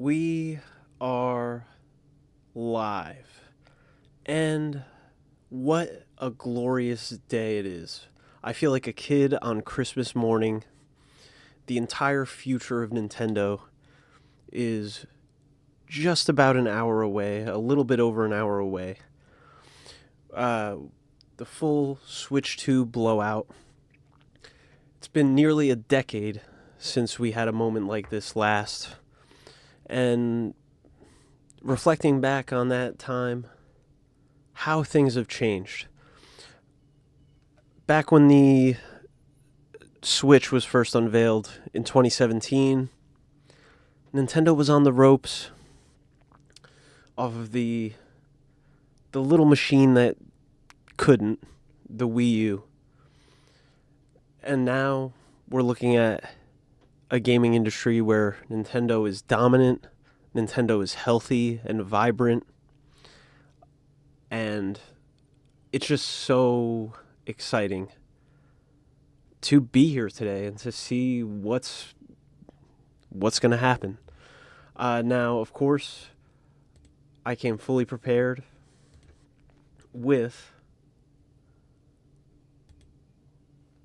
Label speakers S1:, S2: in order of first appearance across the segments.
S1: We are live. And what a glorious day it is. I feel like a kid on Christmas morning. The entire future of Nintendo is just about an hour away, a little bit over an hour away. The full Switch 2 blowout. It's been nearly a decade since we had a moment like this last. And reflecting back on that time, how things have changed. Back when the Switch was first unveiled in 2017, Nintendo was on the ropes off of the little machine that couldn't, the Wii U. And now we're looking at a gaming industry where Nintendo is dominant, Nintendo is healthy and vibrant, and it's just so exciting to be here today and to see what's going to happen. Now, of course, I came fully prepared with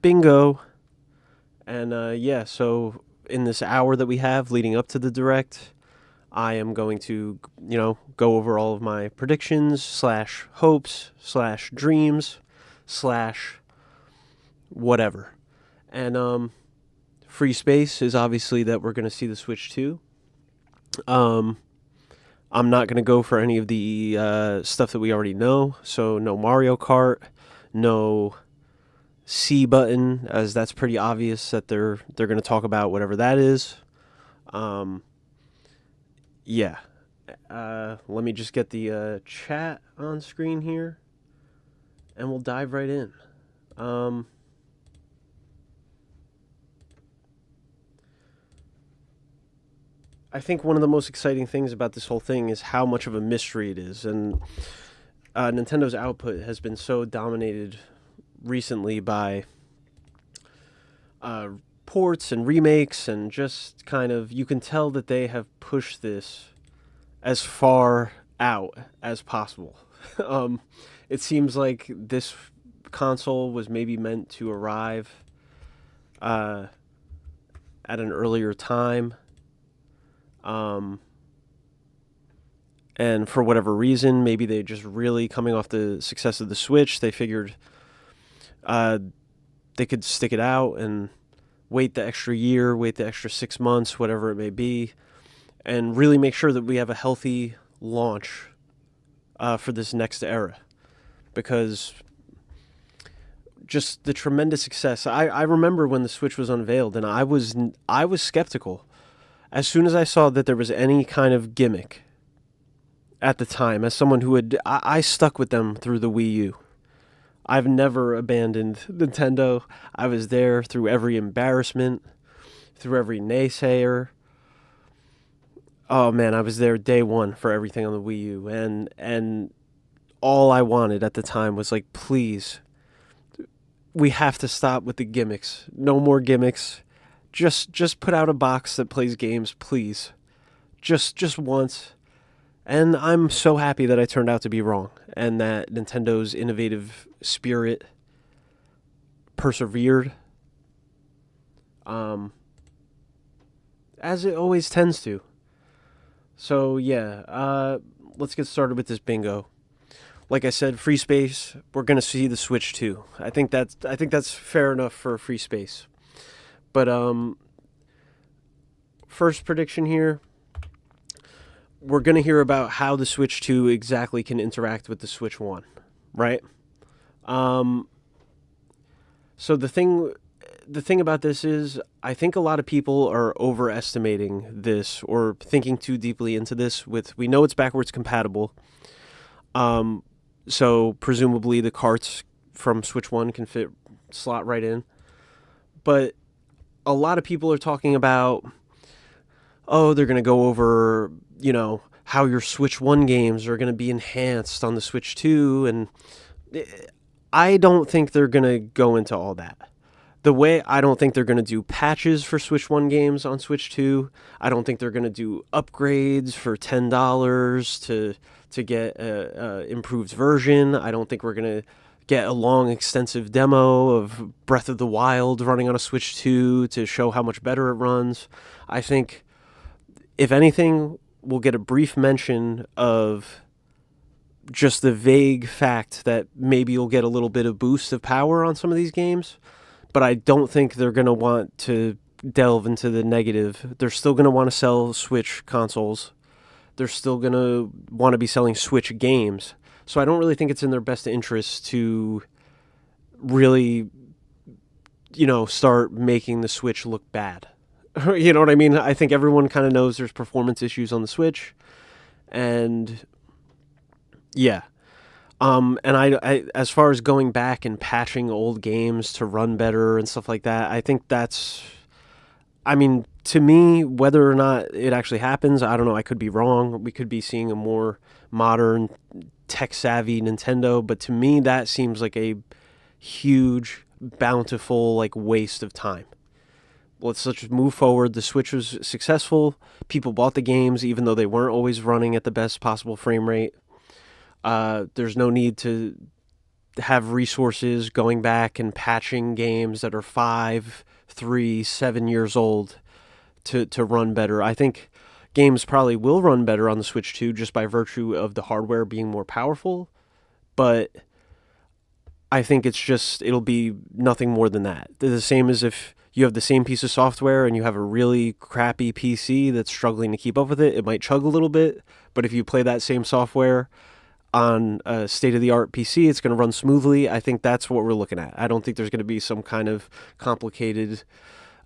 S1: bingo. And so in this hour that we have leading up to the Direct, I am going to, go over all of my predictions / hopes / dreams / whatever. And free space is obviously that we're going to see the Switch 2. I'm not going to go for any of the stuff that we already know. So no Mario Kart, no C button, as that's pretty obvious that they're going to talk about whatever that is. Let me just get the chat on screen here, and we'll dive right in. I think one of the most exciting things about this whole thing is how much of a mystery it is, and Nintendo's output has been so dominated recently by ports and remakes, and just kind of, you can tell that they have pushed this as far out as possible. It seems like this console was maybe meant to arrive at an earlier time. And for whatever reason, maybe they just really, coming off the success of the Switch, they figured they could stick it out and wait the extra year, wait the extra 6 months, whatever it may be, and really make sure that we have a healthy launch for this next era. Because just the tremendous success. I remember when the Switch was unveiled, and I was skeptical. As soon as I saw that there was any kind of gimmick at the time, as someone who I stuck with them through the Wii U. I've never abandoned Nintendo. I was there through every embarrassment, through every naysayer. Oh man, I was there day one for everything on the Wii U, and all I wanted at the time was like, please, we have to stop with the gimmicks. No more gimmicks. Just put out a box that plays games, please. Just once. And I'm so happy that I turned out to be wrong, and that Nintendo's innovative spirit persevered, as it always tends to. So let's get started with this bingo. Like I said, free space. We're gonna see the Switch 2. I think that's fair enough for free space. But first prediction here. We're going to hear about how the Switch 2 exactly can interact with the Switch 1, right? So the thing about this is, I think a lot of people are overestimating this or thinking too deeply into this. We know it's backwards compatible. So presumably the carts from Switch 1 can slot right in. But a lot of people are talking about, they're going to go over, how your Switch 1 games are going to be enhanced on the Switch 2. And I don't think they're going to go into all that. the way I don't think they're going to do patches for Switch 1 games on Switch 2. I don't think they're going to do upgrades for $10 to get a improved version. I don't think we're going to get a long, extensive demo of Breath of the Wild running on a Switch 2 to show how much better it runs. I think, if anything, we'll get a brief mention of just the vague fact that maybe you'll get a little bit of boost of power on some of these games, but I don't think they're going to want to delve into the negative. They're still going to want to sell Switch consoles. They're still going to want to be selling Switch games. So I don't really think it's in their best interest to really, start making the Switch look bad. You know what I mean? I think everyone kind of knows there's performance issues on the Switch. And yeah. And I, as far as going back and patching old games to run better and stuff like that, I think that's, to me, whether or not it actually happens, I don't know. I could be wrong. We could be seeing a more modern, tech-savvy Nintendo. But to me, that seems like a huge, bountiful, waste of time. Let's just move forward. The Switch was successful. People bought the games, even though they weren't always running at the best possible frame rate. There's no need to have resources going back and patching games that are 5, 3, 7 years old to run better. I think games probably will run better on the Switch 2 just by virtue of the hardware being more powerful, but I think it'll be nothing more than that. They're the same as if you have the same piece of software and you have a really crappy PC that's struggling to keep up with it. It might chug a little bit, but if you play that same software on a state-of-the-art PC, it's going to run smoothly. I think that's what we're looking at. I don't think there's going to be some kind of complicated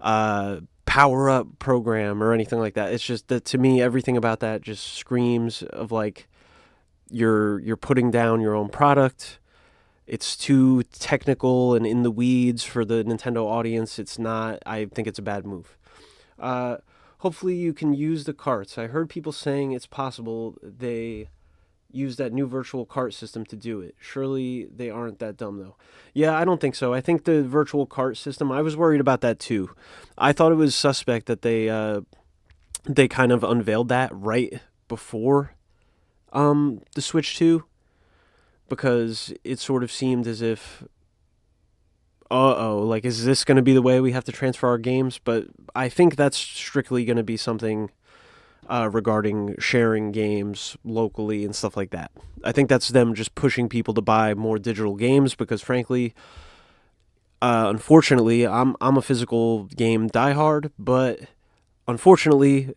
S1: power-up program or anything like that. It's just that, to me, everything about that just screams of you're putting down your own product. It's too technical and in the weeds for the Nintendo audience. It's not. I think it's a bad move. Hopefully you can use the carts. I heard people saying it's possible they use that new virtual cart system to do it. Surely they aren't that dumb, though. Yeah, I don't think so. I think the virtual cart system, I was worried about that too. I thought it was suspect that they kind of unveiled that right before the Switch 2, because it sort of seemed as if, is this going to be the way we have to transfer our games? But I think that's strictly going to be something regarding sharing games locally and stuff like that. I think that's them just pushing people to buy more digital games because, frankly, unfortunately, I'm a physical game diehard, but unfortunately,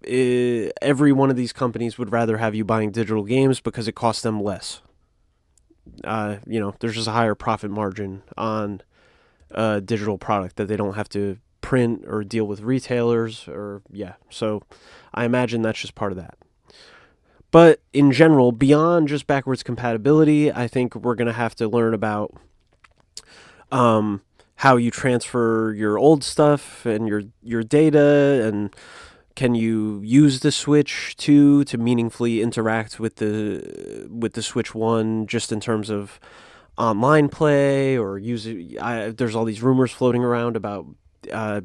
S1: every one of these companies would rather have you buying digital games because it costs them less. There's just a higher profit margin on a digital product that they don't have to print or deal with retailers so I imagine that's just part of that. But in general, beyond just backwards compatibility, I think we're going to have to learn about how you transfer your old stuff and your data, and can you use the Switch 2 to meaningfully interact with the Switch 1 just in terms of online play, or there's all these rumors floating around about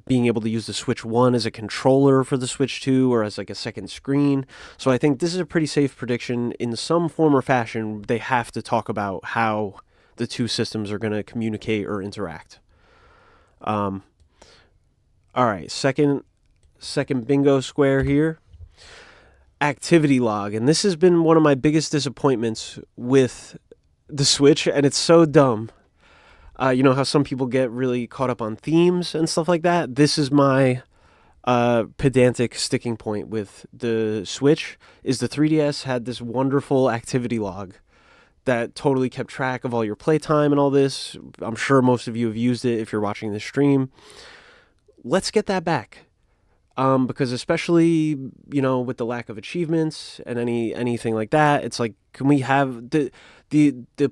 S1: being able to use the Switch 1 as a controller for the Switch 2 or as a second screen. So I think this is a pretty safe prediction. In some form or fashion, they have to talk about how the two systems are going to communicate or interact. All right, second bingo square here. Activity log. And this has been one of my biggest disappointments with the Switch, and it's so dumb. You know how some people get really caught up on themes and stuff like that? This is my pedantic sticking point with the Switch, is the 3DS had this wonderful activity log that totally kept track of all your playtime and all this. I'm sure most of you have used it if you're watching this stream. Let's get that back. Because especially, with the lack of achievements and anything like that, it's can we have the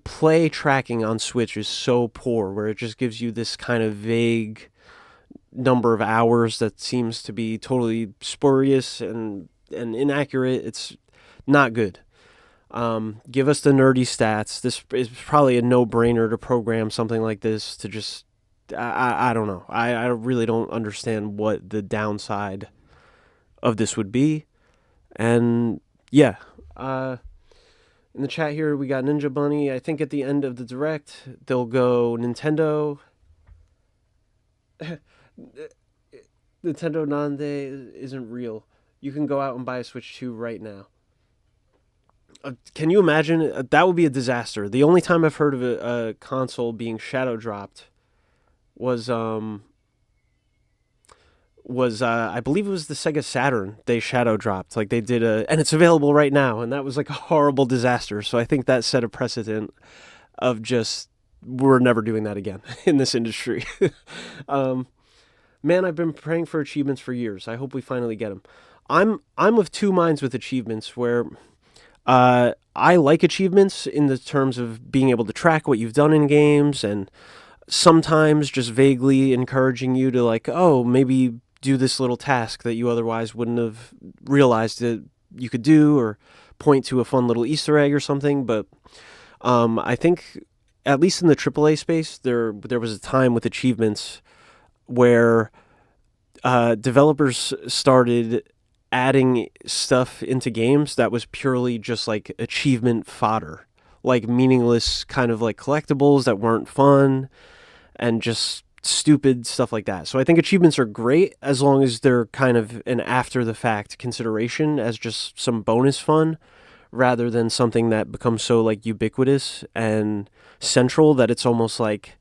S1: play tracking on Switch is so poor, where it just gives you this kind of vague number of hours that seems to be totally spurious and inaccurate. It's not good. Give us the nerdy stats. This is probably a no-brainer to program something like this to just I don't know. I really don't understand what the downside of this would be. And yeah, in the chat here we got Ninja Bunny. I think at the end of the direct they'll go Nintendo. Nintendo Nande isn't real. You can go out and buy a Switch 2 right now. Can you imagine? That would be a disaster. The only time I've heard of a console being shadow dropped was I believe it was the Sega Saturn. They shadow dropped, like they did and it's available right now, and that was like a horrible disaster. So I think that set a precedent of just we're never doing that again in this industry. Man, I've been praying for achievements for years. I hope we finally get them. I'm of two minds with achievements where I like achievements in the terms of being able to track what you've done in games and sometimes just vaguely encouraging you to like, oh, maybe do this little task that you otherwise wouldn't have realized that you could do, or point to a fun little Easter egg or something. But I think at least in the AAA space, there was a time with achievements where developers started adding stuff into games that was purely just like achievement fodder, like meaningless kind of like collectibles that weren't fun and just stupid stuff like that. So I think achievements are great as long as they're kind of an after the fact consideration as just some bonus fun, rather than something that becomes so like ubiquitous and central that it's almost like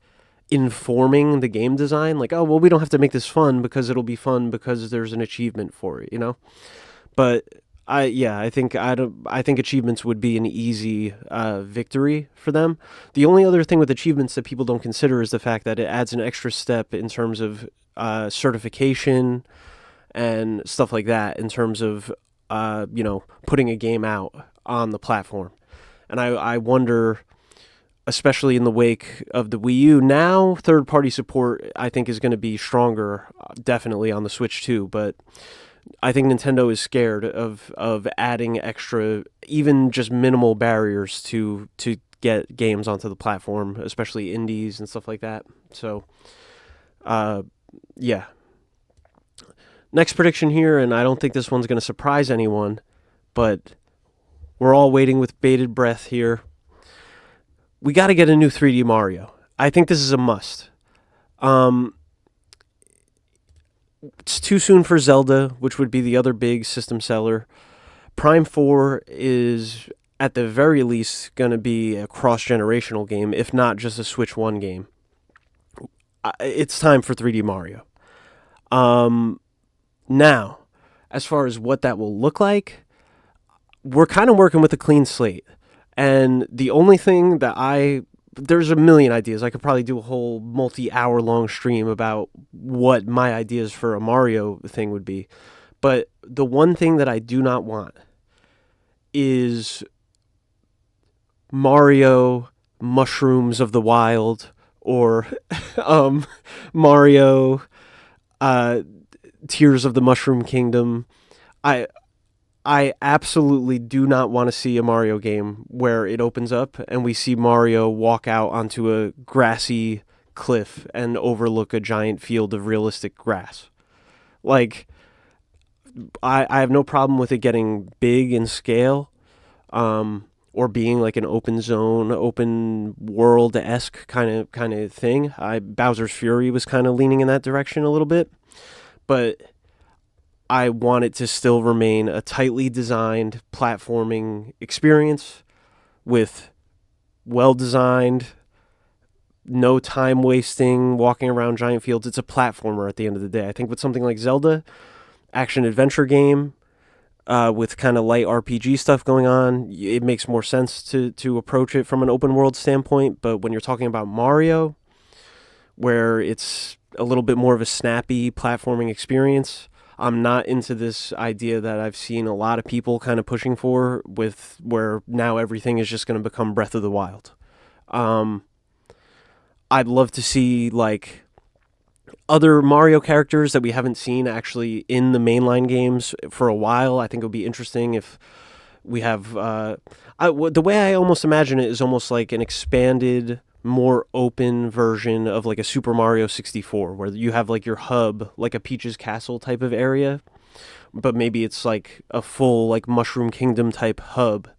S1: informing the game design. Like, oh, well, we don't have to make this fun because it'll be fun because there's an achievement for it, you know? But I think achievements would be an easy victory for them. The only other thing with achievements that people don't consider is the fact that it adds an extra step in terms of certification and stuff like that, in terms of putting a game out on the platform. And I wonder, especially in the wake of the Wii U, now third-party support I think is going to be stronger, definitely on the Switch too. But I think Nintendo is scared of adding extra, even just minimal barriers to get games onto the platform, especially indies and stuff like that. So, yeah. Next prediction here, and I don't think this one's going to surprise anyone, but we're all waiting with bated breath here. We got to get a new 3D Mario. I think this is a must. It's too soon for Zelda, which would be the other big system seller. Prime 4 is, at the very least, going to be a cross-generational game, if not just a Switch 1 game. It's time for 3D Mario. Now, as far as what that will look like, we're kind of working with a clean slate. And the only thing that there's a million ideas. I could probably do a whole multi-hour long stream about what my ideas for a Mario thing would be. But the one thing that I do not want is Mario Mushrooms of the Wild, or Mario Tears of the Mushroom Kingdom. I absolutely do not want to see a Mario game where it opens up and we see Mario walk out onto a grassy cliff and overlook a giant field of realistic grass. Like, I have no problem with it getting big in scale, or being like an open zone, open world-esque kind of thing. Bowser's Fury was kind of leaning in that direction a little bit, but I want it to still remain a tightly designed platforming experience with well-designed, no time wasting, walking around giant fields. It's a platformer at the end of the day. I think with something like Zelda, action-adventure game, with kind of light RPG stuff going on, it makes more sense to approach it from an open-world standpoint. But when you're talking about Mario, where it's a little bit more of a snappy platforming experience, I'm not into this idea that I've seen a lot of people kind of pushing for, with where now everything is just going to become Breath of the Wild. I'd love to see like other Mario characters that we haven't seen actually in the mainline games for a while. I think it would be interesting if we have the way I almost imagine it is almost like an expanded more open version of like a Super Mario 64, where you have like your hub, like a Peach's Castle type of area, but maybe it's like a full like Mushroom Kingdom type hub.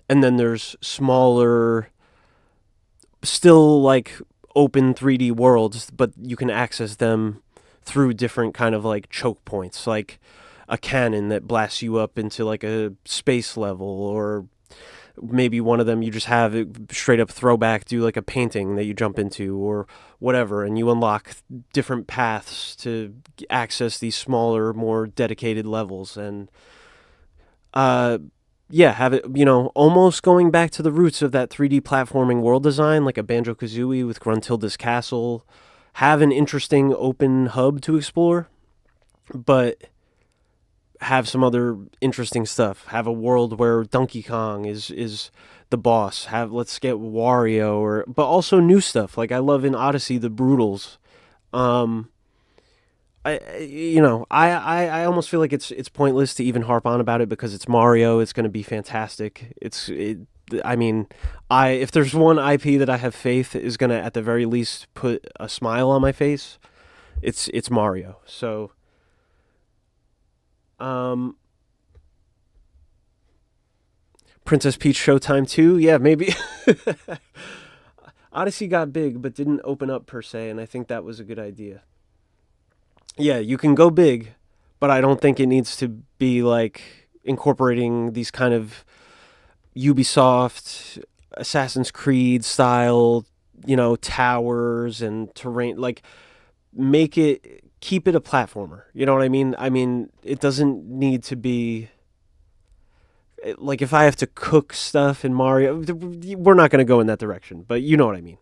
S1: And then there's smaller, still like open 3D worlds, but you can access them through different kind of like choke points, like a cannon that blasts you up into like a space level, or maybe one of them you just have it straight up throwback, do like a painting that you jump into or whatever, and you unlock different paths to access these smaller, more dedicated levels. And yeah, have it, almost going back to the roots of that 3D platforming world design, like a Banjo-Kazooie with Gruntilda's Castle. Have an interesting open hub to explore, but have some other interesting stuff. Have a world where Donkey Kong is the boss. Let's get Wario, but also new stuff. Like I love in Odyssey the Brutals. I almost feel like it's pointless to even harp on about it because it's Mario. It's going to be fantastic. If there's one IP that I have faith is going to at the very least put a smile on my face, it's Mario. So, Princess Peach Showtime 2, yeah, maybe. Odyssey got big but didn't open up per se, and I think that was a good idea. Yeah, you can go big, but I don't think it needs to be like incorporating these kind of Ubisoft Assassin's Creed style, towers and terrain. Like, keep it a platformer. You know what I mean? I mean, it doesn't need to be like if I have to cook stuff in Mario, we're not going to go in that direction, but you know what I mean.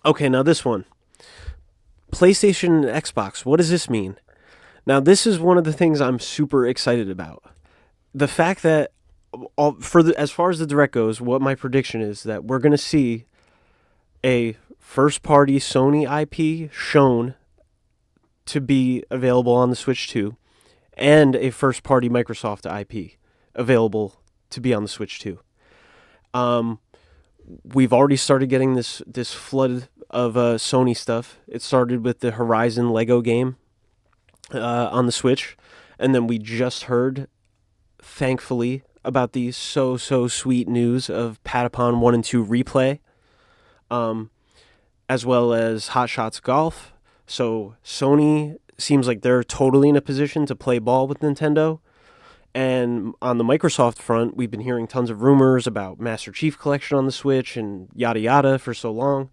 S1: Okay, now this one. PlayStation and Xbox, what does this mean? Now, this is one of the things I'm super excited about. The fact that, as far as the Direct goes, what my prediction is that we're going to see a first-party Sony IP shown to be available on the Switch 2, and a first-party Microsoft IP available to be on the Switch 2. We've already started getting this flood of Sony stuff. It started with the Horizon Lego game on the Switch, and then we just heard, thankfully, about the so sweet news of Patapon 1 and 2 Replay, as well as Hot Shots Golf. So Sony seems like they're totally in a position to play ball with Nintendo. And on the Microsoft front, we've been hearing tons of rumors about Master Chief Collection on the Switch and yada yada for so long.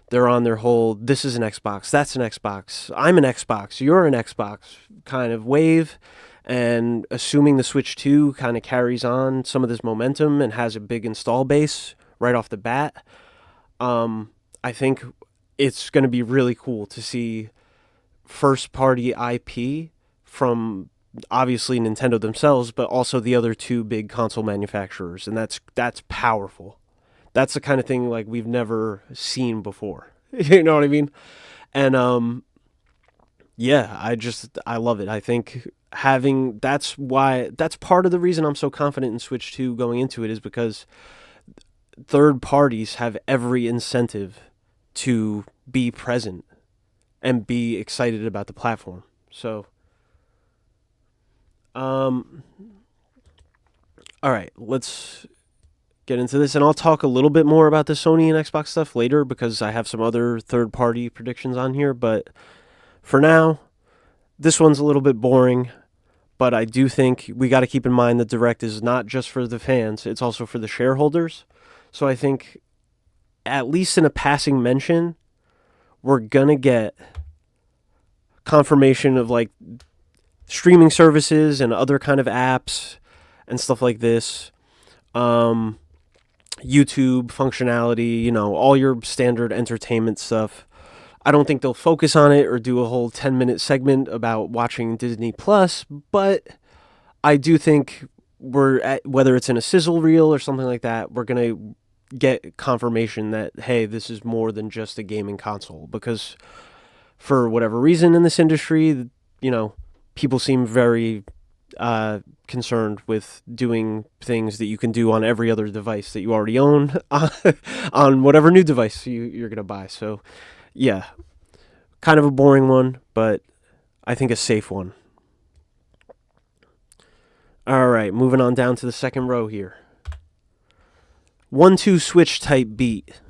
S1: They're on their whole, this is an Xbox, that's an Xbox, I'm an Xbox, you're an Xbox kind of wave. And assuming the Switch 2 kind of carries on some of this momentum and has a big install base right off the bat, I think it's going to be really cool to see first-party IP from obviously Nintendo themselves, but also the other two big console manufacturers, and that's powerful. That's the kind of thing like we've never seen before. You know what I mean? And yeah, I love it. I think that's part of the reason I'm so confident in Switch 2 going into it, is because third parties have every incentive to be present and be excited about the platform. So all right, let's get into this, and I'll talk a little bit more about the Sony and Xbox stuff later because I have some other third-party predictions on here, but for now, this one's a little bit boring, but I do think we got to keep in mind that Direct is not just for the fans, it's also for the shareholders. So I think, at least in a passing mention, we're going to get confirmation of like streaming services and other kind of apps and stuff like this. YouTube functionality, all your standard entertainment stuff. I don't think they'll focus on it or do a whole 10-minute segment about watching Disney Plus, but I do think whether it's in a sizzle reel or something like that, we're going to get confirmation that, hey, this is more than just a gaming console, because for whatever reason in this industry, people seem very concerned with doing things that you can do on every other device that you already own on whatever new device you're going to buy. So, yeah, kind of a boring one, but I think a safe one. All right, moving on down to the second row here. 1-2 switch type beat.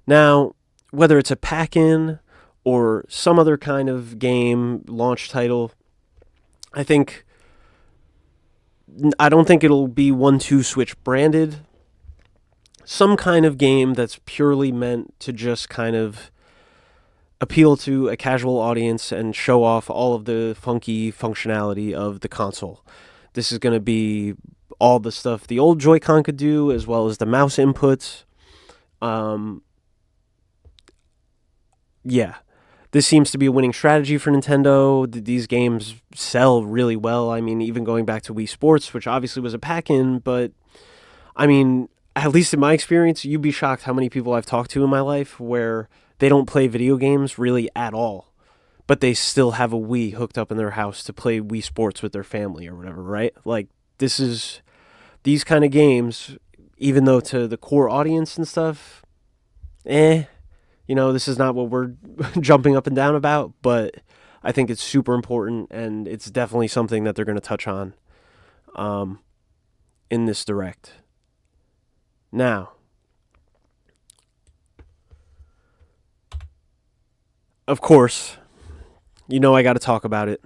S1: Now, whether it's a pack-in or some other kind of game launch title, I don't think it'll be 1-2 switch branded. Some kind of game that's purely meant to just kind of appeal to a casual audience and show off all of the funky functionality of the console. This is going to be all the stuff the old Joy-Con could do, as well as the mouse inputs. Yeah. This seems to be a winning strategy for Nintendo. These games sell really well. I mean, even going back to Wii Sports, which obviously was a pack-in, but, I mean, at least in my experience, you'd be shocked how many people I've talked to in my life where they don't play video games really at all, but they still have a Wii hooked up in their house to play Wii Sports with their family or whatever, right? Like, these kind of games, even though to the core audience and stuff, this is not what we're jumping up and down about, but I think it's super important, and it's definitely something that they're going to touch on in this Direct. Now, of course, I got to talk about it.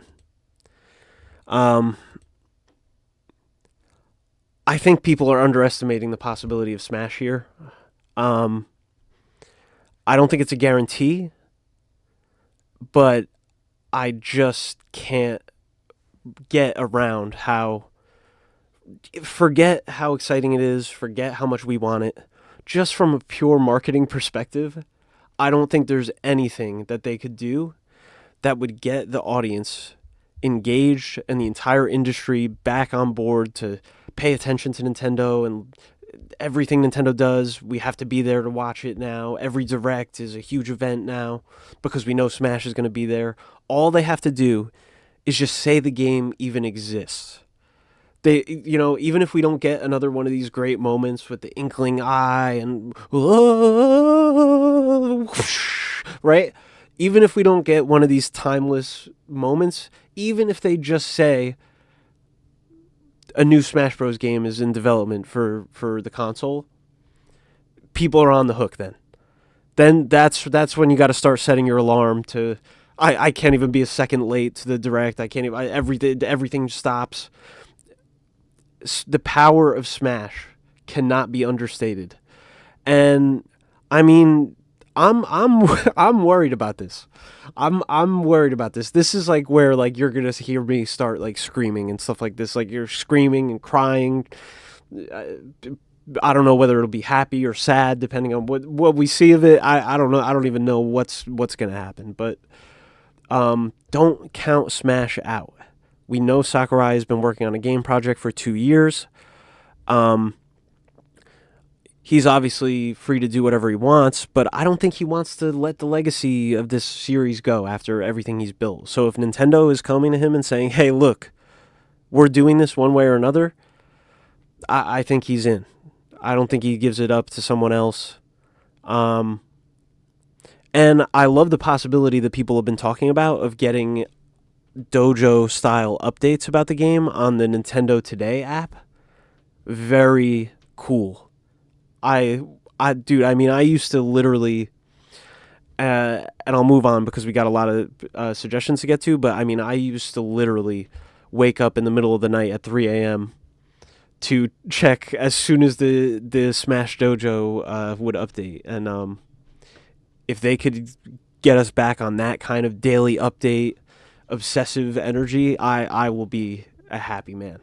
S1: I think people are underestimating the possibility of Smash here. I don't think it's a guarantee, but I just can't get around forget how exciting it is, forget how much we want it. Just from a pure marketing perspective, I don't think there's anything that they could do that would get the audience engaged and the entire industry back on board to pay attention to Nintendo and everything Nintendo does. We have to be there to watch it now. Every Direct is a huge event now because we know Smash is going to be there. All they have to do is just say the game even exists. They, even if we don't get another one of these great moments with the inkling eye and right? Even if we don't get one of these timeless moments, even if they just say a new Smash Bros. Game is in development for the console, people are on the hook then. Then that's when you got to start setting your alarm to... I can't even be a second late to the Direct. I can't even... Everything stops. The power of Smash cannot be understated. And, I mean... I'm worried about this. I'm worried about this. This is like where like you're gonna hear me start like screaming and stuff like this. Like you're screaming and crying. I don't know whether it'll be happy or sad depending on what we see of it. I don't know. I don't even know what's gonna happen. But don't count Smash out. We know Sakurai has been working on a game project for 2 years. He's obviously free to do whatever he wants, but I don't think he wants to let the legacy of this series go after everything he's built. So if Nintendo is coming to him and saying, hey, look, we're doing this one way or another, I think he's in. I don't think he gives it up to someone else. And I love the possibility that people have been talking about of getting dojo-style updates about the game on the Nintendo Today app. Very cool. Dude, I mean, I used to literally, and I'll move on because we got a lot of suggestions to get to, but I mean, I used to literally wake up in the middle of the night at 3 a.m. to check as soon as the Smash Dojo would update. And if they could get us back on that kind of daily update, obsessive energy, I will be a happy man.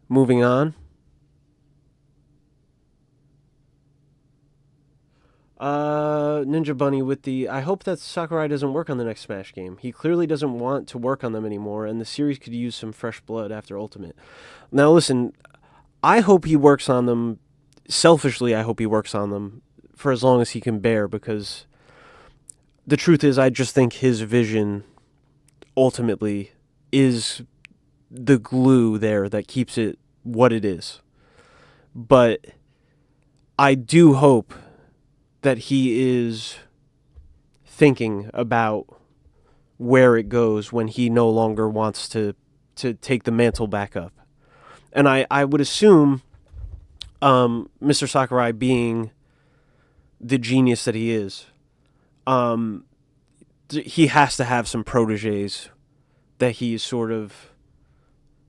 S1: Moving on. Ninja Bunny with the... I hope that Sakurai doesn't work on the next Smash game. He clearly doesn't want to work on them anymore, and the series could use some fresh blood after Ultimate. Now, listen, I hope he works on them... Selfishly, I hope he works on them for as long as he can bear, because the truth is, I just think his vision ultimately is the glue there that keeps it what it is. But I do hope that he is thinking about where it goes when he no longer wants to take the mantle back up. And I would assume Mr. Sakurai, being the genius that he is, he has to have some proteges that he's sort of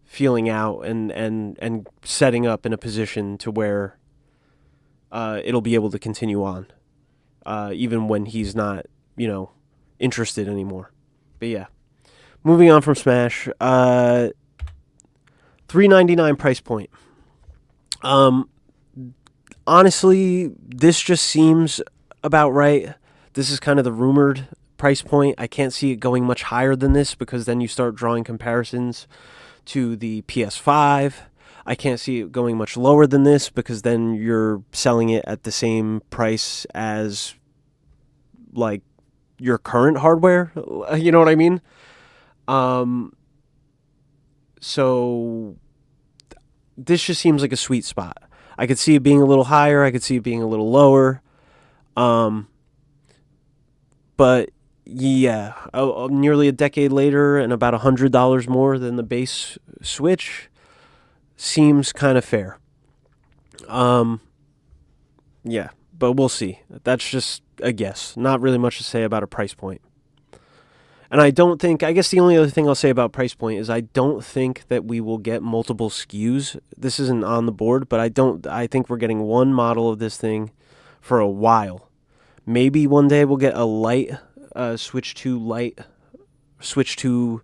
S1: feeling out and setting up in a position to where it'll be able to continue on, even when he's not, interested anymore. But yeah, moving on from Smash, $3.99 price point. Honestly, this just seems about right. This is kind of the rumored price point. I can't see it going much higher than this, because then you start drawing comparisons to the PS5. I can't see it going much lower than this, because then you're selling it at the same price as like your current hardware. You know what I mean? So this just seems like a sweet spot. I could see it being a little higher. I could see it being a little lower. But yeah, nearly a decade later and about $100 more than the base Switch seems kind of fair. Yeah, but we'll see. That's just a guess. Not really much to say about a price point. And I guess the only other thing I'll say about price point is I don't think that we will get multiple SKUs. This isn't on the board, but I think we're getting one model of this thing for a while. Maybe one day we'll get a light, Switch 2 Lite, Switch 2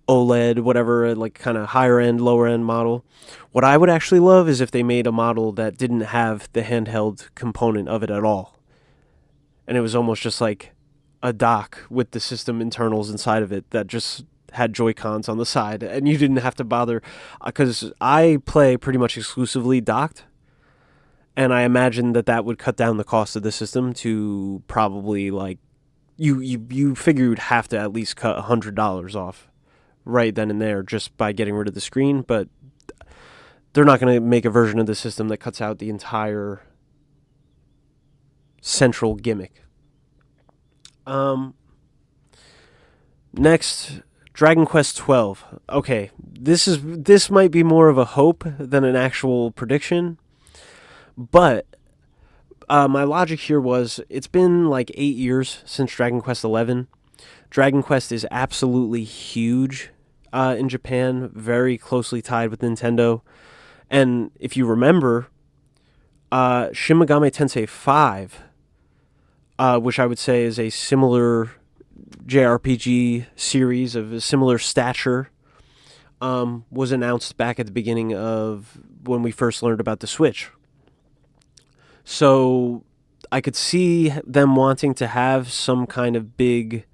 S1: OLED, whatever, like kind of higher end, lower end model. What I would actually love is if they made a model that didn't have the handheld component of it at all. And it was almost just like a dock with the system internals inside of it that just had Joy-Cons on the side, and you didn't have to bother, because I play pretty much exclusively docked, and I imagine that would cut down the cost of the system to probably, like, you figure you'd have to at least cut $100 off right then and there just by getting rid of the screen. But they're not going to make a version of the system that cuts out the entire central gimmick. Next, Dragon Quest 12. Okay, this might be more of a hope than an actual prediction, but my logic here was, it's been like 8 years since Dragon Quest 11. Dragon Quest is absolutely huge in Japan, very closely tied with Nintendo. And if you remember, Shin Megami Tensei 5, which I would say is a similar JRPG series of a similar stature, was announced back at the beginning of when we first learned about the Switch. So I could see them wanting to have some kind of big,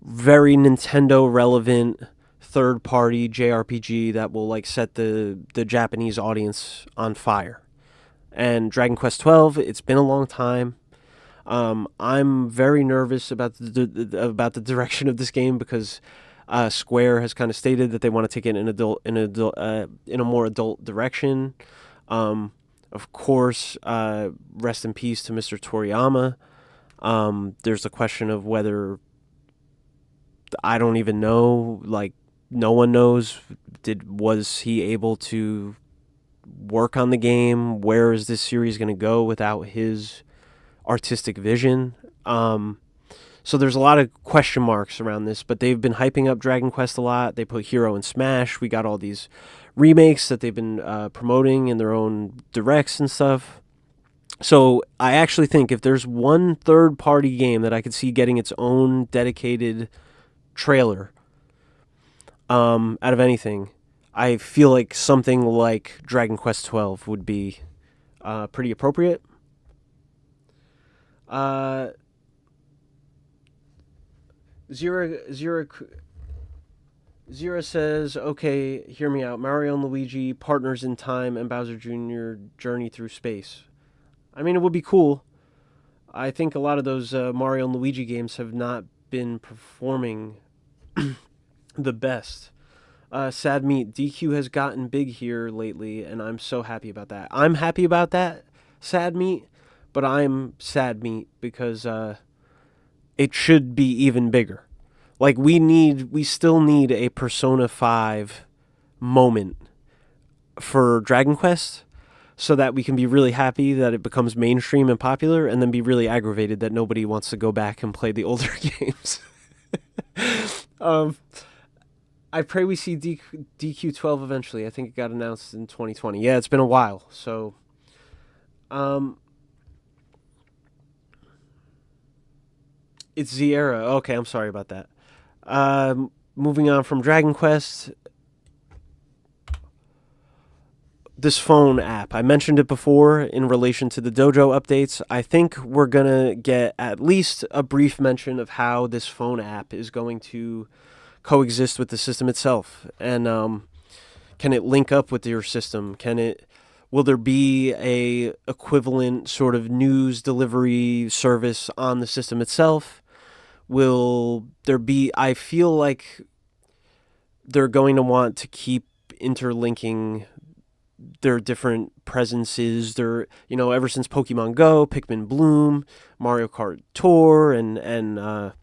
S1: very Nintendo-relevant third-party JRPG that will like set the Japanese audience on fire. And Dragon Quest 12, it's been a long time. I'm very nervous about the direction of this game, because Square has kind of stated that they want to take it in a more adult direction. Of course, rest in peace to Mr. Toriyama. There's the question of whether, I don't even know, like, no one knows, was he able to work on the game? Where is this series going to go without his artistic vision? So there's a lot of question marks around this, but they've been hyping up Dragon Quest a lot. They put Hero in Smash. We got all these remakes that they've been promoting in their own directs and stuff. So I actually think if there's one third-party game that I could see getting its own dedicated trailer out of anything, I feel like something like Dragon Quest 12 would be pretty appropriate. Zira says, okay, hear me out. Mario and Luigi, partners in time, and Bowser Jr. journey through space. I mean, it would be cool. I think a lot of those Mario and Luigi games have not been performing the best. Sad meat. DQ has gotten big here lately, and I'm so happy about that. I'm happy about that, sad meat, but I'm sad meat because it should be even bigger. Like we still need a Persona 5 moment for Dragon Quest so that we can be really happy that it becomes mainstream and popular, and then be really aggravated that nobody wants to go back and play the older games. um, I pray we see DQ12 eventually. I think it got announced in 2020. Yeah, it's been a while. So, it's Zierra. Okay, I'm sorry about that. Moving on from Dragon Quest, this phone app. I mentioned it before in relation to the dojo updates. I think we're going to get at least a brief mention of how this phone app is going to coexist with the system itself. And can it link up with your system? Will there be a equivalent sort of news delivery service on the system itself? Will there be, I feel like they're going to want to keep interlinking their different presences. Ever since Pokemon Go, Pikmin Bloom, Mario Kart Tour, and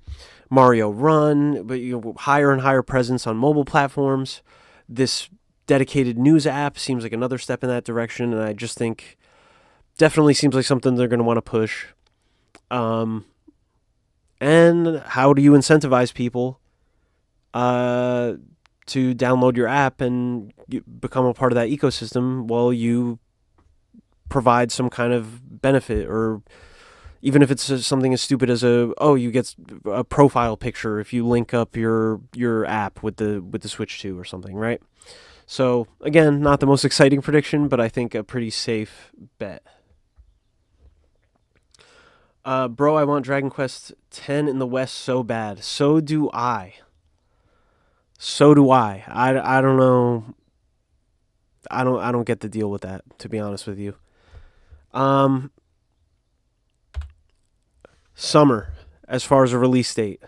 S1: Mario Run, but higher and higher presence on mobile platforms. This dedicated news app seems like another step in that direction, and I just think definitely seems like something they're going to want to push. And how do you incentivize people to download your app and become a part of that ecosystem while you provide some kind of benefit, or even if it's something as stupid as you get a profile picture if you link up your app with the Switch 2 or something, right? So again, not the most exciting prediction, but I think a pretty safe bet. Bro, I want Dragon Quest X in the West so bad. So do I. I don't know. I don't get the deal with that, to be honest with you. Summer, as far as a release date.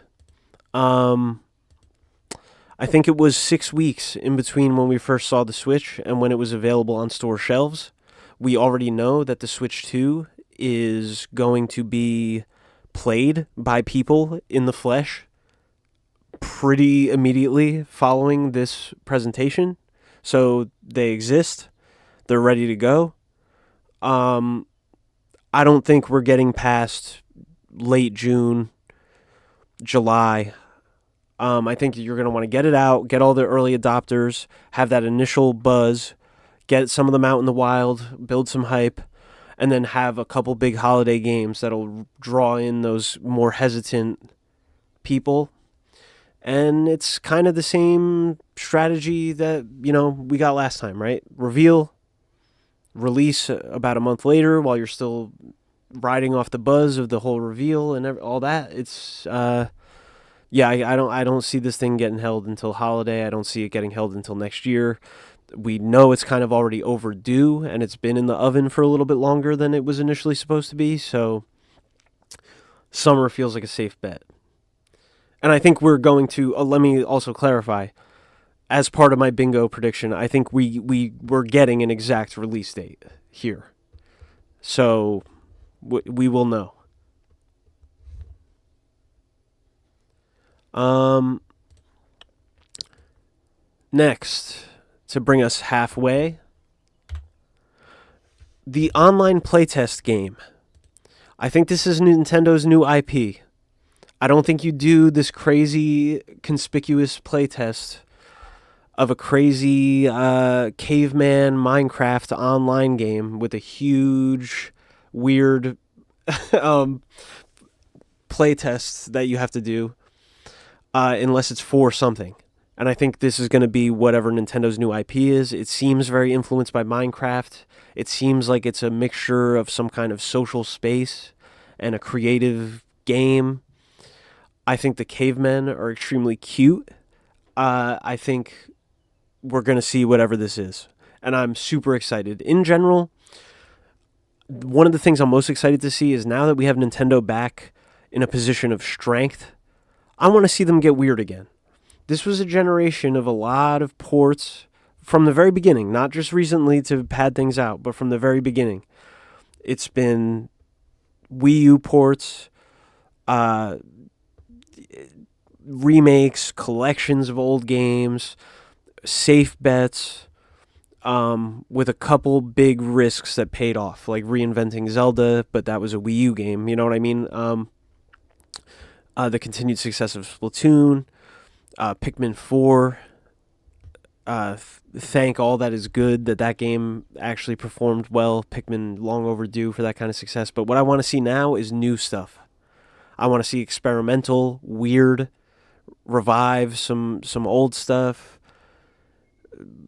S1: I think it was 6 weeks in between when we first saw the Switch and when it was available on store shelves. We already know that the Switch 2 is going to be played by people in the flesh pretty immediately following this presentation. So they exist. They're ready to go. I don't think we're getting past late June, July. I think you're going to want to get it out, get all the early adopters, have that initial buzz, get some of them out in the wild, build some hype, and then have a couple big holiday games that'll draw in those more hesitant people. And it's kind of the same strategy that, we got last time, right? Reveal, release about a month later while you're still riding off the buzz of the whole reveal and all that. It's, I don't see this thing getting held until holiday. I don't see it getting held until next year. We know it's kind of already overdue, and it's been in the oven for a little bit longer than it was initially supposed to be, so summer feels like a safe bet. And I think we're going to, let me also clarify, as part of my bingo prediction, I think we're getting an exact release date here. So we will know. Next, to bring us halfway, the online playtest game. I think this is Nintendo's new IP. I don't think you do this crazy, conspicuous playtest of a crazy caveman Minecraft online game with a huge, weird playtest that you have to do unless it's for something. And I think this is going to be whatever Nintendo's new IP is. It seems very influenced by Minecraft. It seems like it's a mixture of some kind of social space and a creative game. I think the cavemen are extremely cute. I think we're going to see whatever this is. And I'm super excited. In general, one of the things I'm most excited to see is now that we have Nintendo back in a position of strength, I want to see them get weird again. This was a generation of a lot of ports from the very beginning, not just recently to pad things out, but from the very beginning. It's been Wii U ports, remakes, collections of old games, safe bets, with a couple big risks that paid off, like reinventing Zelda, but that was a Wii U game, you know what I mean? The continued success of Splatoon, Pikmin 4. Thank all that is good that game actually performed well. Pikmin long overdue for that kind of success. But what I want to see now is new stuff. I want to see experimental, weird, revive some old stuff.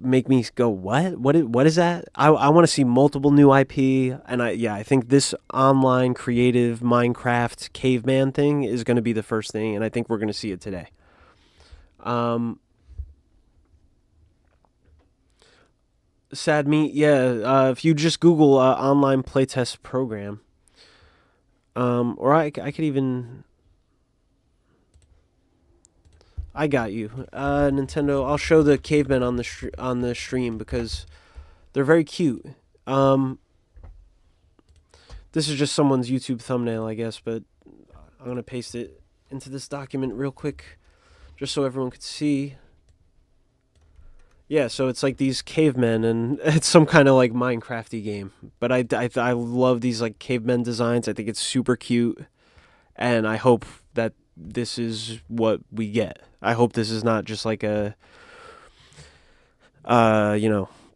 S1: Make me go, what? What is that? I want to see multiple new IP, and I think this online creative Minecraft caveman thing is going to be the first thing, and I think we're going to see it today. Sad Meat, yeah. If you just Google online playtest program, or I could even. I got you, Nintendo. I'll show the cavemen on the stream because they're very cute. This is just someone's YouTube thumbnail, I guess, but I'm gonna paste it into this document real quick, just so everyone could see. Yeah, so it's like these cavemen, and it's some kind of like Minecrafty game. But I love these like cavemen designs. I think it's super cute, and I hope that this is what we get. I hope this is not just like a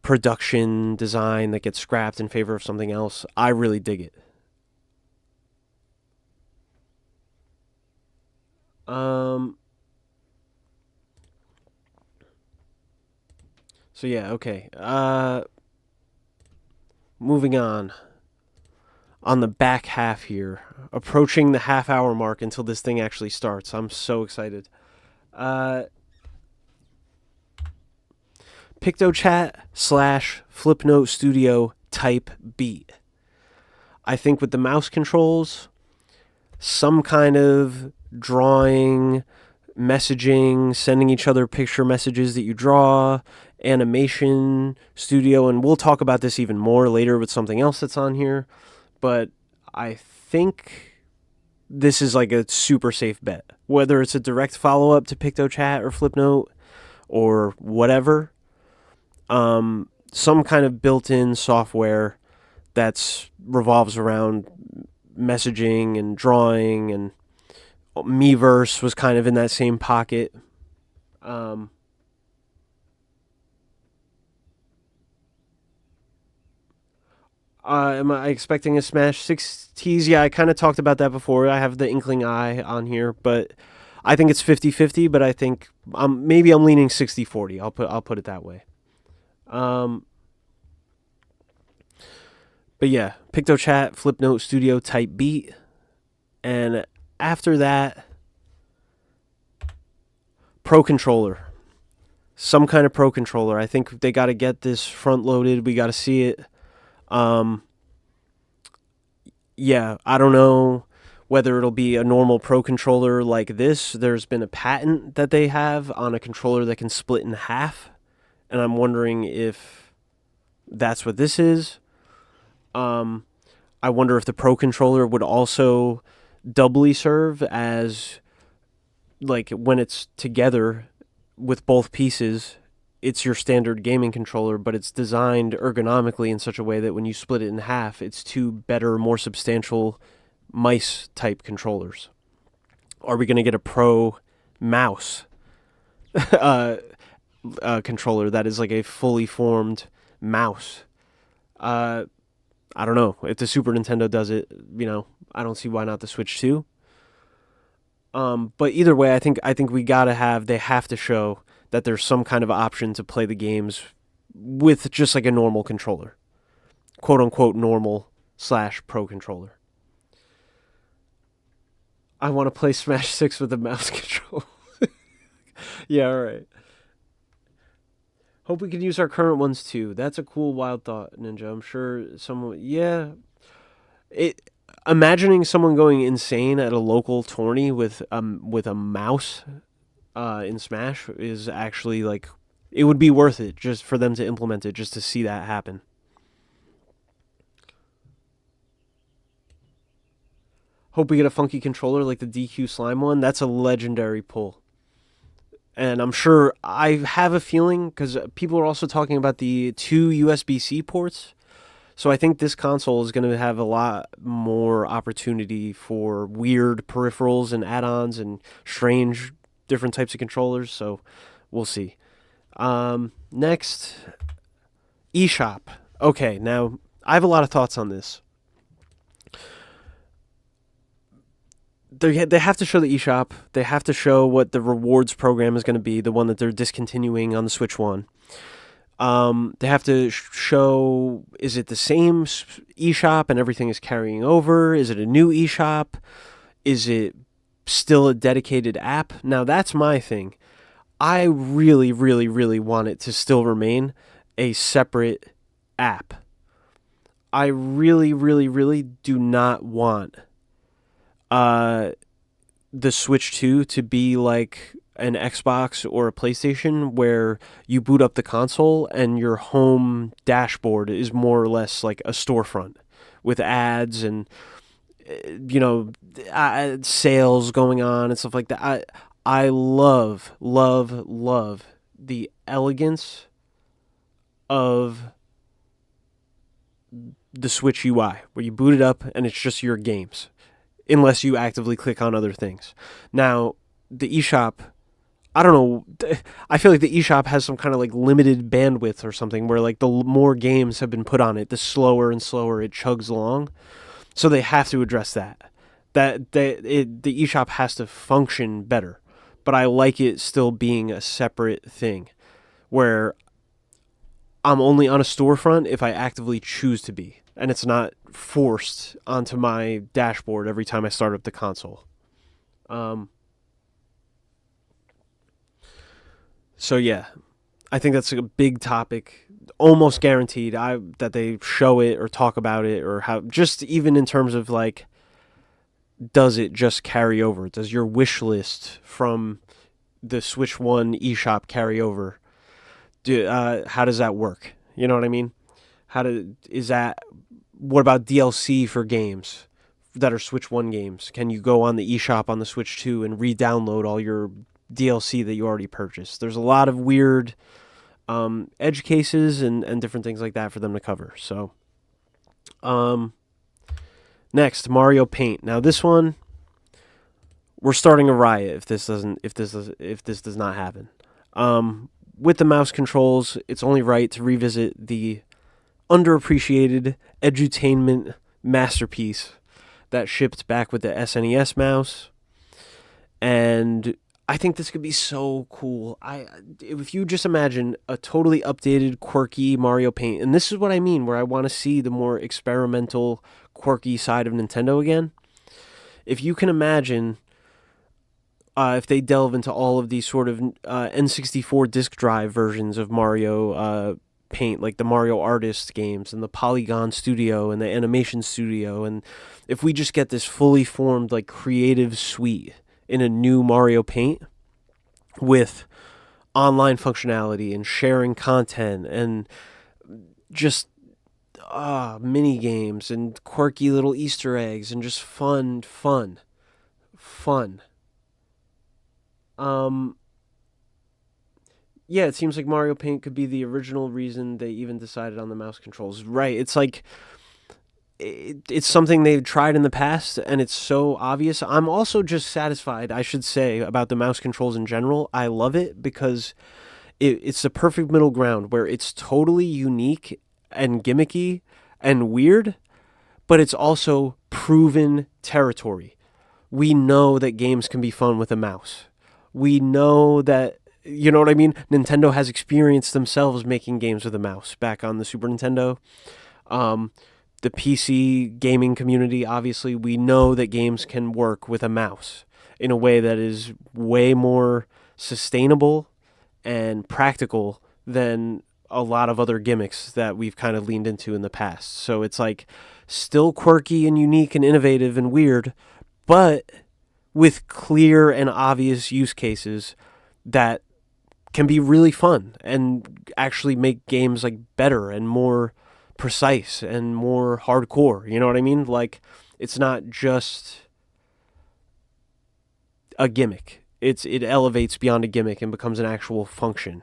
S1: production design that gets scrapped in favor of something else. I really dig it. So yeah, okay. Moving on. On the back half here, approaching the half-hour mark until this thing actually starts. I'm so excited. PictoChat / Flipnote Studio type beat. I think with the mouse controls, some kind of drawing, messaging, sending each other picture messages that you draw, animation studio, and we'll talk about this even more later with something else that's on here. But I think this is like a super safe bet. Whether it's a direct follow-up to PictoChat or Flipnote or whatever, some kind of built-in software that revolves around messaging and drawing, and Miiverse was kind of in that same pocket. Am I expecting a Smash 6 tease? Yeah, I kind of talked about that before. I have the inkling eye on here, but I think it's 50-50, but I think maybe I'm leaning 60-40. I'll put it that way. But yeah, PictoChat, Flipnote Studio type beat. And after that, Pro Controller. Some kind of Pro Controller. I think they got to get this front loaded. We got to see it. Yeah, I don't know whether it'll be a normal Pro Controller like this. There's been a patent that they have on a controller that can split in half, and I'm wondering if that's what this is. I wonder if the Pro Controller would also doubly serve as, like, when it's together with both pieces, it's your standard gaming controller, but it's designed ergonomically in such a way that when you split it in half, it's two better, more substantial mice-type controllers. Are we going to get a Pro mouse controller that is like a fully formed mouse? I don't know. If the Super Nintendo does it, I don't see why not the Switch too. But either way, I think they have to show that there's some kind of option to play the games with just like a normal controller. Quote unquote normal / pro controller. I want to play Smash 6 with a mouse control. Yeah, alright. Hope we can use our current ones too. That's a cool wild thought, Ninja. I'm sure someone... Yeah. it. Imagining someone going insane at a local tourney with a mouse in Smash is actually like, it would be worth it just for them to implement it, just to see that happen. Hope we get a funky controller like the DQ Slime one. That's a legendary pull. And I'm sure, I have a feeling, because people are also talking about the two USB-C ports. So I think this console is going to have a lot more opportunity for weird peripherals and add-ons and strange different types of controllers. So we'll see. Next, eShop. Okay, now I have a lot of thoughts on this. They have to show the eShop. They have to show what the rewards program is going to be, the one that they're discontinuing on the Switch One. They have to show, is it the same eShop and everything is carrying over? Is it a new eShop? Is it still a dedicated app? Now, that's my thing. I really, really, really want it to still remain a separate app. I really, really, really do not want the Switch 2 to be like an Xbox or a PlayStation, where you boot up the console and your home dashboard is more or less like a storefront with ads and sales going on and stuff like that. I love, love, love the elegance of the Switch UI, where you boot it up and it's just your games, unless you actively click on other things. Now, the eShop, I don't know, I feel like the eShop has some kind of like limited bandwidth or something, where like the more games have been put on it, the slower and slower it chugs along. So they have to address that. The eShop has to function better. But I like it still being a separate thing, where I'm only on a storefront if I actively choose to be, and it's not forced onto my dashboard every time I start up the console. So yeah, I think that's a big topic. Almost guaranteed that they show it or talk about it, or how, just even in terms of like, does it just carry over? Does your wish list from the Switch 1 eShop carry over? How does that work? You know what I mean? What about DLC for games that are Switch 1 games? Can you go on the eShop on the Switch 2 and re-download all your DLC that you already purchased? There's a lot of weird edge cases and different things like that for them to cover. So, next, Mario Paint. Now this one, we're starting a riot if this does not happen. With the mouse controls, it's only right to revisit the underappreciated edutainment masterpiece that shipped back with the SNES mouse. And I think this could be so cool. If you just imagine a totally updated, quirky Mario Paint, and this is what I mean, where I want to see the more experimental, quirky side of Nintendo again. If you can imagine, if they delve into all of these sort of N64 disk drive versions of Mario Paint, like the Mario Artist games and the Polygon Studio and the Animation Studio, and if we just get this fully formed like creative suite in a new Mario Paint with online functionality and sharing content and just mini games and quirky little Easter eggs and just fun. Yeah, it seems like Mario Paint could be the original reason they even decided on the mouse controls. Right, it's like, it's something they've tried in the past, and it's so obvious. I'm also just satisfied, I should say, about the mouse controls in general. I love it because it's the perfect middle ground, where it's totally unique and gimmicky and weird, but it's also proven territory. We know that games can be fun with a mouse. We know that, you know what I mean? Nintendo has experienced themselves making games with a mouse back on the Super Nintendo. The PC gaming community, obviously, we know that games can work with a mouse in a way that is way more sustainable and practical than a lot of other gimmicks that we've kind of leaned into in the past. So it's like still quirky and unique and innovative and weird, but with clear and obvious use cases that can be really fun and actually make games like better and more precise and more hardcore. You know what I mean? Like, it's not just a gimmick. It elevates beyond a gimmick and becomes an actual function.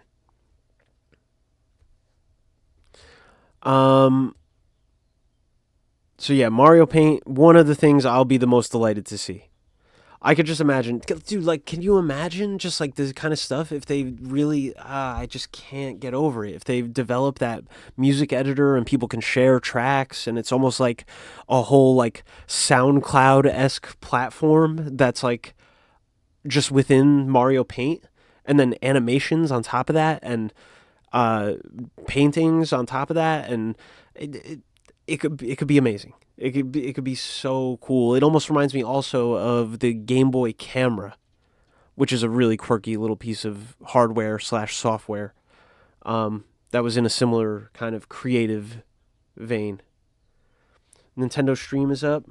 S1: So yeah, Mario Paint, one of the things I'll be the most delighted to see. I could just imagine, dude, like, can you imagine just like this kind of stuff if they really, I just can't get over it. If they've developed that music editor and people can share tracks and it's almost like a whole like SoundCloud-esque platform that's like just within Mario Paint, and then animations on top of that, and paintings on top of that, and it could be amazing. It could be so cool. It almost reminds me also of the Game Boy camera, which is a really quirky little piece of hardware / software that was in a similar kind of creative vein. Nintendo Stream is up.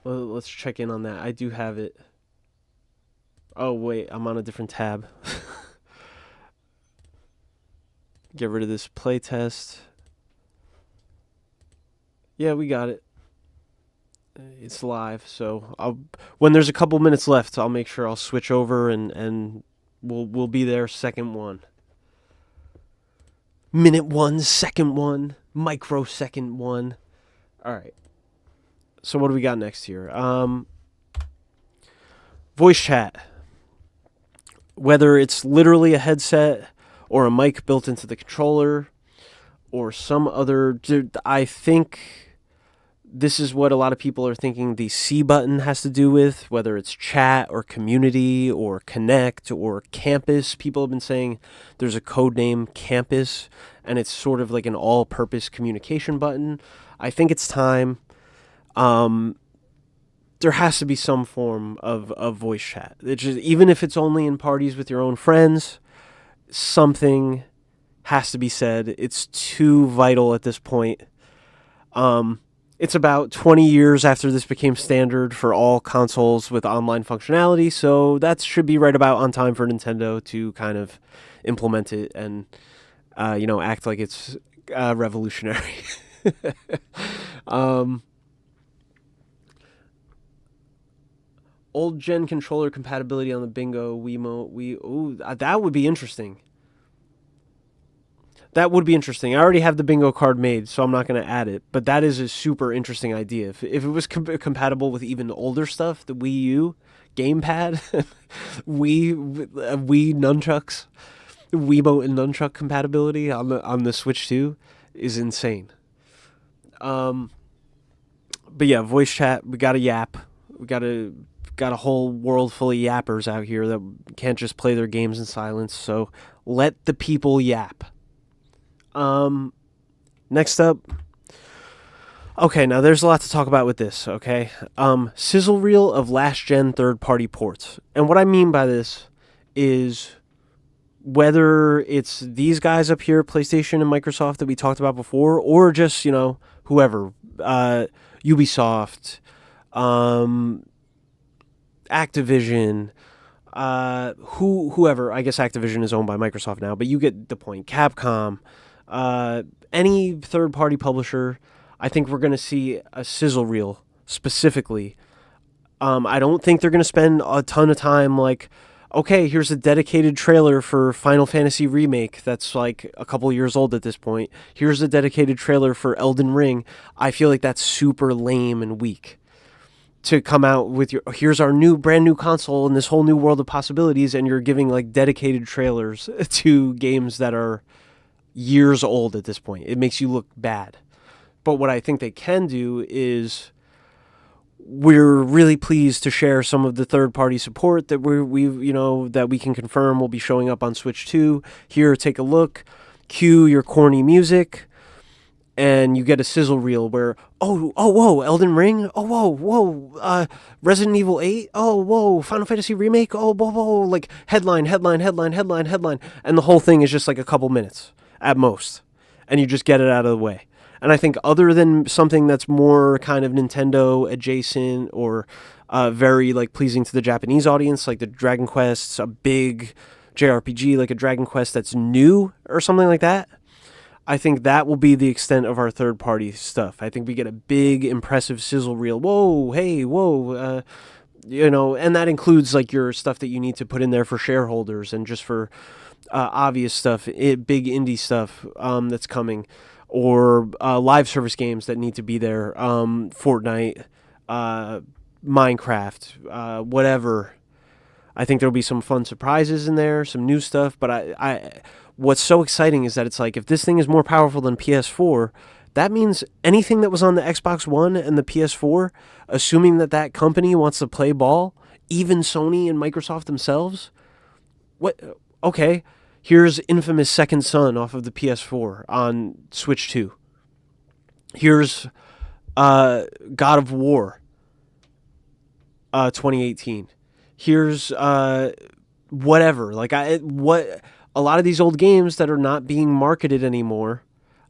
S1: Well, let's check in on that. I do have it. Oh, wait, I'm on a different tab. Get rid of this playtest. Yeah, we got it. It's live, so when there's a couple minutes left, I'll make sure I'll switch over and we'll be there. Second one. Minute one, second one, microsecond one. All right. So what do we got next here? Voice chat. Whether it's literally a headset or a mic built into the controller or some other... I think this is what a lot of people are thinking the C button has to do with, whether it's chat or community or connect or campus. People have been saying there's a code name campus, and it's sort of like an all-purpose communication button. I think it's time. There has to be some form of voice chat. It's just, even if it's only in parties with your own friends, something has to be said. It's too vital at this point. It's about 20 years after this became standard for all consoles with online functionality, so that should be right about on time for Nintendo to kind of implement it and, act like it's revolutionary. Old gen controller compatibility on the Bingo Wiimote. That would be interesting. That would be interesting. I already have the bingo card made, so I'm not going to add it. But that is a super interesting idea. If it was compatible with even older stuff, the Wii U, gamepad, Wii nunchucks, Wiimote and nunchuck compatibility on the Switch 2 is insane. But yeah, voice chat. We got a yap. We got a whole world full of yappers out here that can't just play their games in silence. So let the people yap. Next up. Okay, now there's a lot to talk about with this, okay? Sizzle reel of last-gen third-party ports. And what I mean by this is whether it's these guys up here, PlayStation and Microsoft that we talked about before, or just, whoever, Ubisoft, Activision, whoever. I guess Activision is owned by Microsoft now, but you get the point. Capcom, any third-party publisher, I think we're going to see a sizzle reel specifically. I don't think they're going to spend a ton of time like, okay, here's a dedicated trailer for Final Fantasy Remake that's like a couple years old at this point. Here's a dedicated trailer for Elden Ring. I feel like that's super lame and weak. To come out with here's our brand new console and this whole new world of possibilities, and you're giving like dedicated trailers to games that are years old at this point. It makes you look bad. But what I think they can do is we're really pleased to share some of the third-party support that that we can confirm will be showing up on Switch 2. Here, take a look. Cue your corny music. and you get a sizzle reel where, whoa, Elden Ring, whoa, Resident Evil 8, whoa, Final Fantasy Remake, whoa, like headline, and the whole thing is just like a couple minutes at most, and you just get it out of the way. And I think other than something that's more kind of Nintendo adjacent or very like pleasing to the Japanese audience, like the Dragon Quest's a big JRPG, like a Dragon Quest that's new or something like that, I think that will be the extent of our third-party stuff. I think we get a big, impressive sizzle reel. Whoa, hey, whoa, and that includes like your stuff that you need to put in there for shareholders and just for obvious stuff, big indie stuff that's coming, or live service games that need to be there. Fortnite, Minecraft, whatever. I think there'll be some fun surprises in there, some new stuff, but I what's so exciting is that it's like, if this thing is more powerful than PS4, that means anything that was on the Xbox One and the PS4, assuming that company wants to play ball, even Sony and Microsoft themselves, okay, here's infamous Second Son off of the PS4 on Switch 2. Here's God of War 2018. Here's whatever. Like a lot of these old games that are not being marketed anymore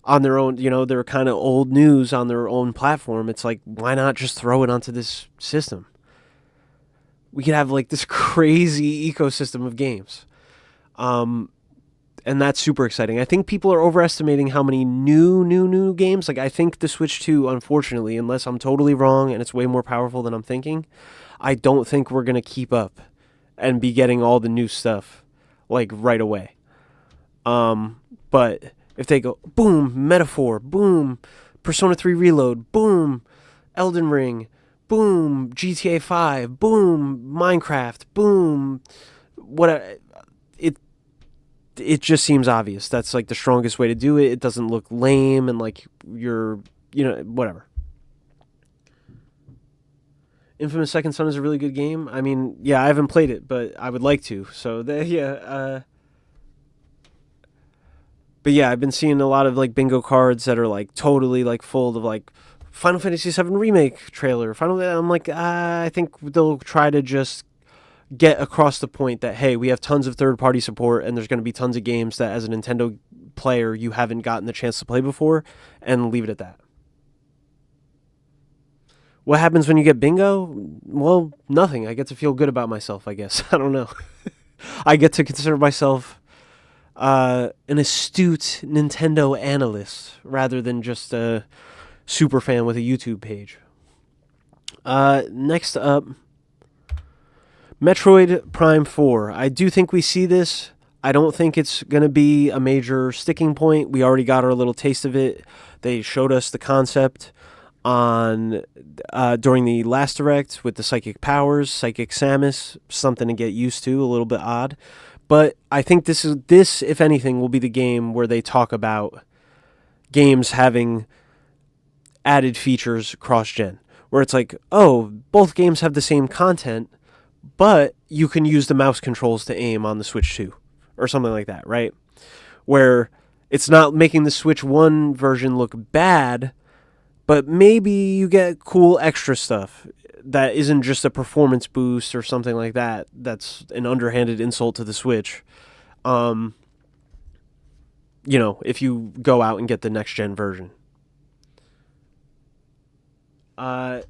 S1: on their own, they're kind of old news on their own platform. It's like, why not just throw it onto this system? We could have like this crazy ecosystem of games. And that's super exciting. I think people are overestimating how many new games. Like, I think the Switch 2, unfortunately, unless I'm totally wrong and it's way more powerful than I'm thinking, I don't think we're going to keep up and be getting all the new stuff like right away. But if they go boom, Metaphor, boom, Persona 3 Reload, boom, Elden Ring, boom, GTA 5, boom, Minecraft, boom, it just seems obvious. That's like the strongest way to do it. It doesn't look lame and like whatever. Infamous Second Son is a really good game. I mean, yeah, I haven't played it, but I would like to. So, but yeah, I've been seeing a lot of like bingo cards that are like totally like full of like Final Fantasy VII Remake trailer. I'm like, I think they'll try to just get across the point that, hey, we have tons of third-party support and there's going to be tons of games that as a Nintendo player you haven't gotten the chance to play before, and leave it at that. What happens when you get bingo? Well, nothing. I get to feel good about myself, I guess. I don't know. I get to consider myself an astute Nintendo analyst rather than just a super fan with a YouTube page. Next up, Metroid Prime 4. I do think we see this. I don't think it's going to be a major sticking point. We already got our little taste of it. They showed us the concept on during the last Direct with the psychic powers, Psychic Samus, something to get used to, a little bit odd. But I think this, if anything, will be the game where they talk about games having added features cross-gen. Where it's like, oh, both games have the same content, but you can use the mouse controls to aim on the Switch 2. Or something like that, right? Where it's not making the Switch 1 version look bad, but maybe you get cool extra stuff that isn't just a performance boost or something like that. That's an underhanded insult to the Switch. If you go out and get the next gen version. They're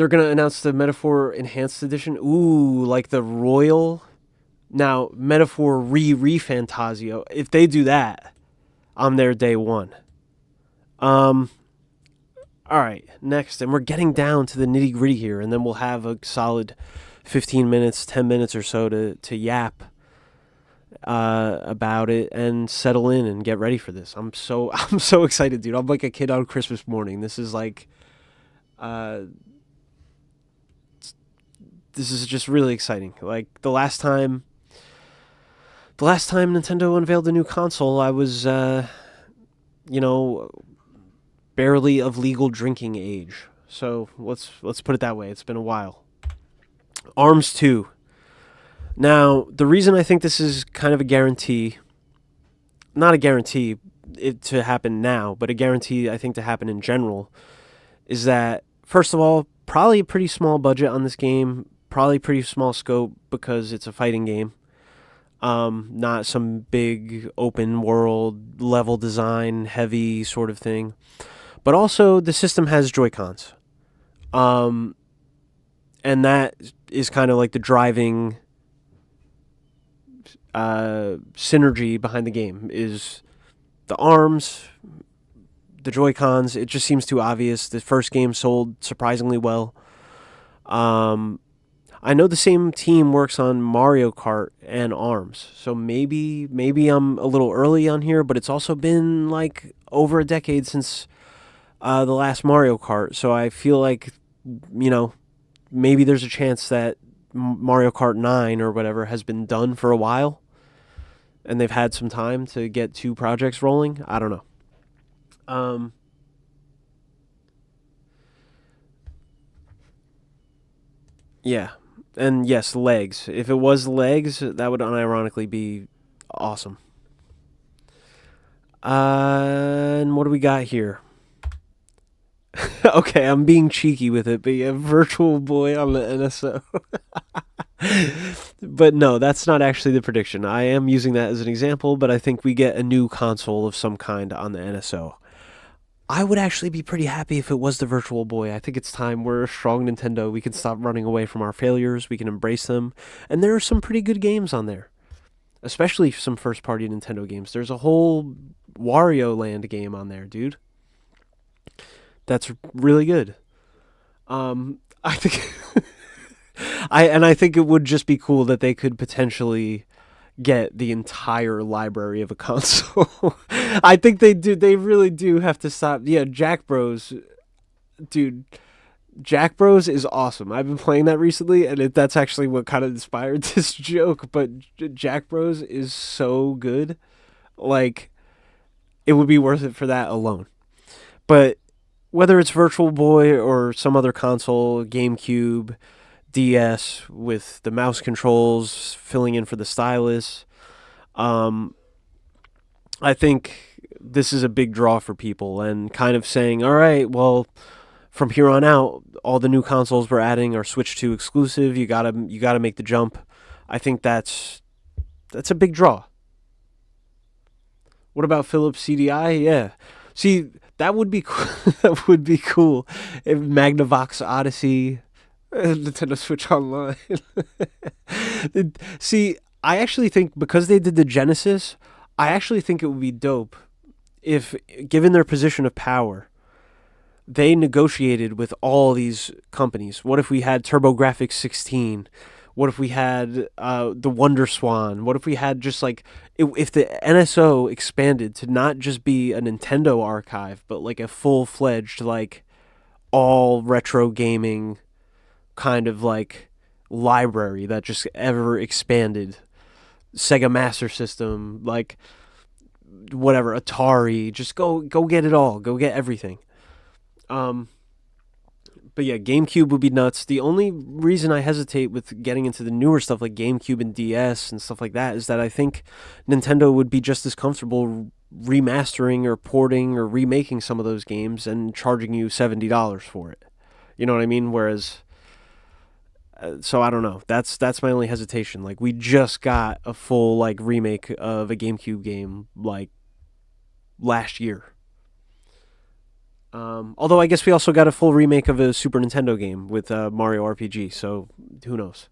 S1: going to announce the Metaphor Enhanced Edition. Ooh, like the Royal. Now, Metaphor Re-Fantasio. If they do that, I'm there day one. All right, next. And we're getting down to the nitty-gritty here, and then we'll have a solid 15 minutes, 10 minutes or so to yap about it and settle in and get ready for this. I'm so excited, dude. I'm like a kid on Christmas morning. This is like... this is just really exciting. Like the last time Nintendo unveiled a new console, I was barely of legal drinking age. So let's put it that way. It's been a while. ARMS 2. Now, the reason I think this is kind of a guarantee, not a guarantee it to happen now, but a guarantee I think to happen in general is that, first of all, probably a pretty small budget on this game, probably pretty small scope because it's a fighting game. Not some big open world level design heavy sort of thing. But also the system has Joy-Cons. And that is kind of like the driving synergy behind the game is the arms, the Joy-Cons. It just seems too obvious. The first game sold surprisingly well. I know the same team works on Mario Kart and ARMS, so maybe I'm a little early on here, but it's also been like over a decade since the last Mario Kart, so I feel like, maybe there's a chance that Mario Kart 9 or whatever has been done for a while, and they've had some time to get 2 projects rolling. I don't know. Yeah. And yes, legs. If it was legs, that would unironically be awesome. And what do we got here? Okay, I'm being cheeky with it, but yeah, Virtual Boy on the NSO. But no, that's not actually the prediction. I am using that as an example, but I think we get a new console of some kind on the NSO. I would actually be pretty happy if it was the Virtual Boy. I think it's time we're a strong Nintendo. We can stop running away from our failures. We can embrace them. And there are some pretty good games on there, especially some first-party Nintendo games. There's a whole Wario Land game on there, dude. That's really good. I think, I think it would just be cool that they could potentially get the entire library of a console. I think they do. They really do have to stop. Yeah, Jack Bros, dude. Jack Bros is awesome. I've been playing that recently, and that's actually what kind of inspired this joke. But Jack Bros is so good, like it would be worth it for that alone. But whether it's Virtual Boy or some other console, GameCube, DS with the mouse controls filling in for the stylus, I think this is a big draw for people and kind of saying, all right, well, from here on out, all the new consoles we're adding are Switch 2 exclusive. You gotta make the jump. I think that's a big draw. What about Philips CDI? Yeah, see, that would be that would be cool if Magnavox Odyssey, Nintendo Switch Online. See, I actually think because they did the Genesis, I actually think it would be dope if, given their position of power, they negotiated with all these companies. What if we had TurboGrafx 16? What if we had the Wonder Swan? What if we had just like, if the NSO expanded to not just be a Nintendo archive, but like a full-fledged, like, all retro gaming kind of like library that just ever expanded. Sega Master System, like whatever, Atari, just go get it all. Go get everything. But yeah, GameCube would be nuts. The only reason I hesitate with getting into the newer stuff like GameCube and DS and stuff like that is that I think Nintendo would be just as comfortable remastering or porting or remaking some of those games and charging you $70 for it. You know what I mean? Whereas, so I don't know. That's my only hesitation. Like, we just got a full like remake of a GameCube game like last year. Although I guess we also got a full remake of a Super Nintendo game with Mario RPG, so who knows?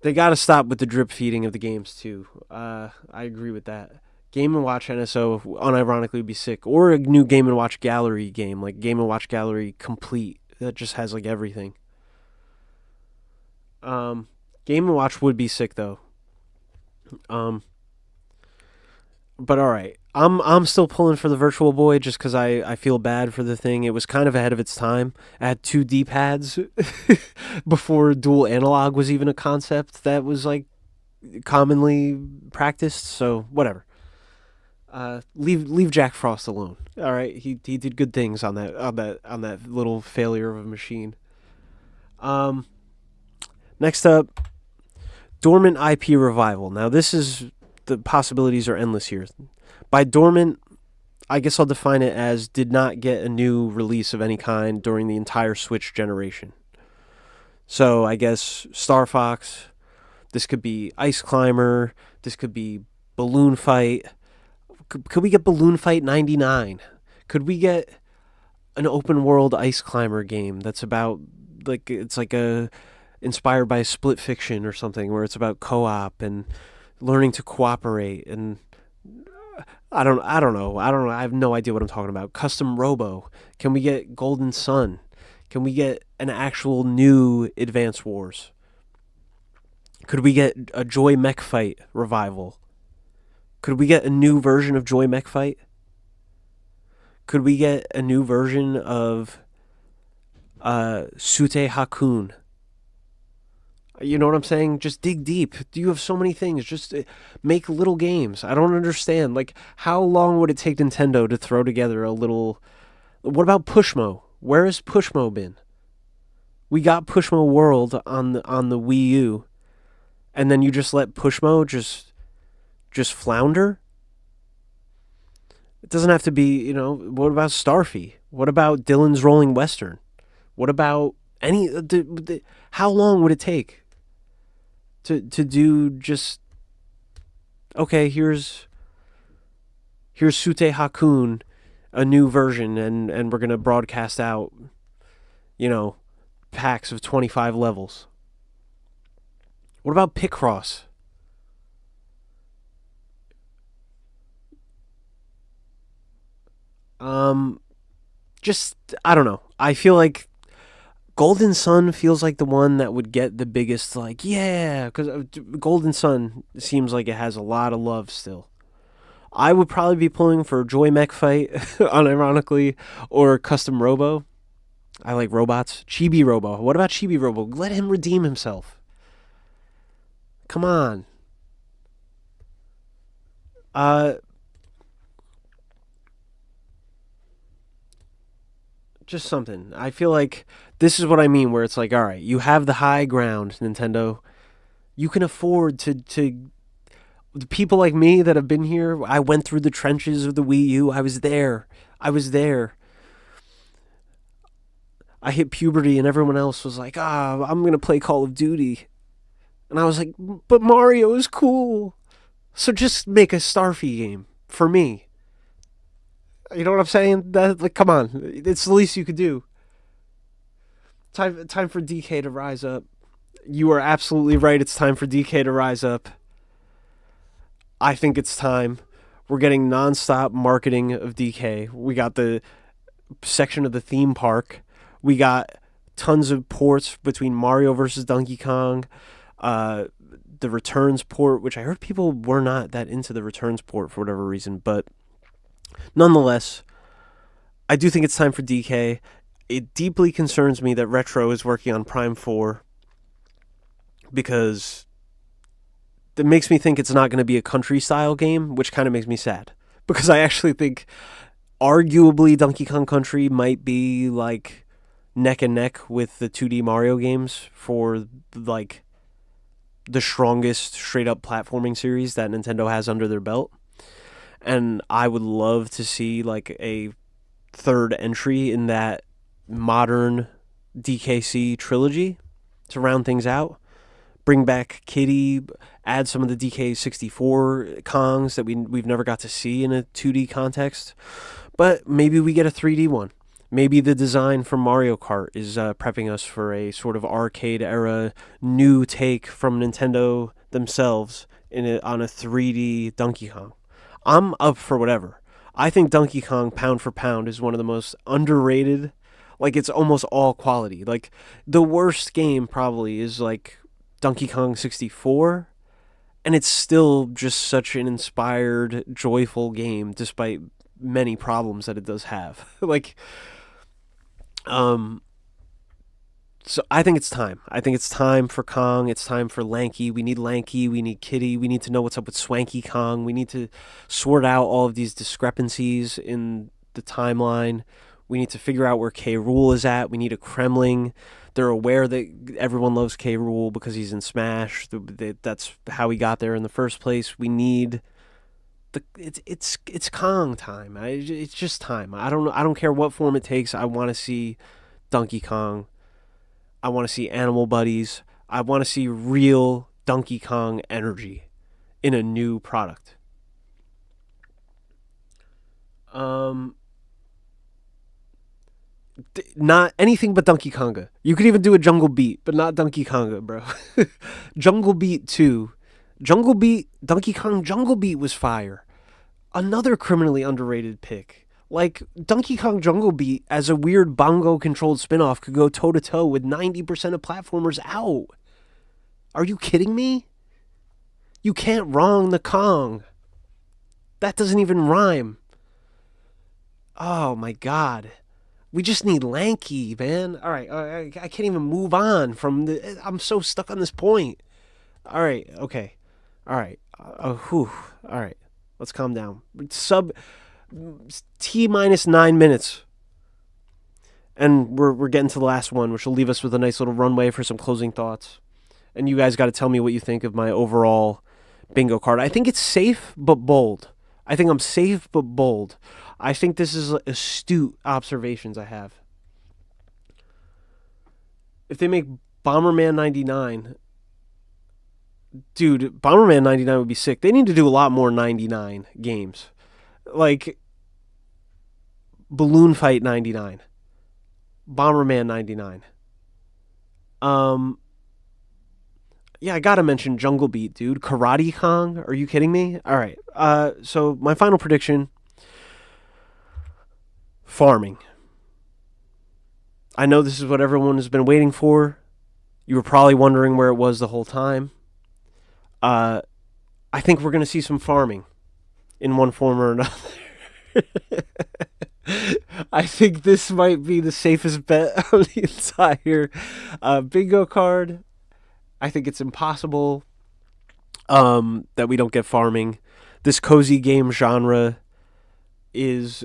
S1: They got to stop with the drip feeding of the games too. I agree with that. Game & Watch NSO unironically would be sick, or a new Game & Watch Gallery game, like Game & Watch Gallery Complete, that just has like everything. Game & Watch would be sick though. But all right, I'm still pulling for the Virtual Boy just because I feel bad for the thing. It was kind of ahead of its time. It had 2 D-pads before dual analog was even a concept that was like commonly practiced. So whatever. Leave Jack Frost alone. All right, he did good things on that little failure of a machine. Next up, dormant IP revival. Now, the possibilities are endless here. By dormant, I guess I'll define it as did not get a new release of any kind during the entire Switch generation. So I guess Star Fox, this could be Ice Climber, this could be Balloon Fight. Could we get Balloon Fight 99? Could we get an open world Ice Climber game that's about it's like a inspired by Split Fiction or something where it's about co-op and learning to cooperate and I don't know. I have no idea what I'm talking about. Custom Robo. Can we get Golden Sun? Can we get an actual new Advance Wars? Could we get a Joy Mech Fight revival? Could we get a new version of Joy Mech Fight? Could we get a new version of Sute Hakun? You know what I'm saying? Just dig deep. You have so many things. Just make little games. I don't understand. Like, how long would it take Nintendo to throw together a little... What about Pushmo? Where has Pushmo been? We got Pushmo World on the Wii U, and then you just let Pushmo just flounder? It doesn't have to be, what about Starfy? What about Dylan's Rolling Western? What about any... how long would it take to do just... Okay, here's Sute Hakun, a new version, and we're going to broadcast out, packs of 25 levels. What about Picross? I don't know. I feel like Golden Sun feels like the one that would get the biggest, because Golden Sun seems like it has a lot of love still. I would probably be pulling for Joy Mech Fight, unironically, or Custom Robo. I like robots. Chibi Robo. What about Chibi Robo? Let him redeem himself. Come on. Just something. I feel like this is what I mean, where it's like, all right, you have the high ground, Nintendo. You can afford to the people like me that have been here. I went through the trenches of the Wii U. I was there. I hit puberty and everyone else was like, I'm going to play Call of Duty. And I was like, but Mario is cool. So just make a Starfy game for me. You know what I'm saying? Come on. It's the least you could do. Time for DK to rise up. You are absolutely right. It's time for DK to rise up. I think it's time. We're getting nonstop marketing of DK. We got the section of the theme park. We got tons of ports between Mario versus Donkey Kong. The Returns port, which I heard people were not that into the Returns port for whatever reason, but nonetheless, I do think it's time for DK. It deeply concerns me that Retro is working on Prime 4 because it makes me think it's not going to be a country-style game, which kind of makes me sad. Because I actually think, arguably, Donkey Kong Country might be, neck and neck with the 2D Mario games for, the strongest straight-up platforming series that Nintendo has under their belt. And I would love to see, a third entry in that modern DKC trilogy to round things out. Bring back Kitty, add some of the DK64 Kongs that we've never got to see in a 2D context. But maybe we get a 3D one. Maybe the design from Mario Kart is prepping us for a sort of arcade-era new take from Nintendo themselves on a 3D Donkey Kong. I'm up for whatever. I think Donkey Kong, pound for pound, is one of the most underrated. It's almost all quality. The worst game probably is, Donkey Kong 64, and it's still just such an inspired, joyful game, despite many problems that it does have. So I think it's time. I think it's time for Kong. It's time for Lanky. We need Lanky. We need Kitty. We need to know what's up with Swanky Kong. We need to sort out all of these discrepancies in the timeline. We need to figure out where K. Rool is at. We need a Kremling. They're aware that everyone loves K. Rool because he's in Smash. That's how he got there in the first place. We need it's Kong time. It's just time. I don't care what form it takes. I want to see Donkey Kong. I want to see Animal Buddies. I want to see real Donkey Kong energy in a new product. Not anything but Donkey Konga. You could even do a Jungle Beat, but not Donkey Konga, bro. Jungle Beat 2. Donkey Kong Jungle Beat was fire. Another criminally underrated pick. Like, Donkey Kong Jungle Beat, as a weird bongo-controlled spin-off, could go toe-to-toe with 90% of platformers out. Are you kidding me? You can't wrong the Kong. That doesn't even rhyme. Oh, my God. We just need lanky, man. All right, I can't even move on from the... I'm so stuck on this point. All right, okay. All right. All right. Let's calm down. T minus 9 minutes. And we're getting to the last one, which will leave us with a nice little runway for some closing thoughts. And you guys got to tell me what you think of my overall bingo card. I think it's safe but bold. I think I'm safe but bold. I think this is astute observations I have. If they make Bomberman 99... Dude, Bomberman 99 would be sick. They need to do a lot more 99 games. Like, Balloon Fight 99. Bomberman 99. Yeah, I gotta mention Jungle Beat, dude. Karate Kong? Are you kidding me? Alright, so my final prediction. Farming. I know this is what everyone has been waiting for. You were probably wondering where it was the whole time. I think we're going to see some farming in one form or another. I think this might be the safest bet on the entire bingo card. I think it's impossible that we don't get farming. This cozy game genre is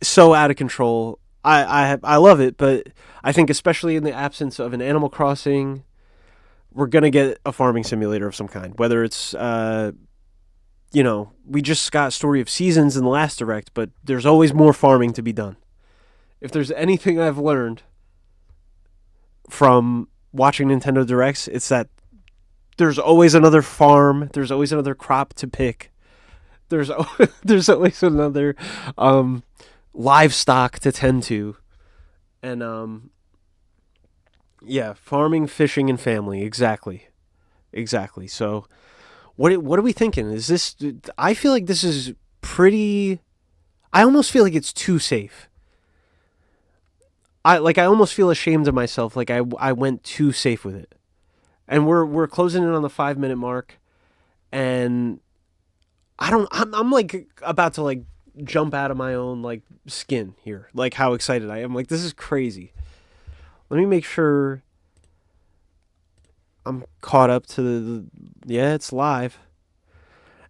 S1: so out of control. I love it, but I think especially in the absence of an Animal Crossing, we're going to get a farming simulator of some kind. Whether it's, we just got Story of Seasons in the last Direct, but there's always more farming to be done. If there's anything I've learned from watching Nintendo Directs, it's that there's always another farm, there's always another crop to pick. There's always another livestock to tend to. And, yeah, farming, fishing, and family. Exactly. So, what are we thinking? Is this... I feel like this is pretty... I almost feel like it's too safe. I almost feel ashamed of myself. Like, I went too safe with it. And we're closing in on the 5-minute mark. And I'm like, about to, like, jump out of my own, like, skin here. Like, how excited I am. Like, this is crazy. Let me make sure I'm caught up to the... Yeah, it's live.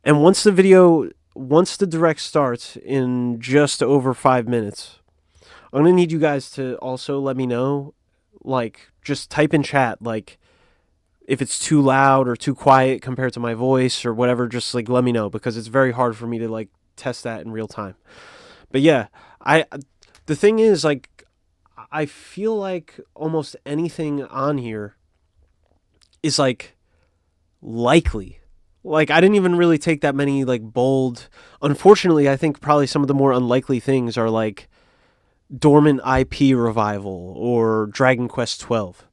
S1: And once the direct starts in just over 5 minutes, I'm going to need you guys to also let me know, like, just type in chat, like, if it's too loud or too quiet compared to my voice or whatever, just, like, let me know, because it's very hard for me to, like, test that in real time. But yeah, the thing is, like, I feel like almost anything on here is, like, likely. Like, I didn't even really take that many, like, bold... Unfortunately, I think probably some of the more unlikely things are, like, Dormant IP Revival or Dragon Quest 12.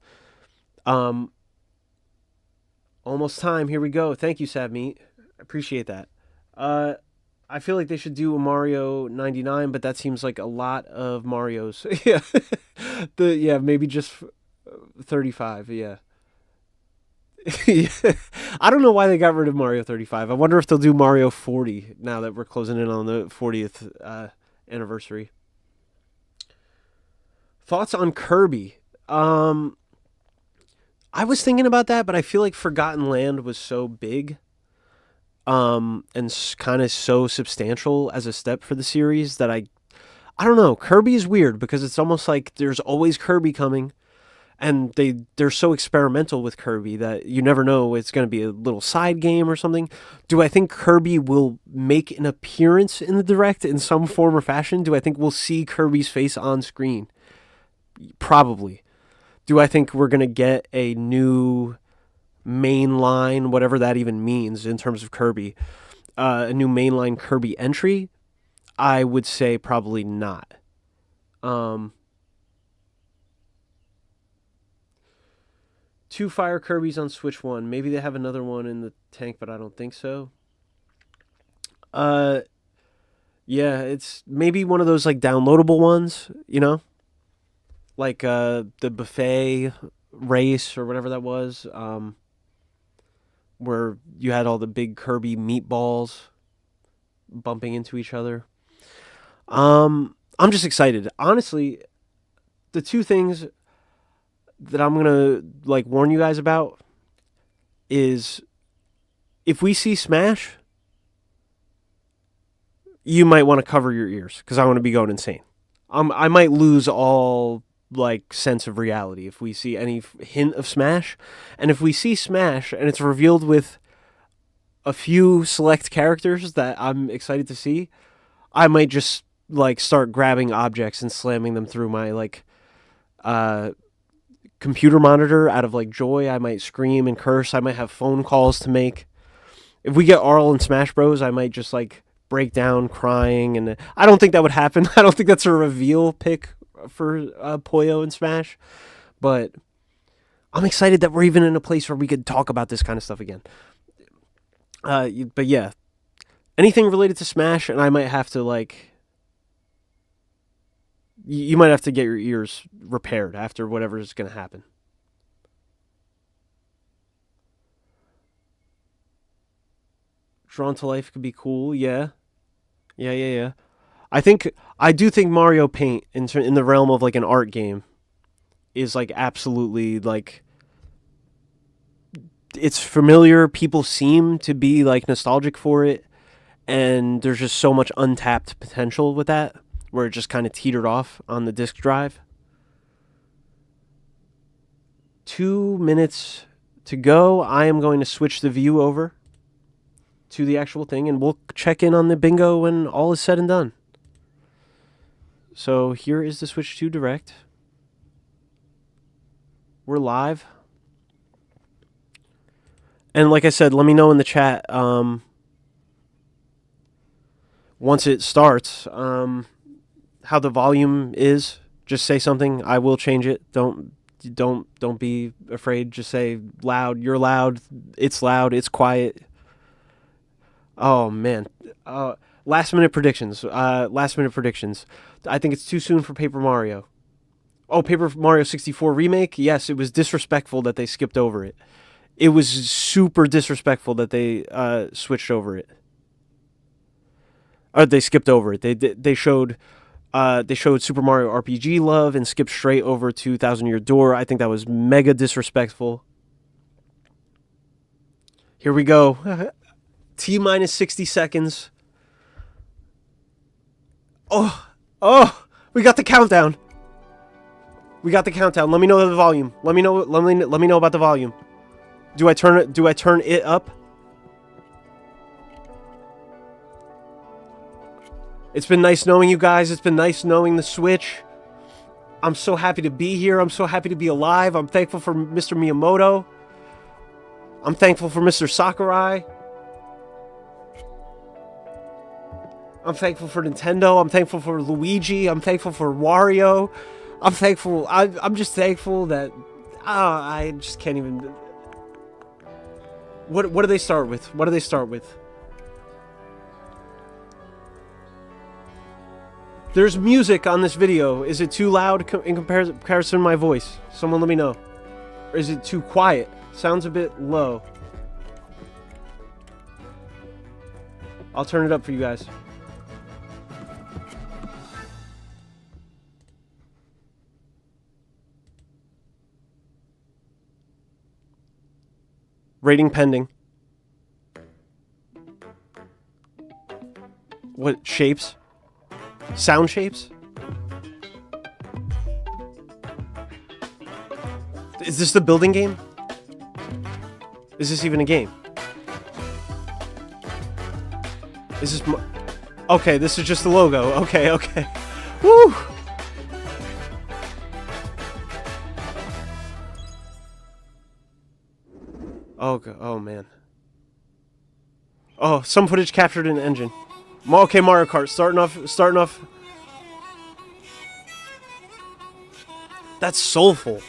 S1: Almost time. Here we go. Thank you, Sad Meat. Appreciate that. I feel like they should do a Mario 99, but that seems like a lot of Marios. Yeah. Maybe just 35, yeah. I don't know why they got rid of Mario 35. I wonder if they'll do Mario 40 now that we're closing in on the 40th anniversary. Thoughts on Kirby? I was thinking about that, but I feel like Forgotten Land was so big. And kind of so substantial as a step for the series that I don't know. Kirby is weird because it's almost like there's always Kirby coming, and they're so experimental with Kirby that you never know it's going to be a little side game or something. Do I think Kirby will make an appearance in the Direct in some form or fashion? Do I think we'll see Kirby's face on screen? Probably. Do I think we're going to get a new mainline, whatever that even means in terms of Kirby, a new mainline Kirby entry? I would say probably not. Two Fire Kirbys on Switch 1. Maybe they have another one in the tank, but I don't think so. Yeah, it's maybe one of those like downloadable ones, you know? Like the buffet race or whatever that was, where you had all the big Kirby meatballs bumping into each other. I'm just excited. Honestly, the two things that I'm gonna like warn you guys about is if we see Smash, you might want to cover your ears because I want to be going insane. I might lose all like sense of reality if we see any hint of Smash, and if we see Smash and it's revealed with a few select characters that I'm excited to see, I might just like start grabbing objects and slamming them through my like computer monitor out of like joy. I might scream and curse. I might have phone calls to make. If we get Arl and Smash Bros, I might just like break down crying, and I don't think that would happen. I don't think that's a reveal pick for Poyo and Smash, but I'm excited that we're even in a place where we could talk about this kind of stuff again. But yeah, anything related to Smash, and I might have to like, you might have to get your ears repaired after whatever is going to happen. Drawn to Life could be cool, yeah. Yeah. I do think Mario Paint in the realm of like an art game is like absolutely like, it's familiar. People seem to be like nostalgic for it, and there's just so much untapped potential with that where it just kind of teetered off on the disk drive. 2 minutes to go. I am going to switch the view over to the actual thing, and we'll check in on the bingo when all is said and done. So here is the Switch 2 Direct. We're live. And like I said, let me know in the chat once it starts how the volume is. Just say something. I will change it. Don't be afraid. Just say loud. You're loud. It's quiet. Oh man. Last minute predictions. I think it's too soon for Paper Mario. Oh, Paper Mario 64 remake? Yes, it was disrespectful that they skipped over it. It was super disrespectful that they switched over it. Or they skipped over it. They showed Super Mario RPG love and skipped straight over to Thousand Year Door. I think that was mega disrespectful. Here we go. T minus 60 seconds. Oh, we got the countdown. Let me know the volume. Let me know about the volume. Do I turn it up? It's been nice knowing you guys. It's been nice knowing the Switch. I'm so happy to be here. I'm so happy to be alive. I'm thankful for Mr. Miyamoto. I'm thankful for Mr. Sakurai. I'm thankful for Nintendo. I'm thankful for Luigi. I'm thankful for Wario. I'm thankful. I'm just thankful that I just can't even. What do they start with? There's music on this video. Is it too loud in comparison to my voice? Someone let me know. Or is it too quiet? Sounds a bit low. I'll turn it up for you guys. Rating pending. What shapes? Sound shapes? Is this the building game? Is this even a game? Is this... Okay, this is just the logo. Okay, okay. Woo! Oh, oh man. Oh, some footage captured in the engine. Okay, Mario Kart, starting off. That's soulful.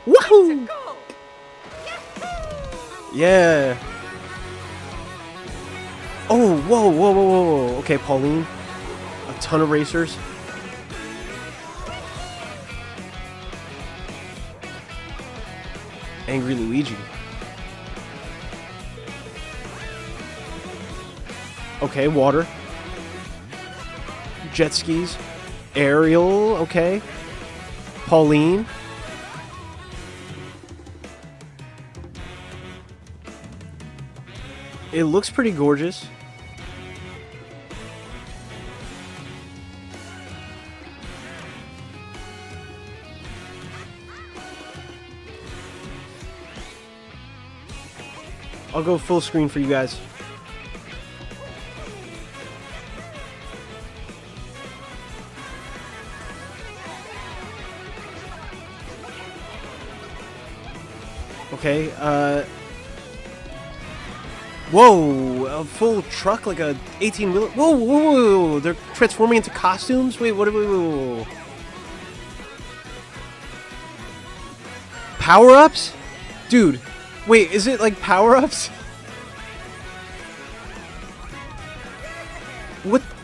S1: Woohoo! Yeah. Oh, whoa, whoa, whoa, whoa, whoa. Okay, Pauline. A ton of racers. Angry Luigi. Okay, water. Jet skis. Ariel, okay. Pauline. It looks pretty gorgeous. I'll go full screen for you guys. Okay, whoa, a full truck, like a 18-wheeler. Whoa, whoa, whoa, they're transforming into costumes? Wait, what are we... Whoa. Power-ups? Dude, wait, is it like power-ups?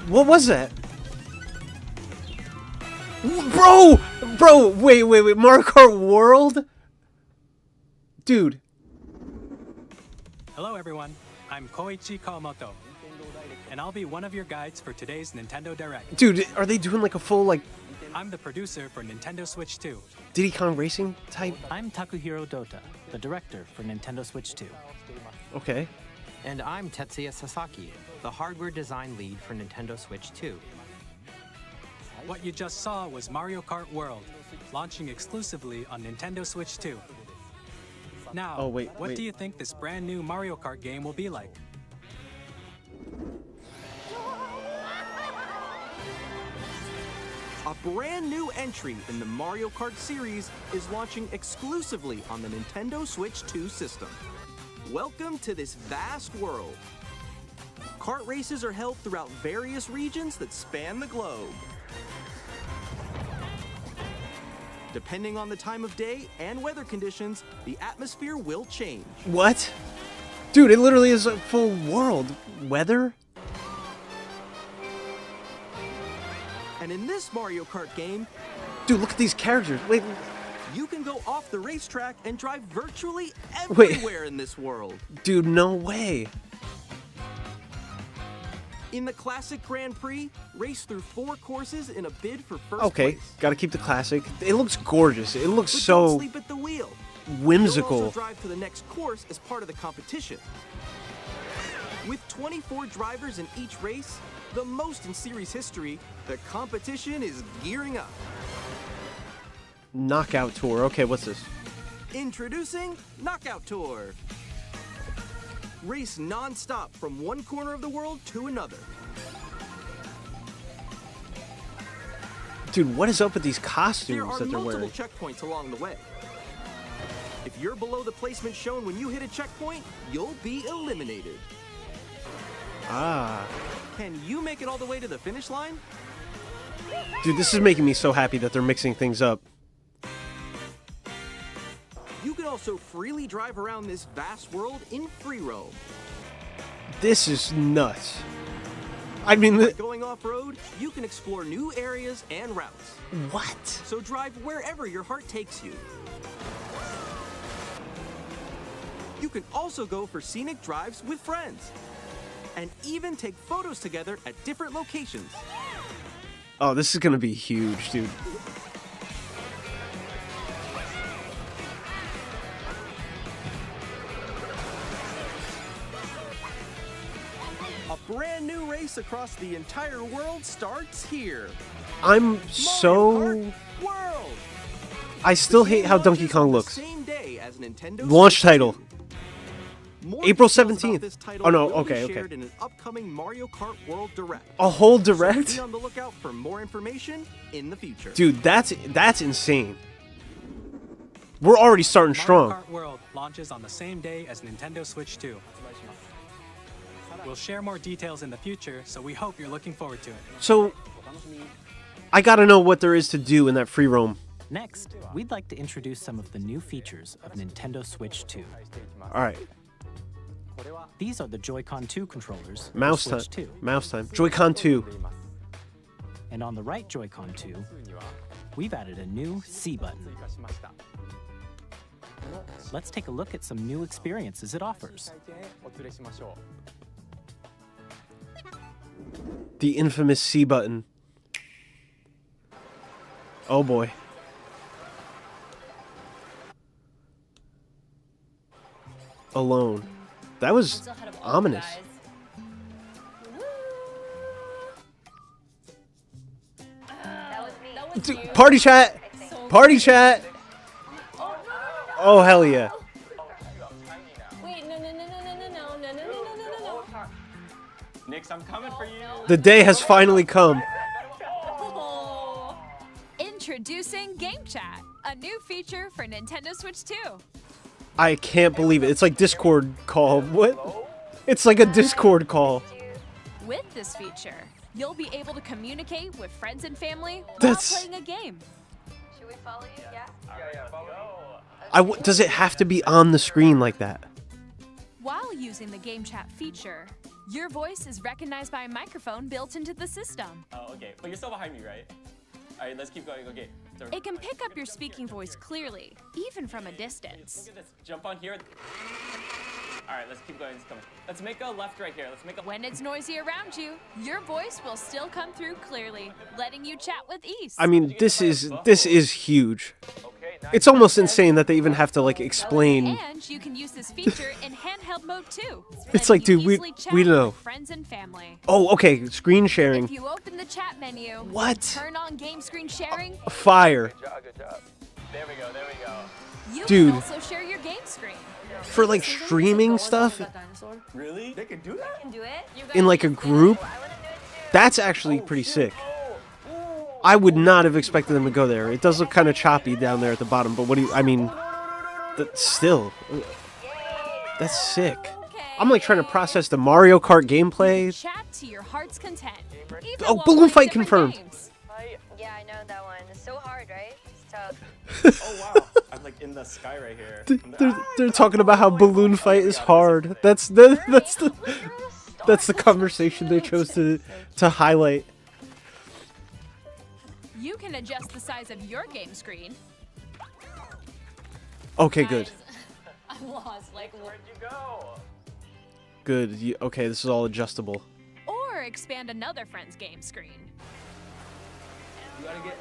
S1: What was that? Bro, wait, Mario Kart World? Dude.
S2: Hello everyone, I'm Koichi Kawamoto, and I'll be one of your guides for today's Nintendo Direct.
S1: Dude, are they doing like a full, like...
S2: I'm the producer for Nintendo Switch 2.
S1: Diddy Kong Racing type?
S3: I'm Takuhiro Dota, the director for Nintendo Switch 2.
S1: Okay.
S4: And I'm Tetsuya Sasaki, the hardware design lead for Nintendo Switch 2.
S2: What you just saw was Mario Kart World, launching exclusively on Nintendo Switch 2. Now, what do you think this brand new Mario Kart game will be like?
S5: A brand new entry in the Mario Kart series is launching exclusively on the Nintendo Switch 2 system. Welcome to this vast world. Kart races are held throughout various regions that span the globe. Depending on the time of day and weather conditions, the atmosphere will change.
S1: What? Dude, it literally is a full world. Weather?
S5: And in this Mario Kart game...
S1: Dude, look at these characters. Wait.
S5: You can go off the racetrack and drive virtually everywhere in this world.
S1: Dude, no way.
S5: In the Classic Grand Prix, race through 4 courses in a bid for first
S1: place. Gotta keep the classic. It looks gorgeous. It looks
S5: but
S1: so
S5: don't sleep at the wheel.
S1: Whimsical.
S5: You'll also drive to the next course as part of the competition. With 24 drivers in each race, the most in series history, the competition is gearing up.
S1: Knockout Tour. Okay, what's this?
S5: Introducing Knockout Tour. Race non-stop from one corner of the world to another.
S1: Dude, what is up with these costumes that they're wearing?
S5: There are multiple checkpoints along the way. If you're below the placement shown when you hit a checkpoint, you'll be eliminated.
S1: Ah.
S5: Can you make it all the way to the finish line?
S1: Dude, this is making me so happy that they're mixing things up.
S5: You can also freely drive around this vast world in free roam.
S1: This is nuts. I mean,
S5: by going off-road, you can explore new areas and routes.
S1: What?
S5: So drive wherever your heart takes you. You can also go for scenic drives with friends. And even take photos together at different locations.
S1: Oh, this is gonna be huge, dude.
S5: A brand new race across the entire world starts here.
S1: I'm so... I still hate how Donkey Kong looks. Launch title. April 17th. Oh no, okay.
S5: In an upcoming Mario Kart World Direct.
S1: A whole direct?
S5: So be on the lookout for more information in the future.
S1: Dude, that's insane. We're already starting strong.
S2: Mario Kart World launches on the same day as Nintendo Switch 2. We'll share more details in the future, so we hope you're looking forward to it.
S1: So, I gotta know what there is to do in that free roam.
S3: Next, we'd like to introduce some of the new features of Nintendo Switch 2.
S1: Alright,
S3: These are the Joy-Con 2 controllers for
S1: mouse time.
S3: Switch 2.
S1: Mouse time. Joy-Con 2.
S3: And on the right Joy-Con 2, we've added a new C button. Let's take a look at some new experiences it offers.
S1: The infamous C button. Oh boy. Alone. That was ominous. Dude, party chat! Party chat! Oh hell yeah.
S6: Wait, no.
S7: Nix, I'm coming for you.
S1: The day has finally come.
S6: Introducing Game Chat, a new feature for Nintendo Switch 2.
S1: I can't believe it. It's like Discord call. What? It's like a Discord call.
S6: With this feature, you'll be able to communicate with friends and family
S1: That's-
S6: while playing a game.
S8: Should we follow you? Yeah.
S1: Does it have to be on the screen like that?
S6: While using the Game Chat feature, your voice is recognized by a microphone built into the system.
S7: Oh, okay. But you're still behind me, right? All right, let's keep going. Okay. So,
S6: It can pick up your speaking voice clearly, even from a distance.
S7: look at this. Jump on here. All right, let's keep going. Let's make a left right here. Let's make a.
S6: When it's noisy around you, your voice will still come through clearly, letting you chat with ease.
S1: I mean, this is huge. It's almost insane that they even have to like explain.
S6: And you can use this feature in handheld mode too.
S1: It's
S6: letting
S1: like,
S6: you
S1: dude, we
S6: easily chat
S1: know.
S6: with friends and family.
S1: Oh, okay. Screen sharing.
S6: If you open the chat menu,
S1: What?
S6: turn on game screen sharing,
S1: Fire.
S7: Good job. There we go.
S6: you
S1: Dude.
S6: can also share your game screen.
S1: For like streaming stuff
S7: Really? They can do that?
S8: Can do it?
S1: in like a group, that's actually pretty sick. I would not have expected them to go there. It does look kind of choppy down there at the bottom, but what do you, I mean, still, that's sick. I'm like trying to process the Mario Kart gameplay.
S6: Chat to your heart's content. even
S1: Oh,
S6: while
S1: Balloon
S6: playing
S1: Fight
S6: different
S1: confirmed.
S6: games.
S8: Yeah, I know that one. It's so hard, right? It's tough.
S7: Oh wow! I'm like in the sky right here.
S1: They're talking about how Balloon Fight is hard. That's the conversation they chose to highlight.
S6: You can adjust the size of your game screen.
S1: Okay, good.
S6: I'm lost. Like,
S7: Where'd you go?
S1: Good. Okay, this is all adjustable.
S6: or expand another friend's game screen.
S7: You gotta get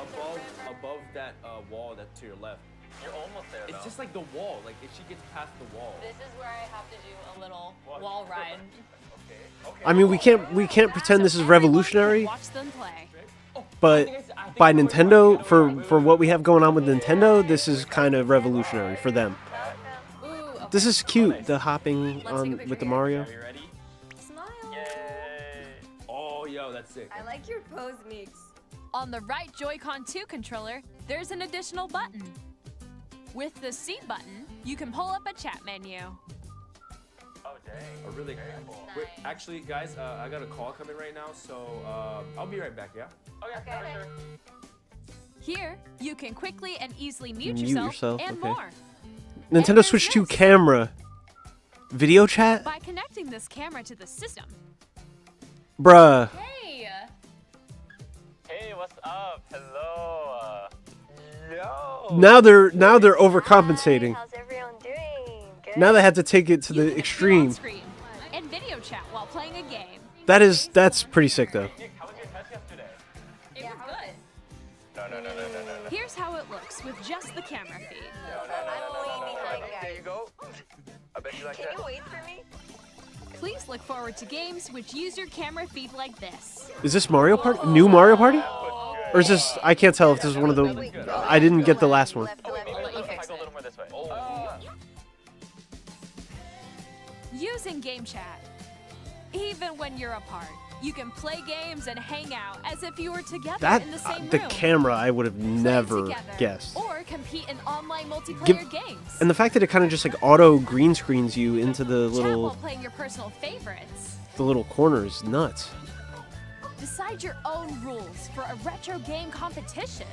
S7: above that wall that's to your left. You're almost there. It's just like the wall. Like if she gets past the wall.
S8: This is where I have to do a little wall ride.
S1: I mean, we can't pretend this is revolutionary,
S6: Watch them play.
S1: but by Nintendo, for what we have going on with Nintendo, this is kind of revolutionary for them.
S6: Ooh, okay.
S1: This is cute, the hopping
S6: Let's take a
S1: on
S6: picture
S1: with the
S6: here.
S1: Mario.
S7: Are you ready?
S8: Smile.
S7: Yay! Oh, yo, that's sick.
S8: I like your pose, Meeks.
S6: On the right Joy-Con 2 controller, there's an additional button. With the C button, you can pull up a chat menu.
S7: Oh, dang. Oh, really? Wait, actually, guys, I got a call coming right now, so I'll be right back, yeah? Okay, for sure.
S6: Here, you can quickly and easily mute
S1: Mute
S6: yourself,
S1: yourself,
S6: and
S1: okay.
S6: more.
S1: Nintendo
S6: there's
S1: Switch 2
S6: this.
S1: camera. Video chat?
S6: By connecting this camera to the system.
S1: Bruh.
S6: Hey!
S7: Hey, what's up? Hello. Yo.
S1: Now they're overcompensating.
S8: How's everyone doing? Good.
S1: Now they had to take it to
S6: You
S1: the
S6: can
S1: extreme.
S6: screen and video chat while playing a game.
S1: That's pretty sick though.
S7: How was your test yesterday?
S6: It was good.
S7: No.
S6: Here's how it looks with just the camera feed.
S8: I'm way behind,
S7: There
S8: guys.
S7: you go. I bet you like
S8: Can
S7: that.
S8: you wait for me?
S6: Please look forward to games which use your camera feed like this.
S1: Is this Mario Party? New Mario Party? Or is this? I can't tell if this is one of the. I didn't get the last one.
S8: Left, left. I'll let you fix it.
S6: Using Game Chat. Even when you're apart, you can play games and hang out as if you were together
S1: That
S6: in the same
S1: the
S6: room.
S1: camera I would have
S6: Play
S1: never
S6: together,
S1: guessed.
S6: Or compete in online multiplayer games.
S1: And the fact that it kind of just like auto green screens you into the
S6: Chat while
S1: little
S6: playing your personal favorites.
S1: corner is nuts.
S6: Decide your own rules for a retro game competition.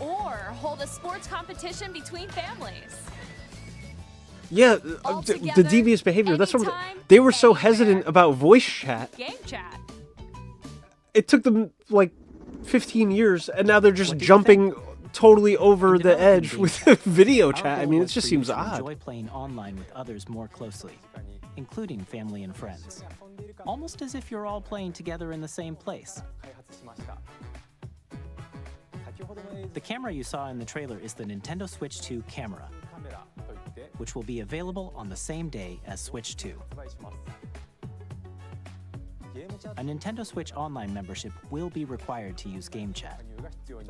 S6: Or hold a sports competition between families.
S1: Yeah,
S6: All
S1: the
S6: together,
S1: devious behavior. That's what
S6: anytime,
S1: they were so
S6: anywhere.
S1: hesitant about voice chat.
S6: Game Chat.
S1: It took them like 15 years, and now they're just
S3: What do you
S1: jumping totally over
S3: In
S1: the
S3: developing
S1: edge
S3: Game
S1: with
S3: Chat,
S1: video
S3: our
S1: chat. I
S3: goal
S1: mean, it
S3: was
S1: just
S3: for you
S1: seems
S3: to
S1: odd.
S3: enjoy playing online with others more closely, including family and friends. Almost as if you're all playing together in the same place. The camera you saw in the trailer is the Nintendo Switch 2 camera, which will be available on the same day as Switch 2. A Nintendo Switch Online membership will be required to use Game Chat.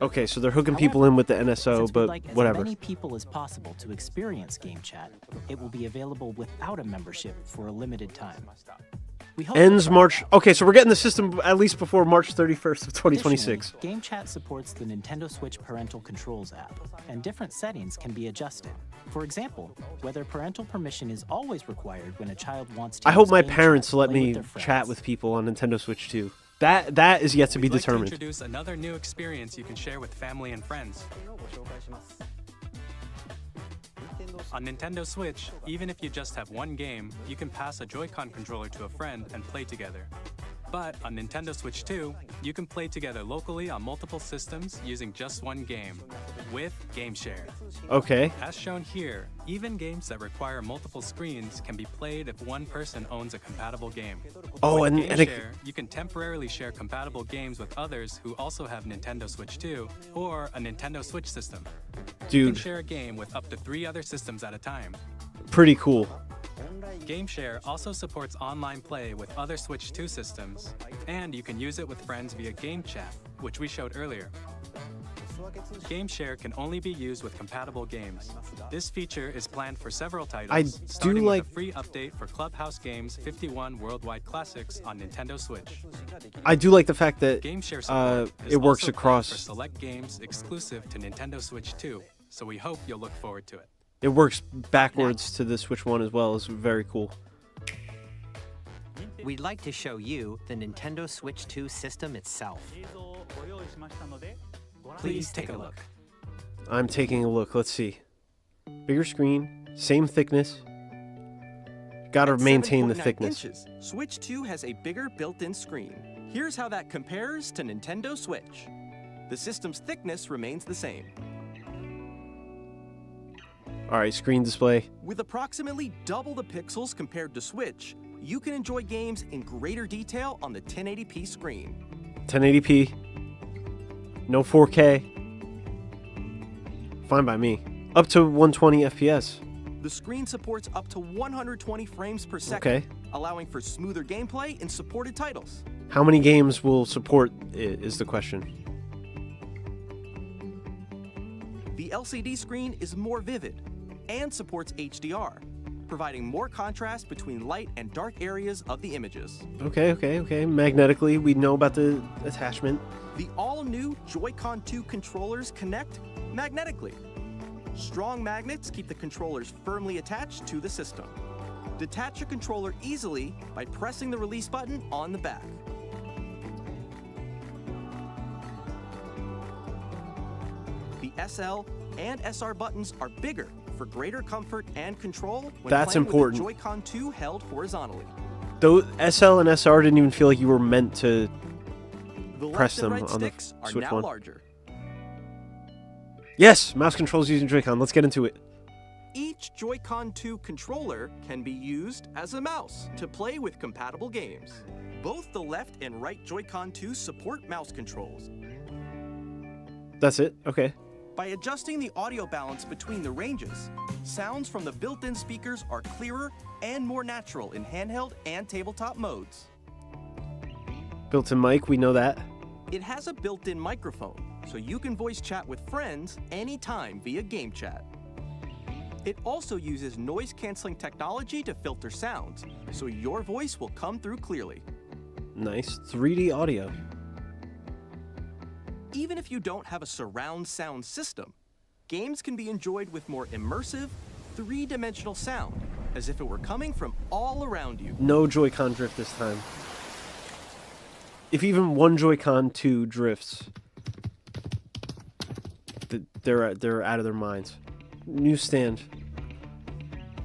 S1: Okay, so they're hooking people in with the NSO,
S3: Since we'd
S1: but
S3: like as
S1: whatever.
S3: many people as possible to experience Game Chat, it will be available without a membership for a limited time. We hope
S1: Ends
S3: you'll try
S1: March.
S3: it out.
S1: Okay, so we're getting the system at least before March 31st of 2026.
S3: Additionally, Game Chat supports the Nintendo Switch Parental Controls app, and different settings can be adjusted. For example, whether parental permission is always required when a child wants to
S1: I hope
S3: use
S1: my
S3: Game Chat
S1: parents
S3: to
S1: let
S3: play with
S1: me
S3: their friends.
S1: chat with people on Nintendo Switch 2. That is yet to be
S2: We'd like to
S1: determined.
S2: introduce another new experience you can share with family and friends. On Nintendo Switch, even if you just have one game, you can pass a Joy-Con controller to a friend and play together. But on Nintendo Switch 2, you can play together locally on multiple systems using just one game, with Game Share.
S1: Okay.
S2: As shown here, even games that require multiple screens can be played if one person owns a compatible game.
S1: Oh,
S2: With
S1: and
S2: Game
S1: it-
S2: Share, you can temporarily share compatible games with others who also have Nintendo Switch 2 or a Nintendo Switch system. You can
S1: Dude,
S2: share a game with up to 3 other systems at a time.
S1: pretty cool.
S2: Game Share also supports online play with other Switch 2 systems, and you can use it with friends via Game Chat, which we showed earlier. Game Share can only be used with compatible games. This feature is planned for several titles,
S1: I do
S2: starting
S1: like-
S2: with a free update for Clubhouse Games 51 Worldwide Classics on Nintendo Switch.
S1: I do like the fact that
S2: Game Share support is
S1: it works
S2: also planned
S1: across.
S2: for select games exclusive to Nintendo Switch 2, so we hope you'll look forward to it.
S1: It works backwards to the Switch 1 as well. It's very cool.
S4: We'd like to show you the Nintendo Switch 2 system itself.
S2: Please take a look.
S1: I'm taking a look. Let's see. Bigger screen, same thickness. Gotta
S5: At
S1: maintain the
S5: 7.9
S1: thickness.
S5: inches, Switch 2 has a bigger built-in screen. Here's how that compares to Nintendo Switch. The system's thickness remains the same.
S1: All right, screen display.
S5: With approximately double the pixels compared to Switch, you can enjoy games in greater detail on the 1080p screen.
S1: 1080p. No 4K. Fine by me. Up to 120 FPS.
S5: The screen supports up to 120 frames per second,
S1: Okay.
S5: allowing for smoother gameplay in supported titles.
S1: How many games will support it is the question.
S5: The LCD screen is more vivid and supports HDR, providing more contrast between light and dark areas of the images.
S1: Okay. Magnetically, we know about the attachment.
S5: The all-new Joy-Con 2 controllers connect magnetically. Strong magnets keep the controllers firmly attached to the system. Detach your controller easily by pressing the release button on the back. The SL and SR buttons are bigger for greater comfort and control when
S1: That's
S5: playing
S1: important.
S5: with the Joy-Con 2 held horizontally.
S1: Though SL and SR didn't even feel like you were meant to
S5: The
S1: press
S5: left and
S1: them
S5: right
S1: on the
S5: sticks are
S1: Switch
S5: now
S1: 1.
S5: larger.
S1: Yes, mouse controls using Joy-Con. Let's get into it.
S5: Each Joy-Con 2 controller can be used as a mouse to play with compatible games. Both the left and right Joy-Con 2 support mouse controls.
S1: That's it. Okay.
S5: By adjusting the audio balance between the ranges, sounds from the built-in speakers are clearer and more natural in handheld and tabletop modes.
S1: Built-in mic, we know that.
S5: It has a built-in microphone, so you can voice chat with friends anytime via game chat. It also uses noise-canceling technology to filter sounds, so your voice will come through clearly.
S1: Nice. 3D audio.
S5: Even if you don't have a surround sound system, games can be enjoyed with more immersive, three-dimensional sound, as if it were coming from all around you.
S1: No Joy-Con drift this time. If even one Joy-Con 2 drifts, they're out of their minds. New stand.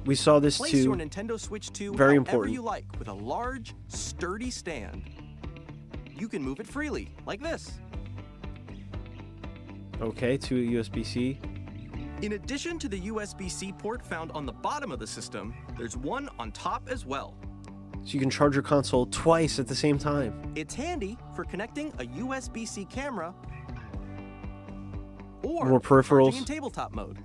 S1: We saw this
S5: Place
S1: too.
S5: your Nintendo Switch 2
S1: Very
S5: however
S1: important.
S5: you like with a large, sturdy stand. You can move it freely, like this.
S1: Okay, to a USB-C.
S5: In addition to the USB-C port found on the bottom of the system, there's one on top as well.
S1: So you can charge your console twice at the same time.
S5: It's handy for connecting a USB-C camera or
S1: More peripherals.
S5: charging in tabletop mode.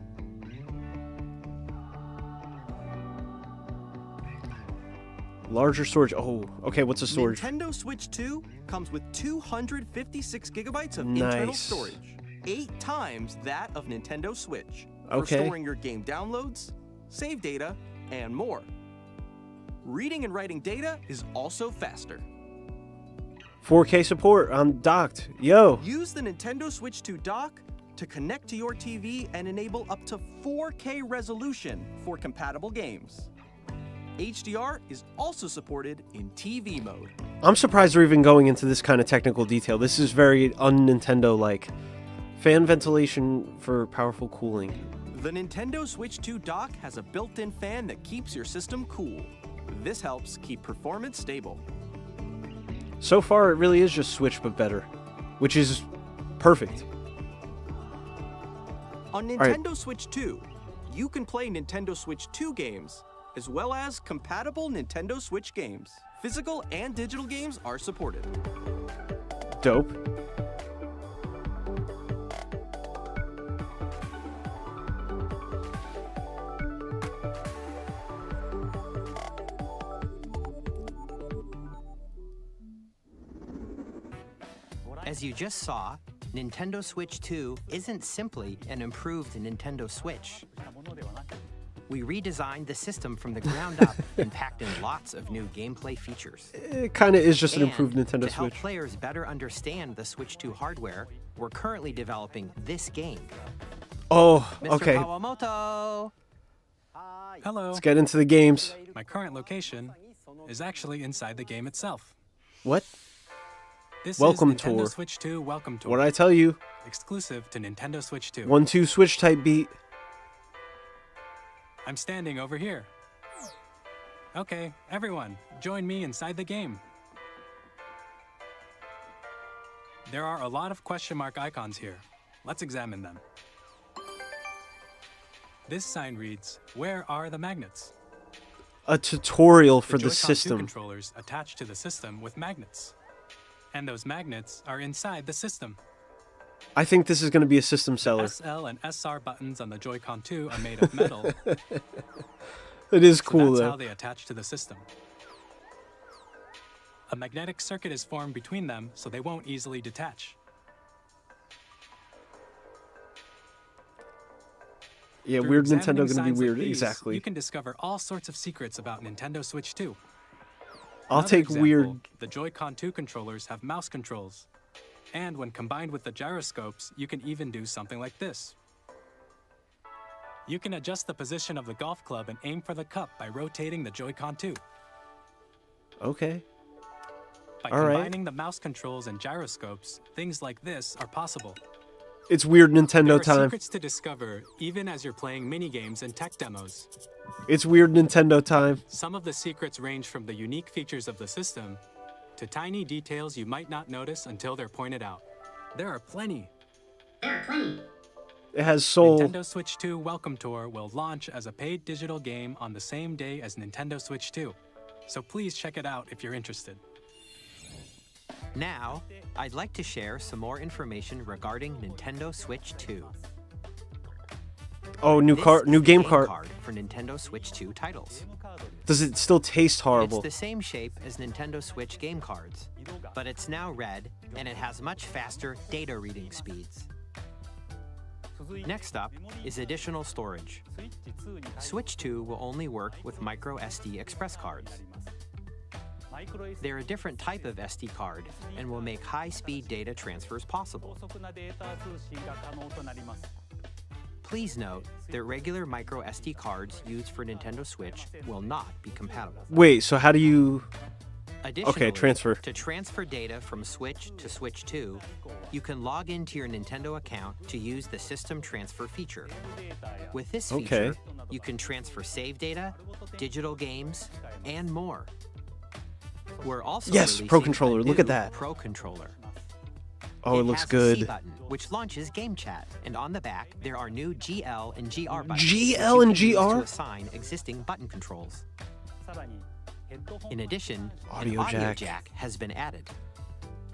S1: Larger storage. Oh, okay, what's the storage?
S5: Nintendo Switch 2 comes with 256 gigabytes of internal
S1: Nice.
S5: storage, 8 times that of Nintendo Switch,
S1: Okay.
S5: for storing your game downloads, save data, and more. Reading and writing data is also faster.
S1: 4K support on docked. Yo.
S5: Use the Nintendo Switch 2 dock to connect to your TV and enable up to 4K resolution for compatible games. HDR is also supported in TV mode.
S1: I'm surprised they're even going into this kind of technical detail. This is very un-Nintendo-like. Fan ventilation for powerful cooling.
S5: The Nintendo Switch 2 dock has a built-in fan that keeps your system cool. This helps keep performance stable.
S1: So far, it really is just Switch, but better. Which is perfect.
S5: On
S1: right.
S5: Nintendo Switch 2, you can play Nintendo Switch 2 games, as well as compatible Nintendo Switch games. Physical and digital games are supported.
S1: Dope.
S4: As you just saw, Nintendo Switch 2 isn't simply an improved Nintendo Switch. We redesigned the system from the ground up and packed in lots of new gameplay features.
S1: It kind of is just an improved
S4: And
S1: Nintendo
S4: to help
S1: Switch.
S4: players better understand the Switch 2 hardware, we're currently developing this game.
S1: Oh,
S4: Mr.
S1: okay.
S4: Kawamoto!
S2: Hello.
S1: Let's get into the games.
S2: My current location is actually inside the game itself.
S1: What?
S2: This
S1: Welcome
S2: is Nintendo
S1: Tour.
S2: Switch 2 Welcome Tour,
S1: What did I tell you?
S2: exclusive to Nintendo Switch 2.
S1: 1-2 Switch type beat.
S2: I'm standing over here. Okay, everyone, join me inside the game. There are a lot of question mark icons here. Let's examine them. This sign reads, "Where are the magnets?"
S1: A tutorial for the
S2: Joy-Con 2
S1: system.
S2: controllers attached to the system with magnets. And those magnets are inside the system.
S1: I think this is going to be a system seller.
S2: SL and SR buttons on the Joy-Con 2 are made of metal.
S1: It is
S2: So
S1: cool
S2: that's how
S1: though.
S2: they attach to the system. A magnetic circuit is formed between them so they won't easily detach.
S1: Yeah,
S2: Through
S1: weird
S2: examining
S1: Nintendo going to be
S2: signs like
S1: weird.
S2: these,
S1: Exactly.
S2: You can discover all sorts of secrets about Nintendo Switch 2.
S1: I'll
S2: Another
S1: take
S2: example,
S1: weird.
S2: The Joy-Con 2 controllers have mouse controls. And when combined with the gyroscopes, you can even do something like this. You can adjust the position of the golf club and aim for the cup by rotating the Joy-Con 2.
S1: Okay.
S2: By
S1: All right.
S2: combining the mouse controls and gyroscopes, things like this are possible.
S1: It's weird
S2: There
S1: Nintendo
S2: are
S1: time.
S2: secrets to discover even as you're playing mini-games and tech demos.
S1: It's weird Nintendo time.
S2: Some of the secrets range from the unique features of the system to tiny details you might not notice until they're pointed out. There are plenty.
S1: It has soul.
S2: Nintendo Switch 2 Welcome Tour will launch as a paid digital game on the same day as Nintendo Switch 2. So please check it out if you're interested.
S4: Now, I'd like to share some more information regarding Nintendo Switch 2.
S1: Oh, new
S4: This
S1: card,
S4: is
S1: new
S4: the
S1: game card.
S4: for Nintendo Switch 2 titles.
S1: Does it still taste horrible?
S4: It's the same shape as Nintendo Switch game cards, but it's now red and it has much faster data reading speeds. Next up is additional storage. Switch 2 will only work with micro SD express cards. They're a different type of SD card and will make high-speed data transfers possible. Please note that regular micro SD cards used for Nintendo Switch will not be compatible.
S1: Wait, so how do you...
S4: Additionally,
S1: transfer.
S4: To transfer data from Switch to Switch 2, you can log into your Nintendo account to use the System Transfer feature. With this feature, you can transfer save data, digital games, and more. We're also
S1: Yes,
S4: releasing
S1: Pro Controller,
S4: a
S1: look at
S4: new
S1: that.
S4: Pro Controller.
S1: Oh, it looks
S4: has a C
S1: good.
S4: button, which launches Game Chat, and on the back there are new GL and GR buttons.
S1: GL
S4: which
S1: and
S4: you can use
S1: GR?
S4: to assign existing button controls. In addition,
S1: Audio
S4: an audio
S1: jack.
S4: jack has been added.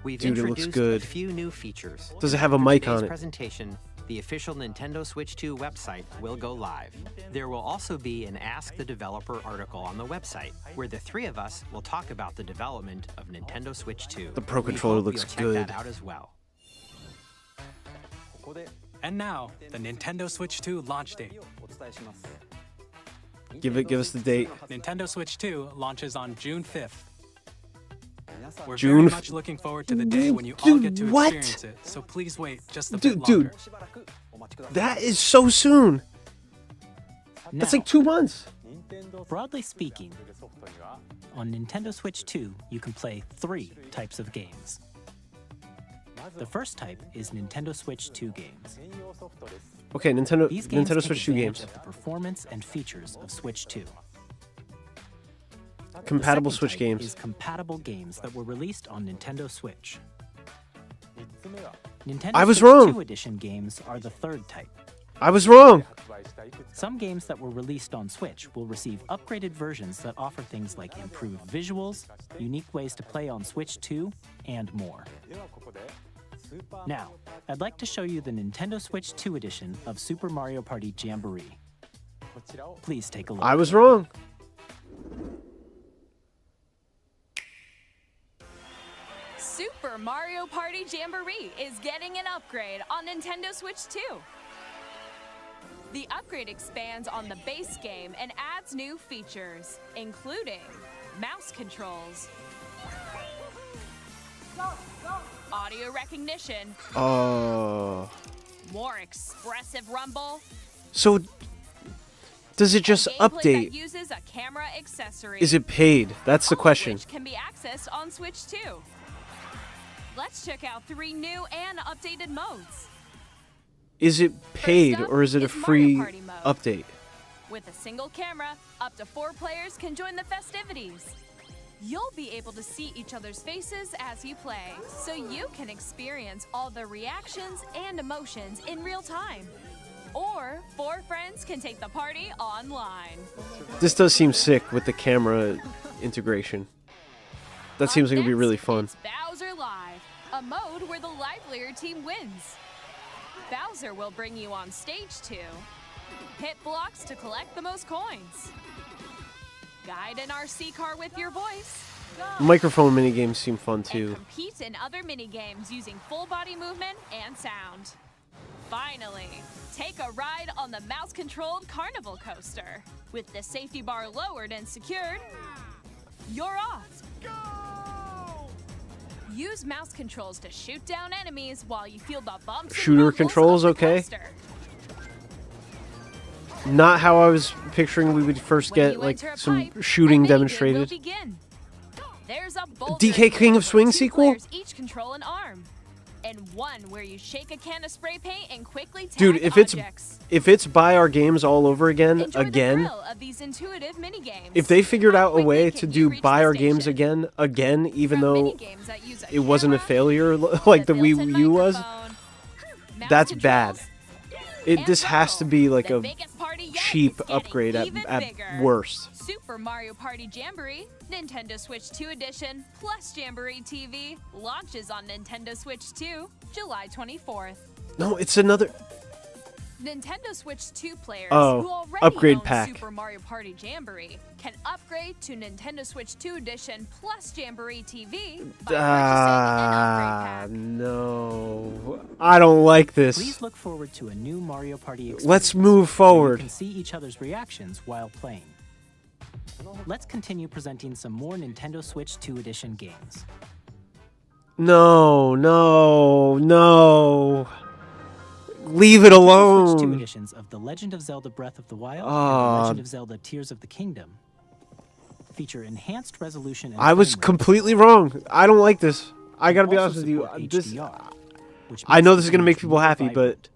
S4: We've
S1: Dude, it looks
S4: introduced
S1: good.
S4: a few new features.
S1: Does it have a
S4: After
S1: mic
S4: today's
S1: on it?
S4: presentation, the official Nintendo Switch 2 website will go live. There will also be an Ask the Developer article on the website, where the three of us will talk about the development of Nintendo Switch 2.
S1: The Pro
S4: We
S1: Controller
S4: hope
S1: looks
S4: you'll check
S1: good.
S4: that out as well.
S2: And now, the Nintendo Switch 2 launch date.
S1: Give us the date.
S2: Nintendo Switch 2 launches on June 5th. We're
S1: June
S2: very much looking forward to the day when you all
S1: Dude,
S2: get to
S1: what?
S2: experience it, so please wait just a
S1: Dude,
S2: bit longer.
S1: That is so soon. That's
S3: Now,
S1: like 2 months.
S3: broadly speaking, on Nintendo Switch 2, you can play 3 types of games. The first type is Nintendo Switch 2 games.
S1: Okay, Nintendo
S3: These games take
S1: Switch 2
S3: advantage
S1: games.
S3: of the performance and features of Switch 2.
S1: Compatible
S3: The second
S1: Switch
S3: type
S1: games.
S3: is compatible games that were released on Nintendo Switch. Nintendo
S1: I was
S3: Switch
S1: wrong.
S3: 2 edition games are the third type.
S1: I was wrong.
S3: Some games that were released on Switch will receive upgraded versions that offer things like improved visuals, unique ways to play on Switch 2, and more. Now, I'd like to show you the Nintendo Switch 2 edition of Super Mario Party Jamboree. Please take a look.
S1: I was wrong.
S6: Super Mario Party Jamboree is getting an upgrade on Nintendo Switch 2. The upgrade expands on the base game and adds new features, including mouse controls, audio recognition,
S1: Oh.
S6: more expressive rumble,
S1: So does it just
S6: gameplay
S1: update?
S6: that uses a camera accessory.
S1: Is it paid? That's the
S6: all of
S1: question.
S6: which can be accessed on Switch 2. Let's check out 3 new and updated modes.
S1: Is it paid
S6: up
S1: or is it a
S6: is Mario
S1: free
S6: Party mode.
S1: update?
S6: With a single camera, up to 4 players can join the festivities. You'll be able to see each other's faces as you play, so you can experience all the reactions and emotions in real time. Or 4 friends can take the party online.
S1: This does seem sick with the camera integration. That seems like it'd be
S6: Up
S1: really
S6: next,
S1: fun.
S6: It's Bowser Live, a mode where the livelier team wins. Bowser will bring you on stage 2. Hit blocks to collect the most coins. Guide an RC car with your voice.
S1: Microphone minigames seem fun
S6: And
S1: too.
S6: compete in other minigames using full body movement and sound. Finally, take a ride on the mouse-controlled carnival coaster. With the safety bar lowered and secured, you're off. Use mouse controls to shoot down enemies while you feel the bumps and
S1: Shooter
S6: rumbles
S1: controls,
S6: of the
S1: okay.
S6: coaster.
S1: Not how I was picturing we would first
S6: When
S1: get
S6: you
S1: like
S6: enter a
S1: some
S6: pipe,
S1: shooting
S6: a minigame
S1: demonstrated.
S6: will begin. There's a boulder
S1: DK King of
S6: where
S1: Swing
S6: 2
S1: sequel?
S6: players each control an arm, and one where you shake a can of spray paint and quickly tag
S1: Dude, if it's
S6: objects.
S1: buy our games all over again,
S6: Enjoy the
S1: again,
S6: thrill of these intuitive minigames.
S1: if they figured
S6: How
S1: out a
S6: quickly
S1: way
S6: can
S1: to
S6: you
S1: do
S6: reach
S1: buy
S6: the
S1: our games
S6: station?
S1: again, even
S6: From
S1: though
S6: minigames that use a
S1: it wasn't a
S6: camera,
S1: failure like the
S6: built-in
S1: Wii U was,
S6: microphone, mouse
S1: that's
S6: controls,
S1: bad.
S6: and
S1: This has to
S6: rumble.
S1: be like
S6: The
S1: a
S6: biggest party yet
S1: cheap
S6: is getting
S1: upgrade
S6: even
S1: at
S6: bigger.
S1: worst.
S6: Super Mario Party Jamboree, Nintendo Switch 2 Edition, plus Jamboree TV, launches on Nintendo Switch 2, July 24th.
S1: No, it's another.
S6: Nintendo Switch 2 players
S1: Oh,
S6: who already
S1: upgrade
S6: own
S1: pack.
S6: Super Mario Party Jamboree can upgrade to Nintendo Switch 2 Edition plus Jamboree TV by purchasing an upgrade pack.
S1: No. I don't like this.
S3: Please look forward to a new Mario Party experience.
S1: Let's move
S3: where you
S1: forward.
S3: can see each other's reactions while playing. Let's continue presenting some more Nintendo Switch 2 Edition games.
S1: No, no, no. Leave it
S3: Switch 2
S1: alone.
S3: editions of The Legend of Zelda Breath of the Wild and
S1: Ah.
S3: The Legend of Zelda Tears of the Kingdom feature enhanced resolution and
S1: I was
S3: frame rate.
S1: completely wrong. I don't like this. I gotta be
S3: Also
S1: honest with you.
S3: support
S1: This,
S3: HDR, which
S1: I
S3: makes
S1: know
S3: the
S1: this is gonna
S3: image
S1: make people
S3: more
S1: happy,
S3: vibrant.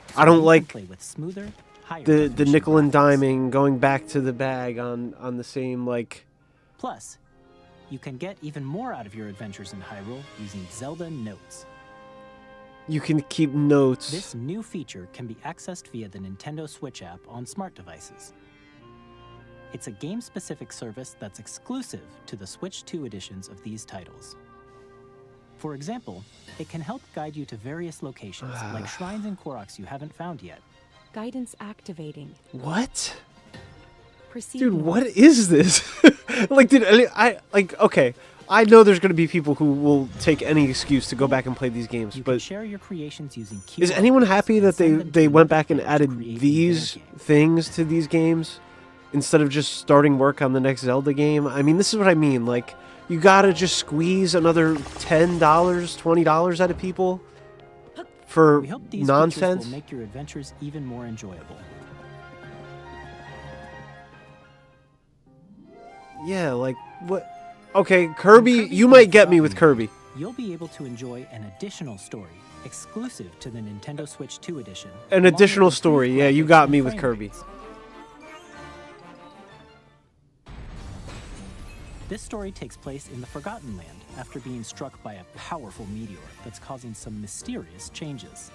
S1: but
S3: So
S1: I don't
S3: you can
S1: like
S3: play with smoother, higher
S1: the
S3: definition
S1: nickel and
S3: graphics.
S1: diming going back to the bag on the same like.
S3: Plus, you can get even more out of your adventures in Hyrule using Zelda Notes.
S1: You can keep notes.
S3: This new feature can be accessed via the Nintendo Switch app on smart devices. It's a game-specific service that's exclusive to the Switch 2 editions of these titles. For example, it can help guide you to various locations, like shrines and Koroks you haven't found yet.
S9: Guidance activating.
S1: What?
S9: Proceed.
S1: Dude,
S9: north.
S1: what is this? Like, okay. I know there's going to be people who will take any excuse to go back and play these games,
S3: You can
S1: but
S3: share your creations using
S1: is
S3: QR
S1: anyone
S3: codes
S1: happy
S3: and
S1: that
S3: send them
S1: they
S3: to
S1: went
S3: other
S1: back and
S3: players to
S1: added
S3: create
S1: these
S3: their game.
S1: things to these games instead of just starting work on the next Zelda game? I mean, this is what I mean. Like, you gotta just squeeze another $10, $20 out of people for
S3: We hope these
S1: nonsense.
S3: features will make your adventures even more enjoyable.
S1: Yeah, like, what? Okay, Kirby,
S3: Kirby
S1: you might get me
S3: Forgotten
S1: with Kirby.
S3: You'll be able to enjoy an additional story exclusive to the Nintendo Switch 2 edition.
S1: An
S3: along with
S1: additional
S3: improved
S1: story. Yeah, you
S3: graphics
S1: got
S3: and
S1: me with
S3: frame
S1: Kirby.
S3: rates. This story takes place in the Forgotten Land after being struck by a powerful meteor that's causing some mysterious changes.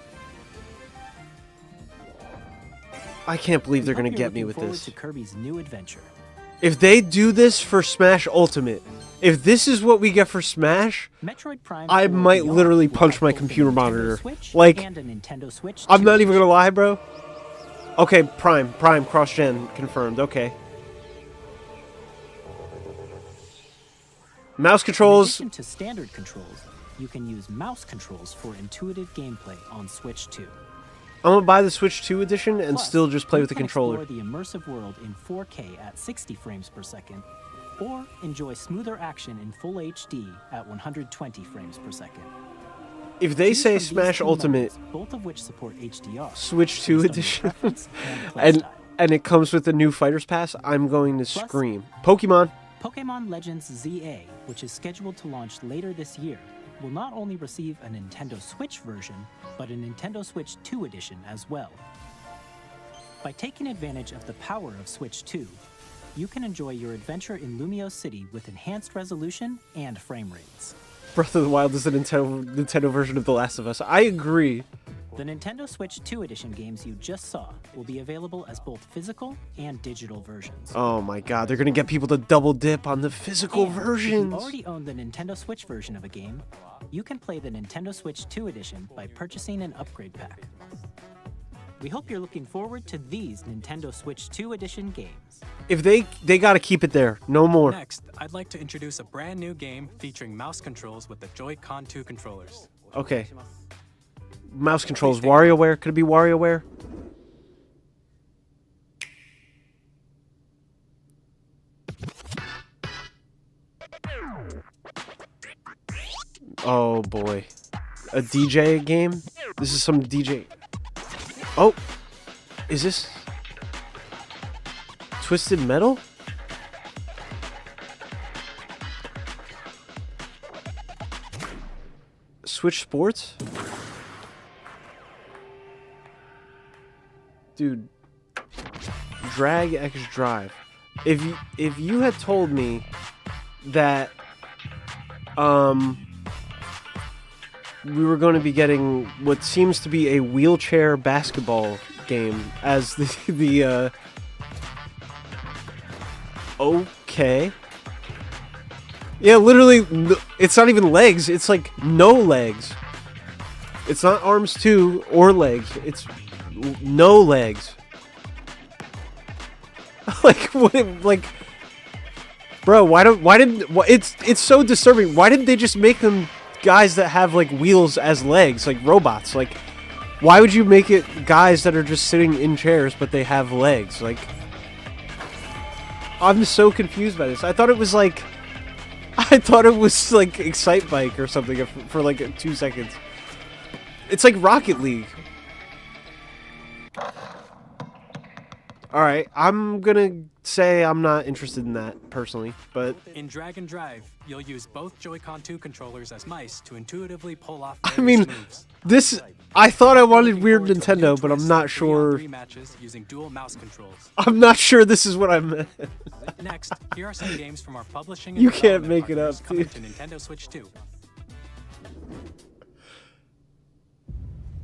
S1: I can't believe they're
S3: We hope
S1: gonna
S3: you're
S1: get me
S3: looking
S1: with
S3: forward
S1: this.
S3: to Kirby's new adventure.
S1: If they do this for Smash Ultimate, if this is what we get for Smash,
S3: Metroid Prime
S1: I
S3: 4
S1: might
S3: Beyond
S1: literally
S3: will
S1: punch
S3: have
S1: my
S3: both a
S1: computer
S3: Nintendo
S1: monitor.
S3: Switch
S1: Like,
S3: and a Nintendo Switch
S1: I'm
S3: 2
S1: not even
S3: edition.
S1: gonna lie, bro. Okay, Prime cross-gen confirmed. Okay. Mouse
S3: In
S1: controls.
S3: addition to standard controls, you can use mouse controls for intuitive gameplay on Switch 2.
S1: I'm gonna buy the Switch 2 edition and
S3: Plus,
S1: still just play
S3: you
S1: with the
S3: can
S1: controller.
S3: Explore the immersive world in 4K at 60 frames per second, or enjoy smoother action in full HD at 120 frames per second.
S1: If they
S3: Choose
S1: say
S3: from these
S1: Smash
S3: two
S1: Ultimate
S3: modes, both of which support HDR,
S1: Switch 2
S3: based on your
S1: edition,
S3: preference and
S1: and
S3: playstyle.
S1: and it comes with the new Fighters Pass, I'm going to
S3: Plus-
S1: scream. Pokemon.
S3: Pokémon Legends ZA, which is scheduled to launch later this year, will not only receive a Nintendo Switch version, but a Nintendo Switch 2 edition as well. By taking advantage of the power of Switch 2, you can enjoy your adventure in Lumio City with enhanced resolution and frame rates.
S1: Breath of the Wild is the Nintendo version of The Last of Us. I agree.
S3: The Nintendo Switch 2 edition games you just saw will be available as both physical and digital versions.
S1: Oh my god, they're gonna get people to double dip on the physical
S3: And
S1: versions.
S3: If you already own the Nintendo Switch version of a game, you can play the Nintendo Switch 2 edition by purchasing an upgrade pack. We hope you're looking forward to these Nintendo Switch 2 edition games.
S1: If they gotta keep it there, no more.
S2: Next, I'd like to introduce a brand new game featuring mouse controls with the Joy-Con 2 controllers.
S1: Okay. Mouse controls, WarioWare. Could it be WarioWare? Oh boy. A DJ game? This is some DJ. Oh! Is this Twisted Metal? Switch Sports? Dude, Drag X Drive. If you had told me that we were going to be getting what seems to be a wheelchair basketball game as the okay. Yeah, literally, it's not even legs. It's like no legs. It's not arms too or legs. It's no legs. Like what? Like, bro, it's so disturbing. Why didn't they just make them guys that have like wheels as legs, like robots? Like, why would you make it guys that are just sitting in chairs but they have legs? Like, I'm so confused by this. I thought it was like Excite Bike or something for like 2 seconds. It's like Rocket League. Alright, I'm gonna say I'm not interested in that, personally, but...
S2: In Drag and Drive, you'll use both Joy-Con 2 controllers as mice to intuitively pull off
S1: I mean,
S2: moves.
S1: this... I thought I wanted Weird Nintendo, but I'm not sure...
S2: Matches using dual mouse controls.
S1: I'm not sure this is what I meant.
S2: Next, here are some games from our publishing
S1: You can't make it up,
S2: coming
S1: dude.
S2: to Nintendo Switch 2.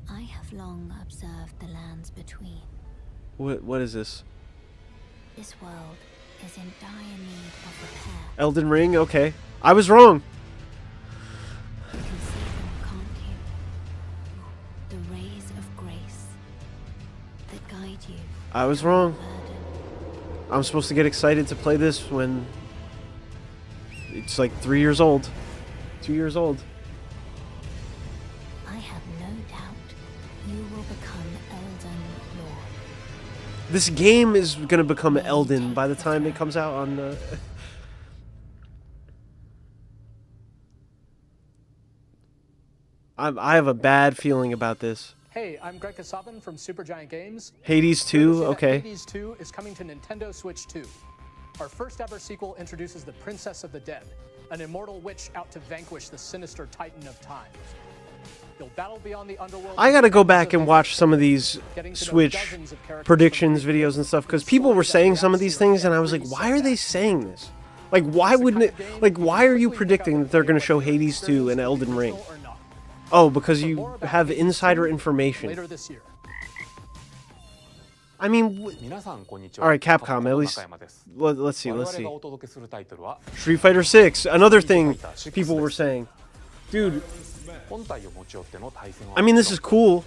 S10: I have long observed the lands between.
S1: What is this?
S10: This world is in dire need of repair.
S1: Elden Ring? Okay. I was wrong.
S10: You can see them, can't you? The rays of grace that guide you.
S1: I was wrong. I'm supposed to get excited to play this when it's like 3 years old. 2 years old.
S10: I have no doubt you will become Elden Lord.
S1: This game is gonna become Elden by the time it comes out on... I have a bad feeling about this.
S11: Hey, I'm Greg Kasabin from Supergiant Games.
S1: Hades 2, okay.
S11: Hades 2 is coming to Nintendo Switch 2. Our first ever sequel introduces the Princess of the Dead, an immortal witch out to vanquish the sinister Titan of Time. You'll battle beyond the underworld.
S1: I gotta go back and watch some of these Switch predictions videos and stuff, because people were saying some of these things and I was like, why are they saying this? Like, why wouldn't it... Like, why are you predicting that they're gonna show Hades 2 and Elden Ring? Oh, because you have insider information.
S11: Later this year.
S1: I mean, alright, Capcom, at least, let's see. Street Fighter 6, another thing people were saying. Dude, I mean, this is cool.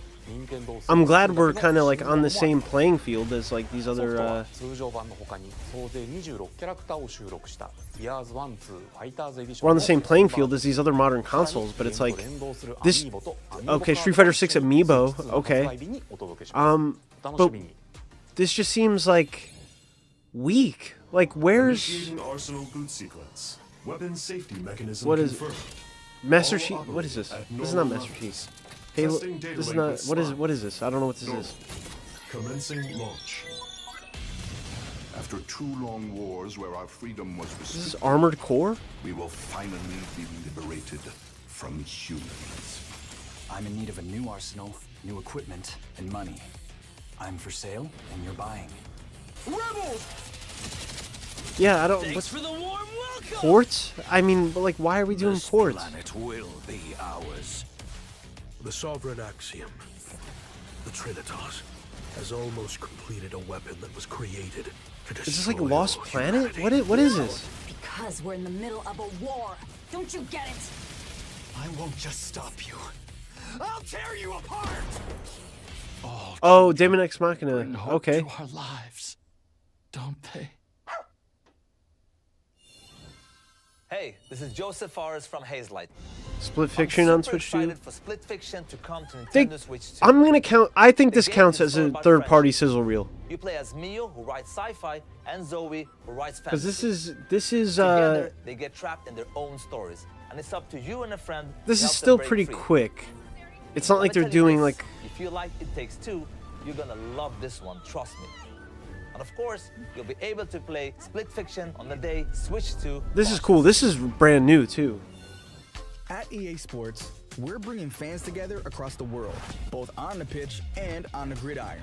S1: I'm glad we're kind of like on the same playing field as like these other, we're on the same playing field as these other modern consoles, but it's like, this, okay, Street Fighter 6 Amiibo, okay. But this just seems like weak. Like, where's... What is... Master Chief? What is this? This is not Master Chief. Halo... This is not... What is this? I don't know what this is.
S12: Commencing launch. After 2 long wars where our freedom was restricted,
S1: This is Armored Core?
S12: we will finally be liberated from humans.
S13: I'm in need of a new arsenal, new equipment, and money. I'm for sale, and you're buying.
S11: Rebels!
S1: Yeah, I don't...
S13: Thanks
S1: what's,
S13: for the warm welcome!
S1: ports? I mean, but like, why are we doing ports?
S13: Planet will be ours.
S14: The Sovereign Axiom, the Trinitas, has almost completed a weapon that was created to destroy.
S1: Is this like Lost Planet? What is this?
S15: Because we're in the middle of a war. Don't you get it?
S13: I won't just stop you. I'll tear you apart!
S1: Oh, Daemon X Machina. Okay.
S13: Our lives, don't they?
S16: Hey, this is Joseph Fares from Hazelight.
S1: Split Fiction on Switch 2.
S16: For Split Fiction to come to Nintendo Switch 2.
S1: I'm gonna count... I think this counts as a third-party sizzle reel.
S16: You play as Mio, who writes sci-fi, and Zoe, who writes fantasy.
S1: Because this is
S16: Together, they get trapped in their own stories, and it's up to you and a friend.
S1: This
S16: to
S1: is
S16: help
S1: still
S16: them break
S1: pretty
S16: free.
S1: quick. It's not like
S16: Let me
S1: they're
S16: tell you
S1: doing
S16: this,
S1: like...
S16: If you like It Takes Two, you're gonna love this one, trust me. And of course, you'll be able to play Split Fiction on the day Switch 2.
S1: This is cool. This is brand new, too.
S17: At EA Sports, we're bringing fans together across the world, both on the pitch and on the gridiron.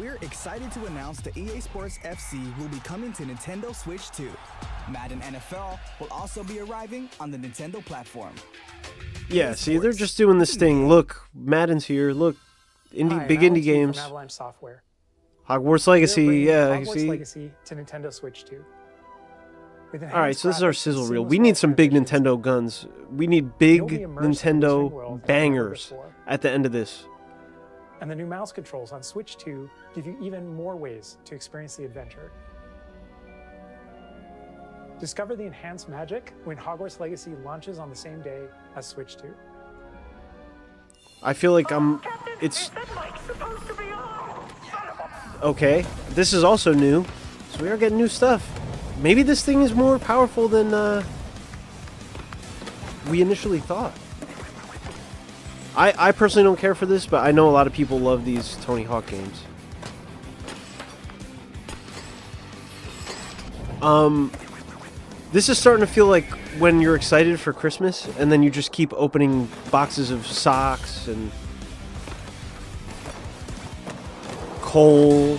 S17: We're excited to announce that EA Sports FC will be coming to Nintendo Switch 2. Madden NFL will also be arriving on the Nintendo platform.
S1: Yeah, see, they're just doing this thing. Look, Madden's here. Look, big indie games.
S18: From Avalanche Software.
S1: Hogwarts Legacy,
S18: They're bringing
S1: yeah, you
S18: Hogwarts
S1: see.
S18: Legacy to Nintendo Switch 2.
S1: Alright, so this is our sizzle reel. We need some big Nintendo guns. We need big Nintendo bangers at the end of this.
S18: And the new mouse controls on Switch 2 give you even more ways to experience the adventure. Discover the enhanced magic when Hogwarts Legacy launches on the same day as Switch 2.
S1: I feel like okay, this is also new, so we are getting new stuff. Maybe this thing is more powerful than we initially thought. I personally don't care for this, but I know a lot of people love these Tony Hawk games. This is starting to feel like when you're excited for Christmas and then you just keep opening boxes of socks and coal.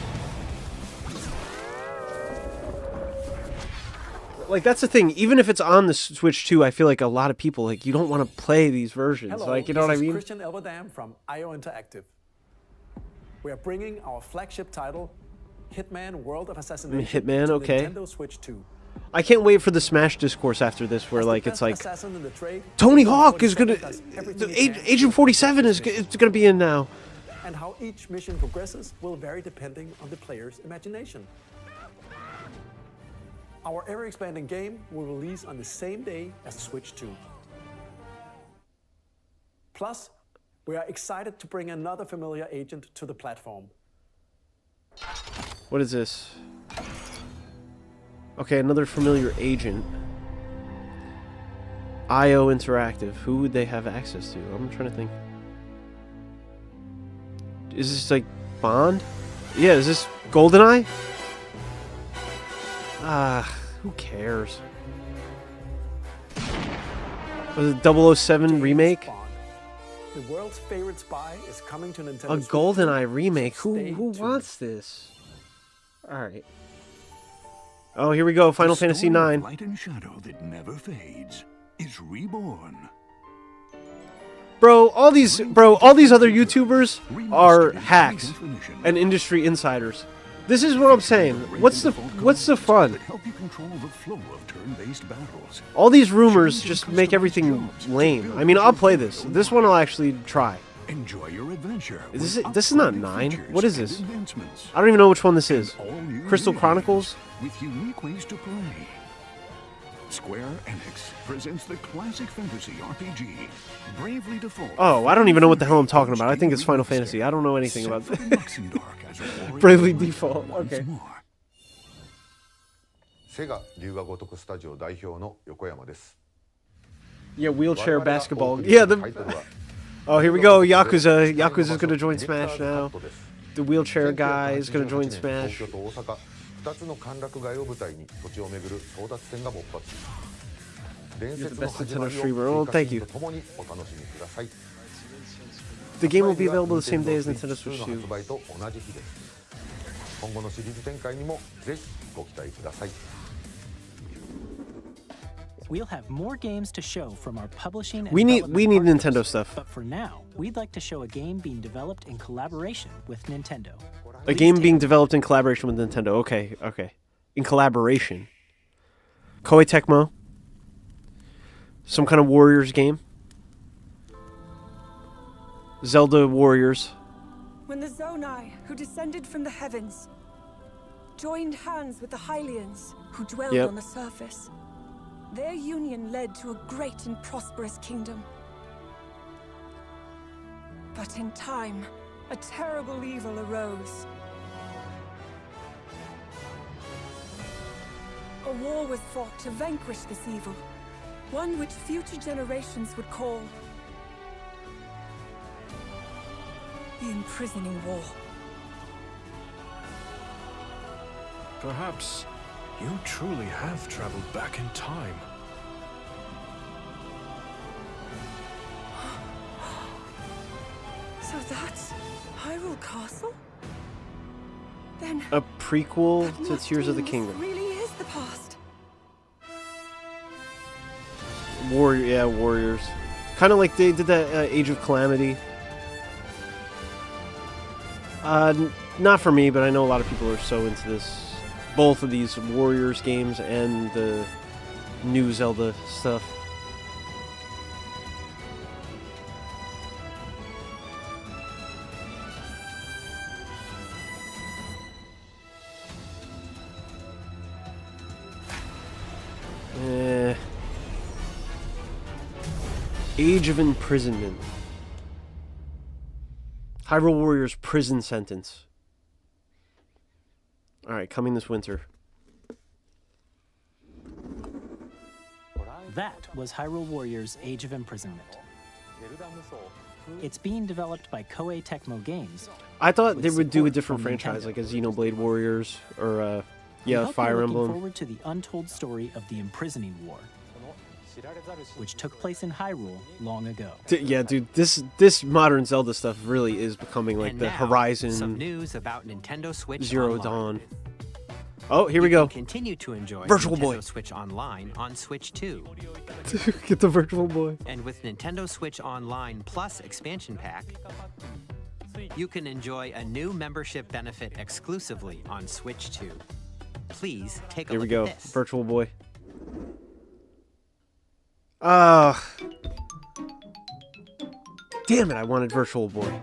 S1: Like, that's the thing. Even if it's on the Switch 2, I feel like a lot of people, like, you don't want to play these versions.
S19: Hello,
S1: like, you know what I mean?
S19: Christian Elverdam from IO Interactive. We are bringing our flagship title, Hitman World of Assassination,
S1: Hitman,
S19: to
S1: okay.
S19: Nintendo Switch 2.
S1: I can't wait for the Smash discourse after this, where like it's like Tony Hawk is gonna, Agent 47 is gonna be in now.
S19: And how each mission progresses will vary depending on the player's imagination. Our ever-expanding game will release on the same day as Switch 2. Plus, we are excited to bring another familiar agent to the platform.
S1: What is this? Okay, another familiar agent. IO Interactive. Who would they have access to? I'm trying to think. Is this like Bond? Yeah, is this GoldenEye? Who cares? Was it 007 remake?
S19: The world's favorite spy is coming to Nintendo
S1: A
S19: Switch.
S1: GoldenEye remake? Who wants this? Alright. Oh, here we go. Final Fantasy IX.
S12: Light and shadow that never fades is reborn.
S1: Bro, all these other YouTubers are hacks and industry insiders. This is what I'm saying. What's the fun?
S12: Help you control the flow of turn-based battles.
S1: All these rumors just make everything lame. I mean, I'll play this. This one I'll actually try.
S12: Enjoy your adventure.
S1: This is not 9. What is this? I don't even know which one this is. Crystal Chronicles?
S12: With unique ways to play. Square Enix presents the classic fantasy RPG, Bravely Default.
S1: Oh, I don't even know what the hell I'm talking about. I think it's Final Fantasy. I don't know anything about this. Bravely Default. Okay. Yeah, wheelchair basketball. Yeah, oh, here we go. Yakuza. Yakuza's gonna join Smash now. The wheelchair guy is gonna join Smash. You're the best Nintendo streamer. Oh, thank you. The game will be available the same day as Nintendo Switch 2.
S3: We'll have more games to show from our publishing and
S1: We need
S3: development
S1: Nintendo
S3: partners,
S1: stuff.
S3: But for now, we'd like to show a game being developed in collaboration with Nintendo.
S1: A game being developed in collaboration with Nintendo. Okay, okay. In collaboration. Koei Tecmo. Some kind of Warriors game. Zelda Warriors.
S20: When the Zonai, who descended from the heavens, joined hands with the Hylians, who dwelled on the surface, their union led to a great and prosperous kingdom. But in time, a terrible evil arose. A war was fought to vanquish this evil, one which future generations would call the Imprisoning War.
S14: Perhaps you truly have traveled back in time.
S20: So that's Hyrule Castle? Then
S1: A prequel to Tears of the Kingdom.
S20: really is the past.
S1: Warriors. Kind of like they did that Age of Calamity. Not for me, but I know a lot of people are so into this. Both of these Warriors games and the new Zelda stuff. Age of Imprisonment. Hyrule Warriors prison sentence. Alright, coming this winter.
S3: That was Hyrule Warriors Age of Imprisonment. It's being developed by Koei Tecmo Games.
S1: I thought they
S3: with
S1: would do a
S3: support
S1: different
S3: from
S1: franchise,
S3: Nintendo.
S1: like a Xenoblade Warriors or
S3: We hope
S1: Fire
S3: you're looking
S1: Emblem.
S3: forward to the untold story of the Imprisoning War, which took place in Hyrule long ago.
S1: Yeah, dude, this modern Zelda stuff really is becoming like
S4: And
S1: the
S4: now,
S1: Horizon
S4: some news about Nintendo Switch
S1: Zero
S4: Online.
S1: Dawn. Oh, here we go.
S4: Continue to enjoy
S1: Virtual
S4: Nintendo
S1: Boy.
S4: Switch Online on Switch 2.
S1: Get the Virtual Boy.
S4: And with Nintendo Switch Online Plus expansion pack, you can enjoy a new membership benefit exclusively on Switch 2. Please take a
S1: Here we
S4: look
S1: go.
S4: at this.
S1: Virtual Boy. Damn it, I wanted Virtual Boy.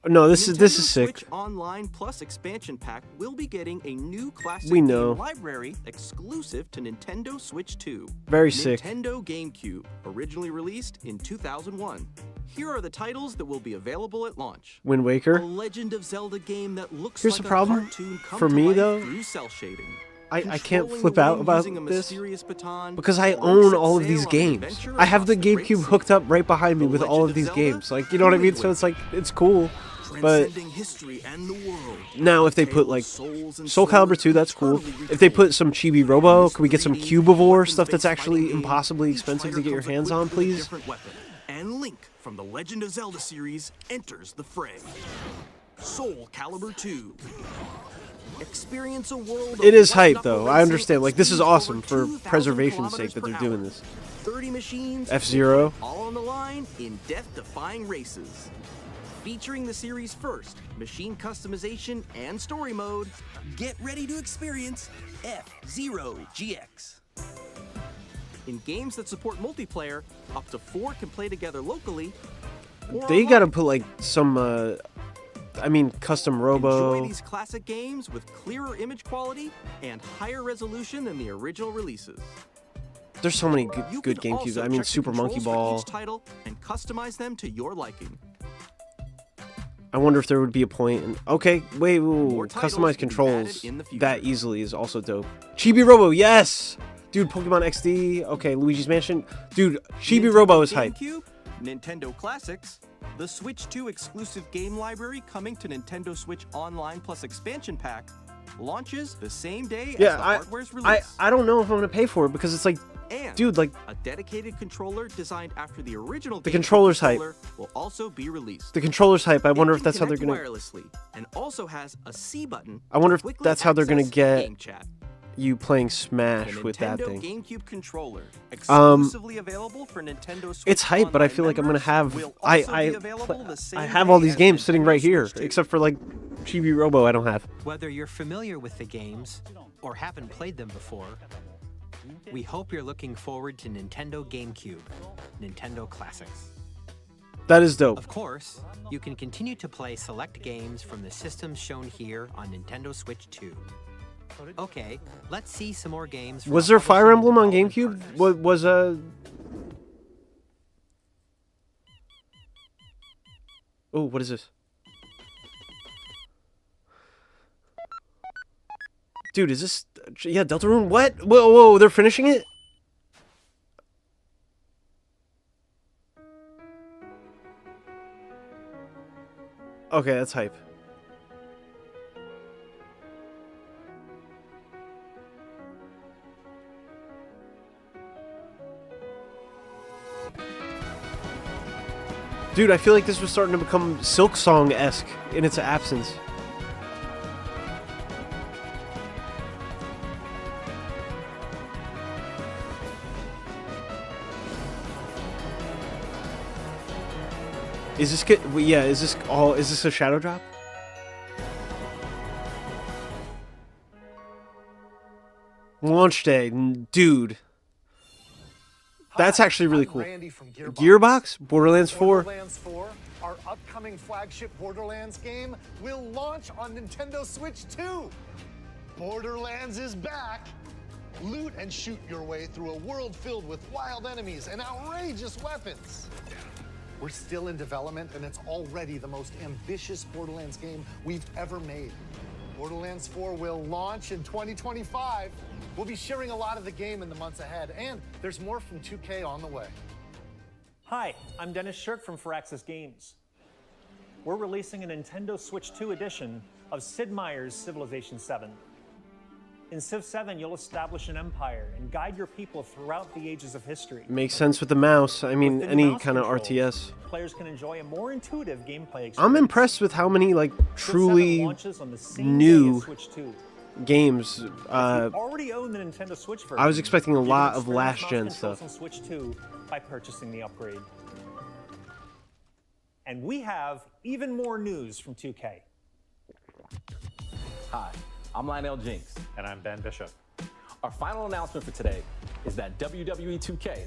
S1: No, this is sick.
S5: Switch Online Plus expansion pack will be getting a new classic
S1: We know.
S5: game library exclusive to Nintendo Switch 2.
S1: Very sick.
S5: Nintendo GameCube, originally released in 2001. Here are the titles that will be available at launch.
S1: Wind
S5: A
S1: Waker.
S5: Legend of Zelda game that looks
S1: Here's
S5: like
S1: the problem
S5: a cartoon come
S1: for
S5: to
S1: me,
S5: life
S1: though.
S5: through cell shading.
S1: I can't
S5: Controlling
S1: flip
S5: the
S1: out
S5: wind
S1: about
S5: using a
S1: this
S5: mysterious baton,
S1: because I
S5: or
S1: own
S5: set
S1: all of
S5: sail
S1: these
S5: on an
S1: games.
S5: adventure
S1: I have the
S5: across the great
S1: GameCube hooked up right behind me with all of these games. Like, you know what I mean? So it's like, it's cool. But
S5: transcending history and the world.
S1: now if they put like Soul Calibur 2, that's cool. If they put some Chibi Robo, can we get some Cubivore stuff that's actually impossibly expensive to get your hands on, please?
S5: Different weapon. And Link from the Legend of Zelda series enters the fray. Soul Calibur 2. Experience a world
S1: It
S5: of
S1: is hype
S5: white-knuckle
S1: though. I
S5: racing
S1: understand. Like, this is
S5: speeds over
S1: awesome for
S5: 2,000
S1: preservation's sake that
S5: kilometers
S1: they're
S5: per
S1: doing
S5: hour.
S1: this.
S5: 30 machines,
S1: F-Zero.
S5: all on the line in death-defying races. Featuring the series' first machine customization and story mode, get ready to experience F-Zero GX. In games that support multiplayer, up to 4 can play together locally. Or
S1: They
S5: online.
S1: gotta put like some, custom Robo.
S5: Enjoy these classic games with clearer image quality and higher resolution than the original releases.
S1: There's so many
S5: You
S1: good
S5: can
S1: GameCubes.
S5: also
S1: I mean,
S5: check the
S1: Super Monkey
S5: controls for
S1: Ball.
S5: each title and customize them to your liking.
S1: I wonder if there would be a point. Okay, wait,
S5: More titles
S1: customized
S5: will be
S1: controls
S5: added in the future.
S1: that easily is also dope. Chibi Robo, yes, dude. Pokemon XD. Okay, Luigi's Mansion, dude. Chibi Robo is hype.
S5: GameCube, Nintendo Classics, the Switch 2 exclusive game library coming to Nintendo Switch Online Plus expansion pack, launches the same day as the hardware's release.
S1: I don't know if I'm gonna pay for it because it's like,
S5: And
S1: dude, like
S5: a dedicated controller designed after the original
S1: The
S5: GameCube
S1: controller's hype.
S5: controller will also be released.
S1: the controller's hype. I wonder
S5: It
S1: if
S5: can
S1: that's how they're
S5: connect
S1: gonna.
S5: wirelessly and also has a C button.
S1: I wonder
S5: to
S1: if
S5: quickly
S1: that's how they're gonna
S5: access
S1: get
S5: game chat.
S1: you playing
S5: The
S1: Smash with that
S5: Nintendo
S1: thing.
S5: GameCube controller, exclusively available for Nintendo Switch
S1: It's hype, but I
S5: Online
S1: feel like I'm gonna
S5: members,
S1: have
S5: will
S1: I
S5: also be available the same
S1: I have all
S5: day
S1: these
S5: as
S1: games sitting
S5: Nintendo
S1: right here,
S5: Switch 2.
S1: except for like Chibi Robo. I don't have.
S4: Whether you're familiar with the games or haven't played them before, we hope you're looking forward to Nintendo GameCube, Nintendo Classics.
S1: That is dope.
S4: Of course, you can continue to play select games from the systems shown here on Nintendo Switch 2. Okay, let's see some more games. from
S1: Was
S4: our
S1: there Fire
S4: publishing
S1: Emblem on
S4: development
S1: GameCube?
S4: partners.
S1: Was Oh, what is this? Dude, is this? Yeah, Deltarune. What? Whoa, they're finishing it. Okay, that's hype. Dude, I feel like this was starting to become Silk Song-esque in its absence. Is this good? Yeah, is this a shadow drop? Launch day, dude. That's actually really cool.
S21: Randy from
S1: Gearbox, Borderlands 4.
S21: Borderlands 4, our upcoming flagship Borderlands game, will launch on Nintendo Switch 2. Borderlands is back. Loot and shoot your way through a world filled with wild enemies and outrageous weapons. We're still in development, and it's already the most ambitious Borderlands game we've ever made. Borderlands 4 will launch in 2025. We'll be sharing a lot of the game in the months ahead, and there's more from 2K on the way.
S22: Hi, I'm Dennis Shirk from Firaxis Games. We're releasing a Nintendo Switch 2 edition of Sid Meier's Civilization 7. In Civ 7, you'll establish an empire and guide your people throughout the ages of history.
S1: Makes sense with the mouse. I mean,
S22: With the
S1: any
S22: mouse
S1: kind of
S22: controls,
S1: RTS.
S22: Players can enjoy a more intuitive gameplay experience.
S1: I'm impressed with how many like
S22: Civ 7
S1: truly
S22: launches on the same day
S1: new
S22: as Switch 2.
S1: games.
S22: If you already own the Nintendo Switch version,
S1: I was expecting a
S22: you
S1: lot
S22: can
S1: of
S22: experience
S1: last gen
S22: mouse controls
S1: stuff.
S22: on Switch 2 by purchasing the upgrade. And we have even more news from 2K.
S7: Hi, I'm Lionel Jinks.
S22: And I'm Ben Bishop.
S7: Our final announcement for today is that WWE 2K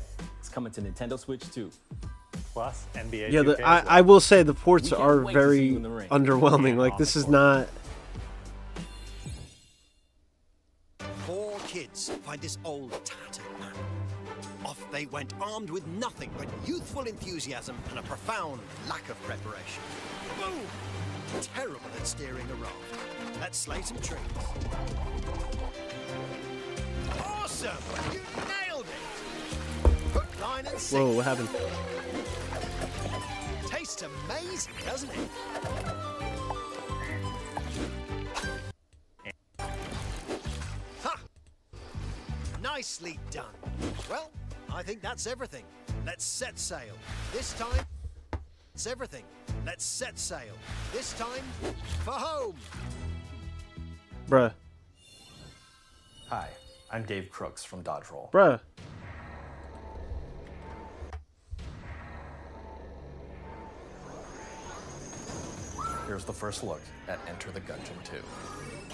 S7: is coming to Nintendo Switch 2.
S22: Plus NBA
S1: Yeah,
S22: 2K
S1: I will say the ports
S7: We can't
S1: are
S7: wait to see
S1: very
S7: you in the ring.
S1: underwhelming.
S22: And
S1: Like
S22: on
S1: this
S22: the
S1: is
S22: court.
S1: not.
S23: Four kids find this old tattered man. Off they went armed with nothing but youthful enthusiasm and a profound lack of preparation. Boom! Terrible at steering a raft. Let's slay some trees. Awesome! You nailed it! Hook, line, and sinker.
S1: Whoa, what happened?
S23: Tastes amazing, doesn't it? Ha! Nicely done. Well, I think that's everything. Let's set sail. This time, it's everything. Let's set sail. This time, for home.
S1: Bruh.
S24: Hi, I'm Dave Crooks from Dodge Roll.
S1: Bruh.
S24: Here's the first look at Enter the Gungeon 2.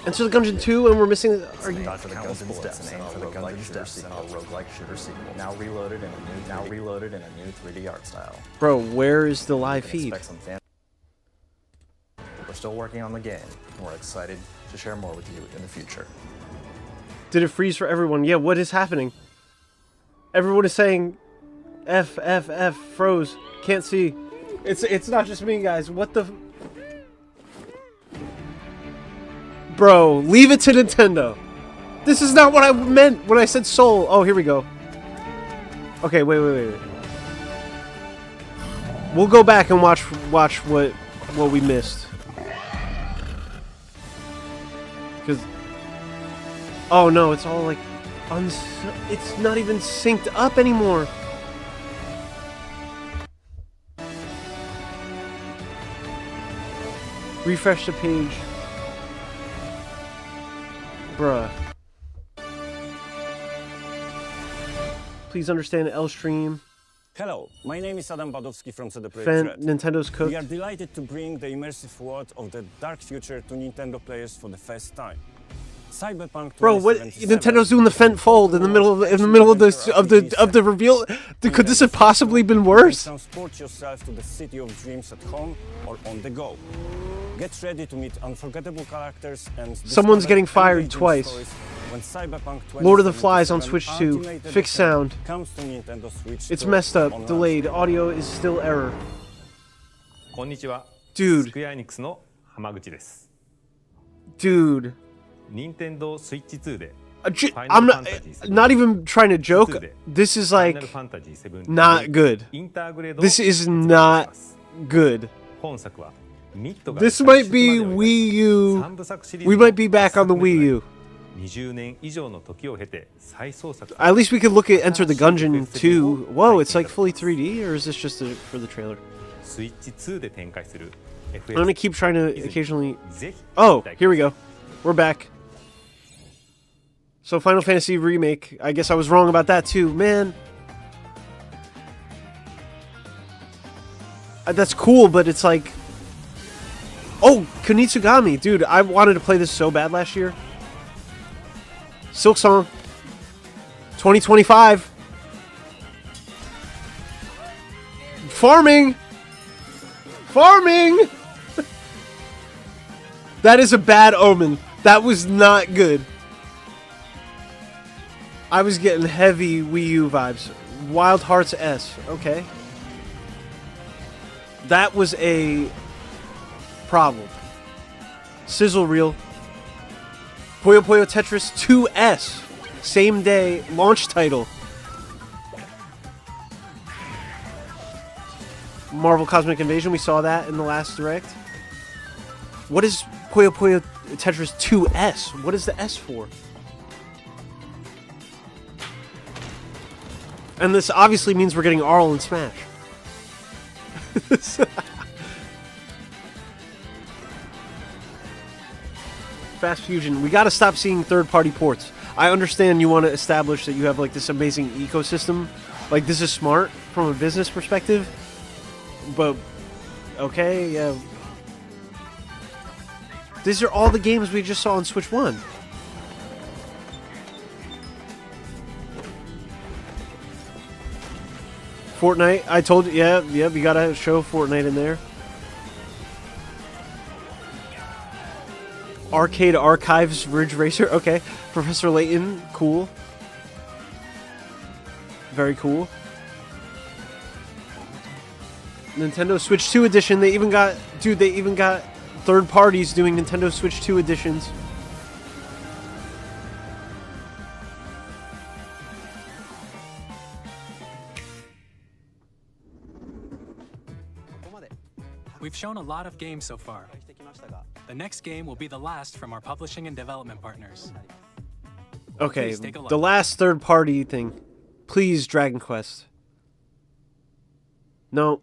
S1: Enter the Gungeon 2, and we're missing. Are you?
S24: Dodge for the Gungeon steps and aim for the Gungeon steps in our roguelike shooter sequel. Now reloaded in a new 3D art style.
S1: Bro, where is the live
S24: You can
S1: feed?
S24: expect some fan. We're still working on the game, and we're excited to share more with you in the future.
S1: Did it freeze for everyone? Yeah, what is happening? Everyone is saying F, froze. Can't see. It's not just me, guys. What the... Bro, leave it to Nintendo. This is not what I meant when I said Soul. Oh, here we go. Okay, wait. We'll go back and watch what we missed. Because... Oh no, it's all like... it's not even synced up anymore. Refresh the page. Bruh. Please understand LIVESTREAM.
S25: Hello, my name is Adam Badowski from CD Projekt
S1: Fan,
S25: Red.
S1: Nintendo's cooked.
S25: We are delighted to bring the immersive world of the dark future to Nintendo players for the first time. Cyberpunk 2077.
S1: Bro, what Nintendo's doing the Fent Fold in the middle of the reveal? Could this have possibly been worse?
S25: Transport yourself to the city of dreams at home or on the go. Get ready to meet unforgettable characters and
S1: Someone's getting fired
S25: engaging
S1: twice.
S25: stories when Cyberpunk
S1: Lord of the Flies on
S25: 2077
S1: Switch 2.
S25: Ultimate
S1: Fixed
S25: Edition
S1: sound.
S25: comes to Nintendo Switch
S1: It's
S25: 2
S1: messed up.
S25: on
S1: Delayed. Audio is still error.
S26: こんにちは。
S1: Dude.
S26: スクエアエニックスの浜口です。
S1: Dude.
S26: 任天堂スイッチ2で
S1: I'm not even trying to joke. This is like not good. This is not good.
S26: 本作はミッドが
S1: This might be Wii U. We might be back on the Wii U.
S26: 20年以上の時を経て再創作
S1: At least we could look at Enter the Gungeon 2. Whoa, it's like fully 3D, or is this just for the trailer?
S26: スイッチ2で展開する
S1: I'm gonna keep trying to occasionally... Oh, here we go. We're back. So Final Fantasy Remake. I guess I was wrong about that too. Man. That's cool, but it's like... Oh, Kunitsugami. Dude, I wanted to play this so bad last year. Silksong. 2025. Farming! Farming! That is a bad omen. That was not good. I was getting heavy Wii U vibes. Wild Hearts S. Okay. That was a problem. Sizzle Reel. Puyo Puyo Tetris 2S. Same day launch title. Marvel Cosmic Invasion. We saw that in the last Direct. What is Puyo Puyo Tetris 2S? What is the S for? And this obviously means we're getting Arl and Smash. Fast Fusion. We gotta stop seeing third-party ports. I understand you want to establish that you have like this amazing ecosystem. Like, this is smart from a business perspective. But, okay, yeah. These are all the games we just saw on Switch 1. Fortnite, I told you, yeah, we gotta show Fortnite in there. Arcade Archives Ridge Racer, okay. Professor Layton, cool. Very cool. Nintendo Switch 2 edition, they even got, dude, they even got third parties doing Nintendo Switch 2 editions.
S2: We've shown a lot of games so far. The next game will be the last from our publishing and development partners.
S1: Okay,
S2: Please take a look.
S1: the last third party thing. Please, Dragon Quest. No.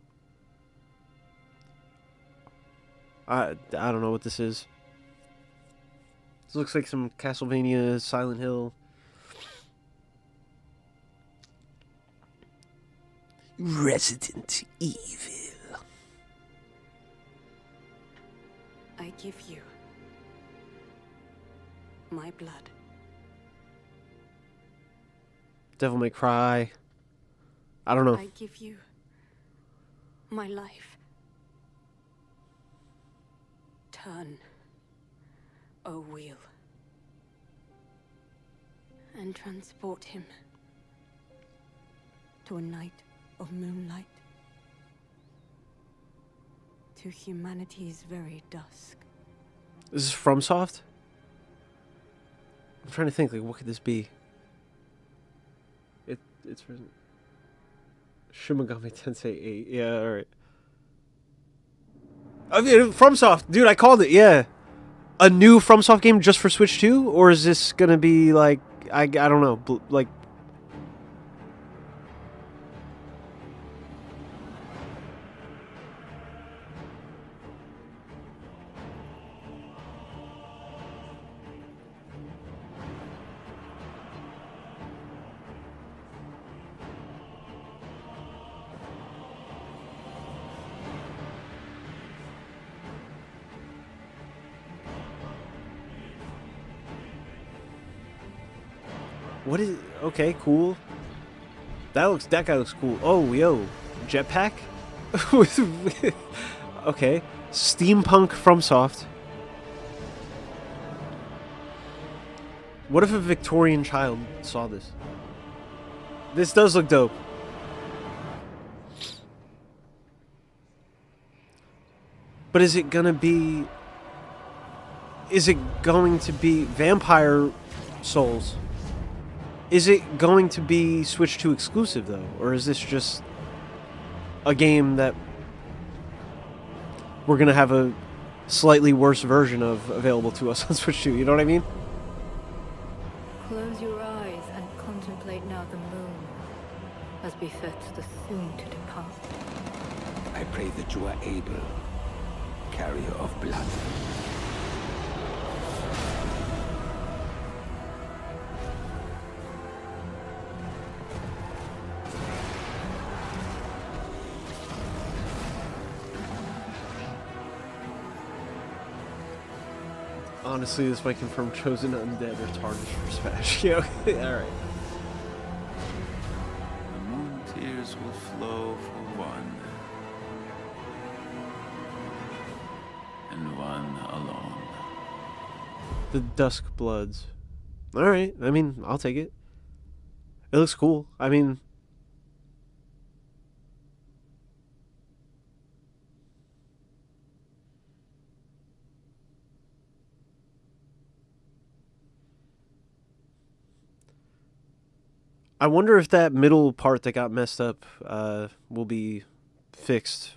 S1: I don't know what this is. This looks like some Castlevania, Silent Hill. Resident Evil.
S15: I give you my blood.
S1: Devil May Cry. I don't know.
S15: I give you my life. Turn a wheel and transport him to a night of moonlight, to humanity's very dusk.
S1: This is FromSoft? I'm trying to think, like, what could this be? It's Shin Megami Tensei 8. Yeah, alright. I mean, FromSoft, dude, I called it, yeah. A new FromSoft game just for Switch 2? Or is this gonna be, like, I don't know, like... What is... Okay, cool. That guy looks cool. Oh, yo. Jetpack? Okay. Steampunk FromSoft. What if a Victorian child saw this? This does look dope. But is it gonna be... Is it going to be Vampire Souls? Is it going to be Switch 2 exclusive, though? Or is this just a game that we're going to have a slightly worse version of available to us on Switch 2? You know what I mean?
S6: Close your eyes and contemplate now the moon, as befits the soon to depart.
S8: I pray that you are able, carrier of blood.
S1: Honestly, this might confirm Chosen Undead or Tarnished for Smash. Yeah, okay, alright.
S9: The moon tears will flow for one,
S1: The Dusk Bloods. All right. I mean, I'll take it. It looks cool. I mean, I wonder if that middle part that got messed up will be fixed.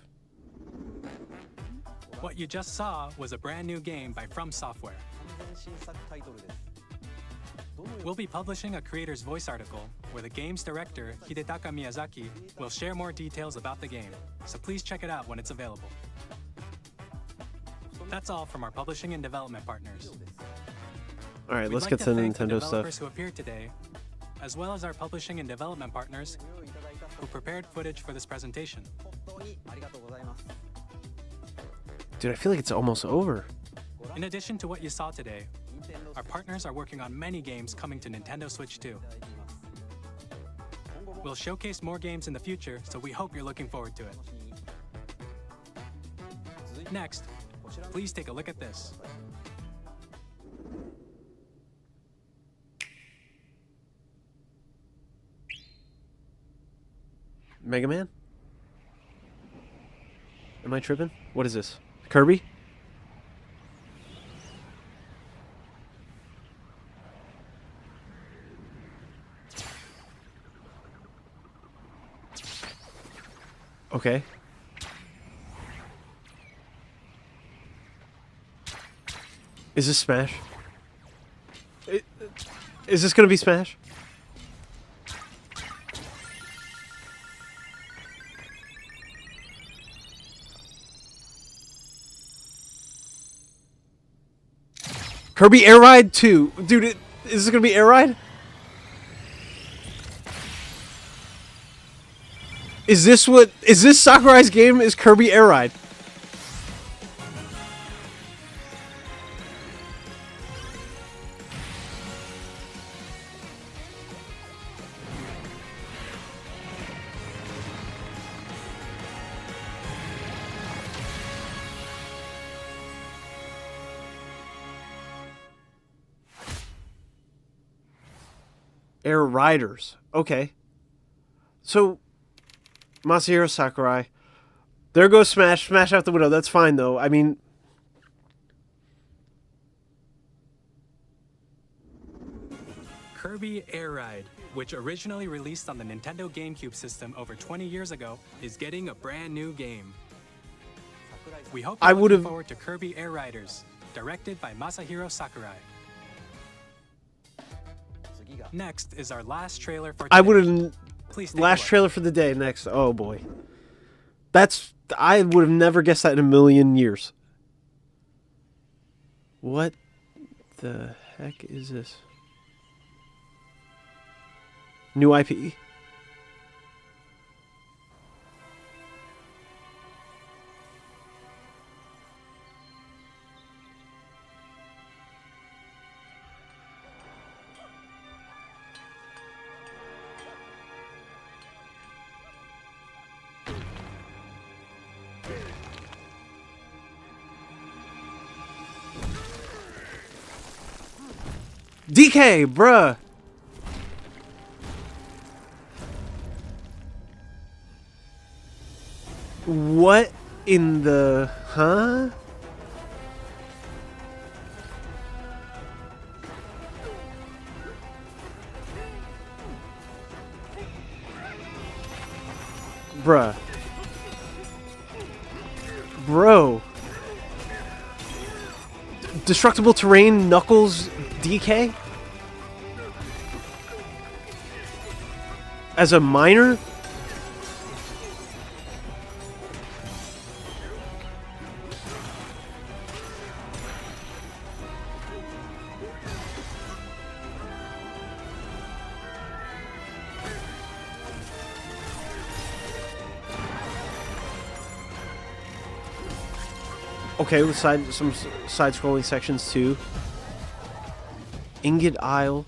S2: What you just saw was a brand new game by From Software. We'll be publishing a creator's voice article where the game's director, Hidetaka Miyazaki, will share more details about the game, so please check it out when it's available. That's all from our publishing and development partners.
S1: All right, let's
S2: We'd
S1: get
S2: like
S1: to the
S2: thank
S1: Nintendo
S2: developers
S1: stuff.
S2: who appeared today, as well as our publishing and development partners who prepared footage for this presentation.
S1: Dude, I feel like it's almost over.
S2: In addition to what you saw today, our partners are working on many games coming to Nintendo Switch 2. We'll showcase more games in the future, so we hope you're looking forward to it. Next, please take a look at this.
S1: Mega Man? Am I tripping? What is this? Kirby? Okay. Is this Smash? Is this gonna be Smash? Kirby Air Ride 2. Dude, is this gonna be Air Ride? Is this Sakurai's game? Is Kirby Air Ride? Air Riders. Okay. So, Masahiro Sakurai. There goes Smash. Smash out the window. That's fine, though. I mean...
S2: Kirby Air Ride, which originally released on the Nintendo GameCube system over 20 years ago, is getting a brand new game. We hope you're looking forward to Kirby Air Riders, directed by Masahiro Sakurai. Next is our last trailer for today.
S1: I would have...
S2: Please take a
S1: Last
S2: look.
S1: trailer for the day next. Oh, boy. I would have never guessed that in a million years. What the heck is this? New IP? DK, bruh. What in the... Huh? Bruh. Bro. Destructible terrain, Knuckles, DK? As a minor? Okay, with some side-scrolling sections too. Ingot Isle.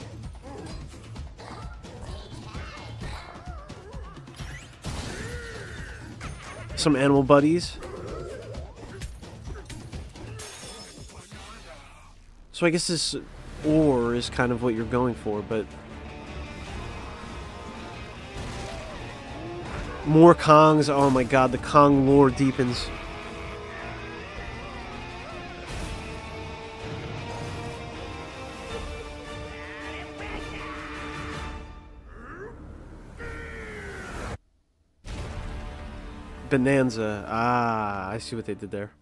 S1: Some animal buddies. So I guess this ore is kind of what you're going for, but more Kongs. Oh my god, the Kong lore deepens. Bonanza. Ah, I see what they did there.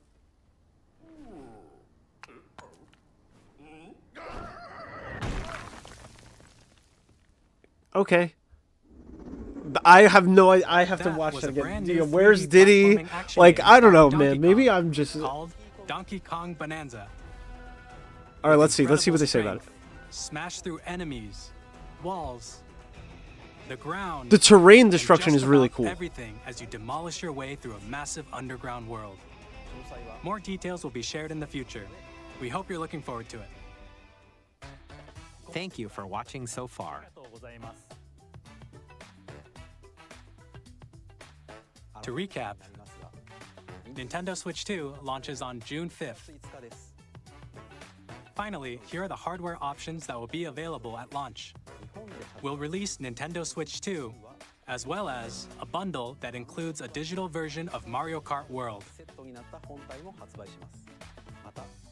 S1: Okay. I have no. I have to watch that again. Where's Diddy? Like, I don't know, man. Maybe I'm just.
S2: Called Donkey Kong Bonanza.
S1: All right, let's see. Let's see what they say about it.
S2: Smash through enemies, walls, the ground.
S1: The terrain destruction is really cool.
S2: Everything as you demolish your way through a massive underground world. More details will be shared in the future. We hope you're looking forward to it.
S4: Thank you for watching so far.
S2: To recap, Nintendo Switch 2 launches on June 5th. Finally, here are the hardware options that will be available at launch. We'll release Nintendo Switch 2, as well as a bundle that includes a digital version of Mario Kart World.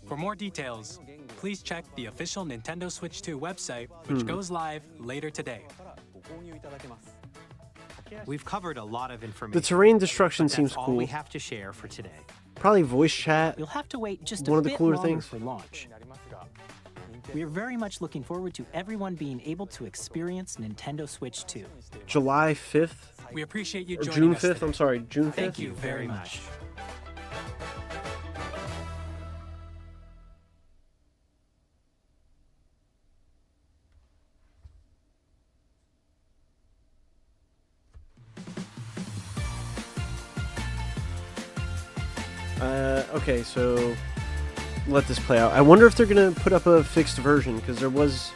S2: For more details, please check the official Nintendo Switch 2 website, which goes live later today.
S4: We've covered a lot of information.
S1: The terrain destruction seems
S4: all
S1: cool.
S4: We have to share for today.
S1: Probably voice chat.
S3: You'll have to wait just
S1: one
S3: a
S1: of the
S3: bit
S1: cooler
S3: longer
S1: things.
S3: for launch. We are very much looking forward to everyone being able to experience Nintendo Switch 2.
S1: July 5th.
S2: We appreciate you
S1: or
S2: joining
S1: June
S2: us
S1: 5th.
S2: today.
S1: I'm sorry, June 5th.
S2: Thank you very much.
S1: Okay, so let this play out. I wonder if they're gonna put up a fixed version, because there was,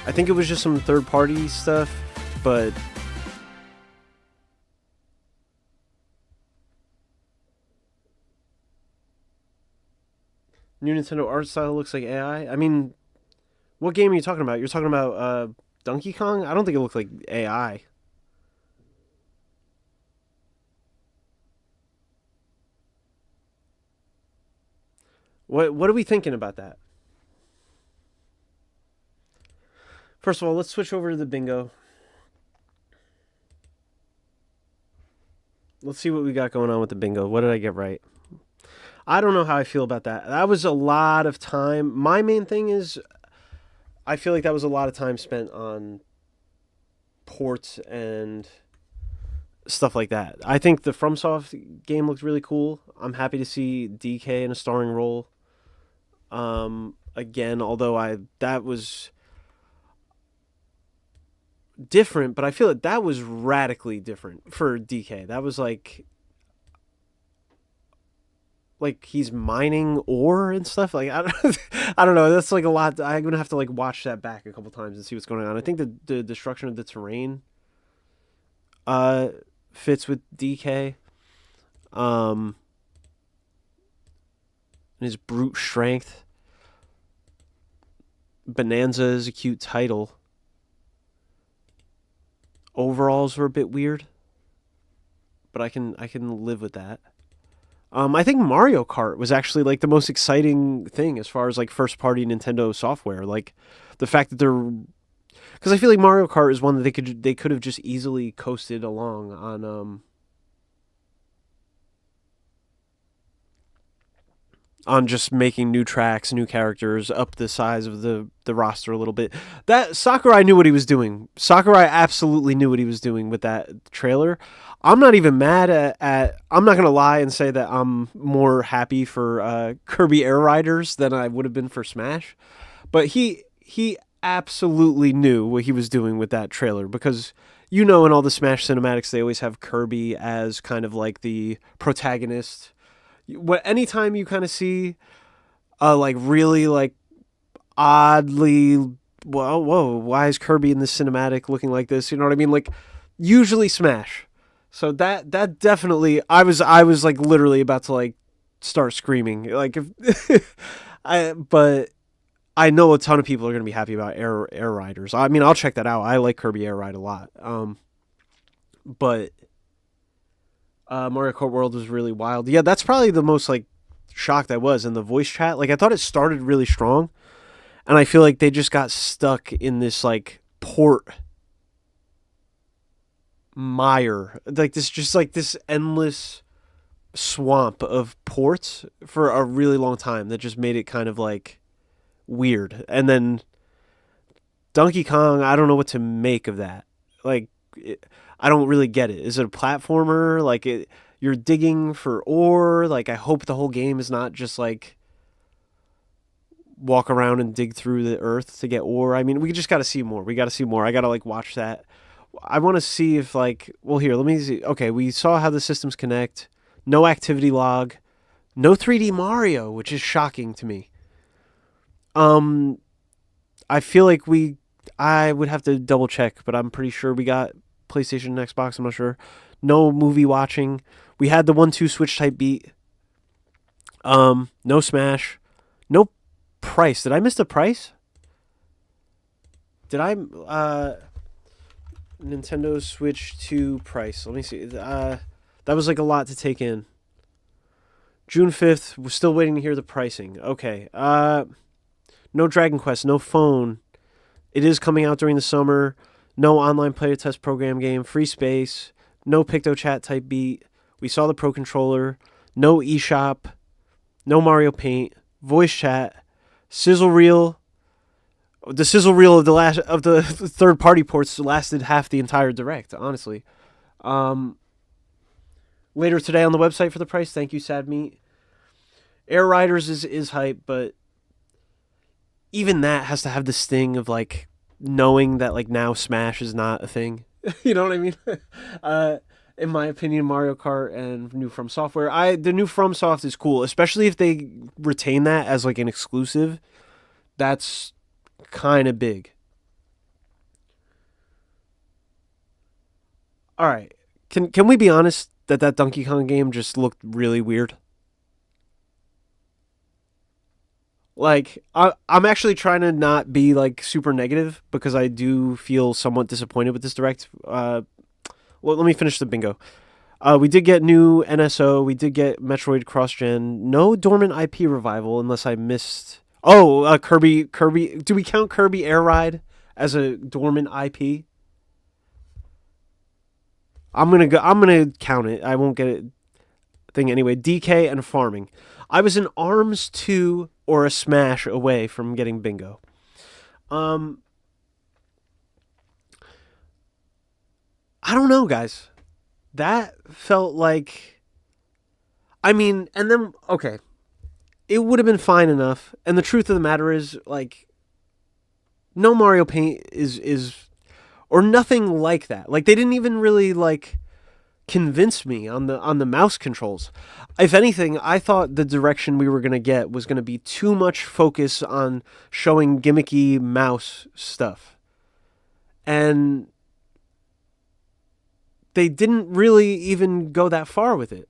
S1: I think it was just some third-party stuff, but new Nintendo art style looks like AI. I mean, what game are you talking about? You're talking about Donkey Kong? I don't think it looked like AI. What are we thinking about that? First of all, let's switch over to the bingo. Let's see what we got going on with the bingo. What did I get right? I don't know how I feel about that. That was a lot of time. My main thing is I feel like that was a lot of time spent on ports and stuff like that. I think the FromSoft game looked really cool. I'm happy to see DK in a starring role. Again, although that was different, but I feel that was radically different for DK. That was like he's mining ore and stuff. Like I don't know. That's like a lot. I'm gonna have to like watch that back a couple times and see what's going on. I think the destruction of the terrain fits with DK. And his brute strength. Bonanza is a cute title. Overalls were a bit weird, but I can live with that. I think Mario Kart was actually like the most exciting thing as far as like first party Nintendo software. Like the fact that because I feel like Mario Kart is one that they could have just easily coasted along on just making new tracks, new characters, up the size of the roster a little bit. That Sakurai knew what he was doing. Sakurai absolutely knew what he was doing with that trailer. I'm not even mad at I'm not going to lie and say that I'm more happy for Kirby Air Riders than I would have been for Smash. But he absolutely knew what he was doing with that trailer, because in all the Smash cinematics they always have Kirby as kind of like the protagonist. Anytime you kind of see like really like oddly, whoa, why is Kirby in this cinematic looking like this? You know what I mean? Like usually Smash. So that definitely, I was like literally about to like start screaming. Like but I know a ton of people are going to be happy about Air Riders. I mean, I'll check that out. I like Kirby Air Ride a lot. But Mario Kart World was really wild. Yeah, that's probably the most like shocked I was in the voice chat. Like I thought it started really strong, and I feel like they just got stuck in this like port mire, like this endless swamp of ports for a really long time that just made it kind of like weird. And then Donkey Kong, I don't know what to make of that. Like, I don't really get it. Is it a platformer? Like, you're digging for ore? Like, I hope the whole game is not just like walk around and dig through the earth to get ore. I mean, we just got to see more. We got to see more. I got to like watch that. I want to see if like, well, here, let me see. Okay, we saw how the systems connect. No activity log. No 3D Mario, which is shocking to me. I feel like I would have to double check, but I'm pretty sure we got PlayStation and Xbox. I'm not sure. No movie watching. We had the 1-2 Switch type beat. No Smash. No price. Did I miss the price? Did I, Nintendo Switch 2 price. Let me see. That was like a lot to take in. June 5th. We're still waiting to hear the pricing. Okay. No Dragon Quest. No phone. It is coming out during the summer. No online player test program game. Free space. No PictoChat type beat. We saw the Pro Controller. No eShop. No Mario Paint. Voice chat. Sizzle reel. The sizzle reel of the third party ports lasted half the entire direct, honestly. Later today on the website for the price. Thank you, Sad Meat. Air Riders is hype, but even that has to have the sting of like knowing that like now Smash is not a thing. You know what I mean? In my opinion, Mario Kart and new From Software, the new From Soft is cool, especially if they retain that as like an exclusive. That's kind of big. All right, can we be honest that Donkey Kong game just looked really weird? Like, I'm actually trying to not be, like, super negative because I do feel somewhat disappointed with this direct. Well, let me finish the bingo. We did get new NSO. We did get Metroid Cross-Gen. No dormant IP revival unless I missed... Oh, Kirby... Do we count Kirby Air Ride as a dormant IP? I'm gonna count it. I won't get it thing anyway. DK and farming. I was in Arms 2 or a Smash away from getting bingo. I don't know, guys. That felt like... I mean, and then, okay. It would have been fine enough. And the truth of the matter is, like, no Mario Paint is or nothing like that. Like, they didn't even really, like, convince me on the mouse controls. If anything, I thought the direction we were going to get was going to be too much focus on showing gimmicky mouse stuff. And they didn't really even go that far with it.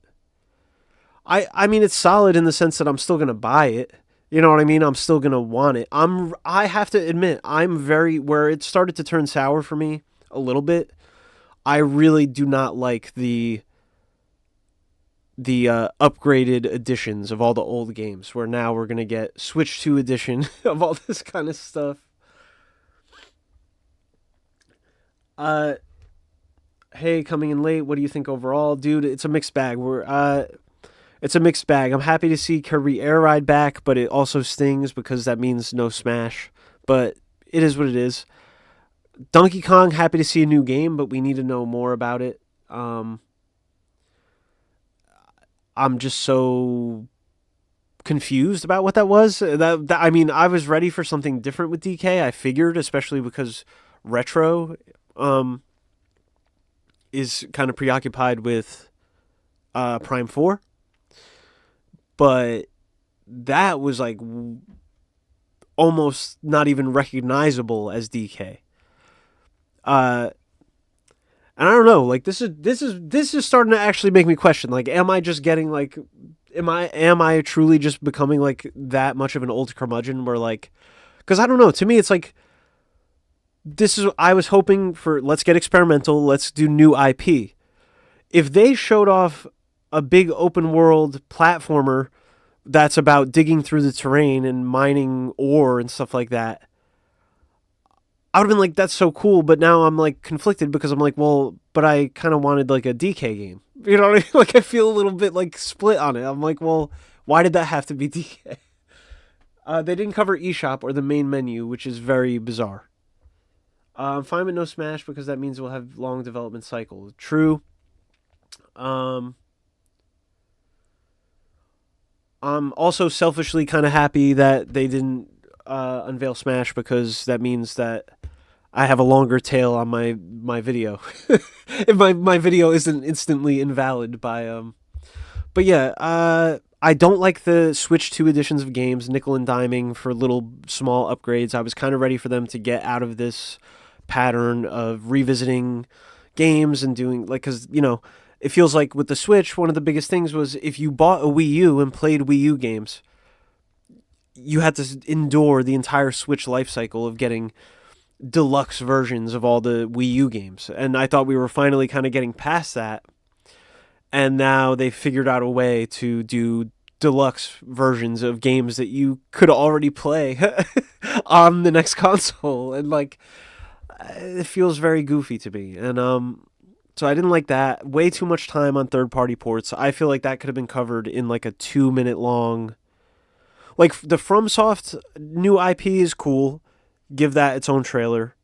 S1: I mean, it's solid in the sense that I'm still going to buy it. You know what I mean? I'm still going to want it. I have to admit, where it started to turn sour for me a little bit. I really do not like the upgraded editions of all the old games, where now we're going to get Switch 2 edition of all this kind of stuff. Hey, coming in late, what do you think overall? Dude, it's a mixed bag. It's a mixed bag. I'm happy to see Kirby Air Ride back, but it also stings because that means no Smash. But it is what it is. Donkey Kong, happy to see a new game, but we need to know more about it. I'm just so confused about what that was. I mean, I was ready for something different with DK. I figured, especially because Retro is kind of preoccupied with Prime 4. But that was like almost not even recognizable as DK. And I don't know, like this is starting to actually make me question, like, am I just getting like, am I truly just becoming like that much of an old curmudgeon where like Because I don't know. To me, it's like, I was hoping for, let's get experimental. Let's do new IP. If they showed off a big open world platformer that's about digging through the terrain and mining ore and stuff like that, I would have been like, that's so cool. But now I'm like conflicted because I'm like, well, but I kind of wanted like a DK game. You know what I mean? Like, I feel a little bit like split on it. I'm like, well, why did that have to be DK? They didn't cover eShop or the main menu, which is very bizarre. I'm fine with no Smash because that means we'll have long development cycle. True. I'm also selfishly kind of happy that they didn't unveil Smash, because that means that I have a longer tail on my video. If my video isn't instantly invalid by But yeah, I don't like the Switch 2 editions of games, nickel and diming for little small upgrades. I was kind of ready for them to get out of this pattern of revisiting games and doing, like, because, you know, it feels like with the Switch, one of the biggest things was if you bought a Wii U and played Wii U games, you had to endure the entire Switch life cycle of getting deluxe versions of all the Wii U games. And I thought we were finally kind of getting past that. And now they figured out a way to do deluxe versions of games that you could already play on the next console. And, like, it feels very goofy to me. And, so I didn't like that. Way too much time on third-party ports. I feel like that could have been covered in like a 2-minute long. Like, the FromSoft new IP is cool. Give that its own trailer.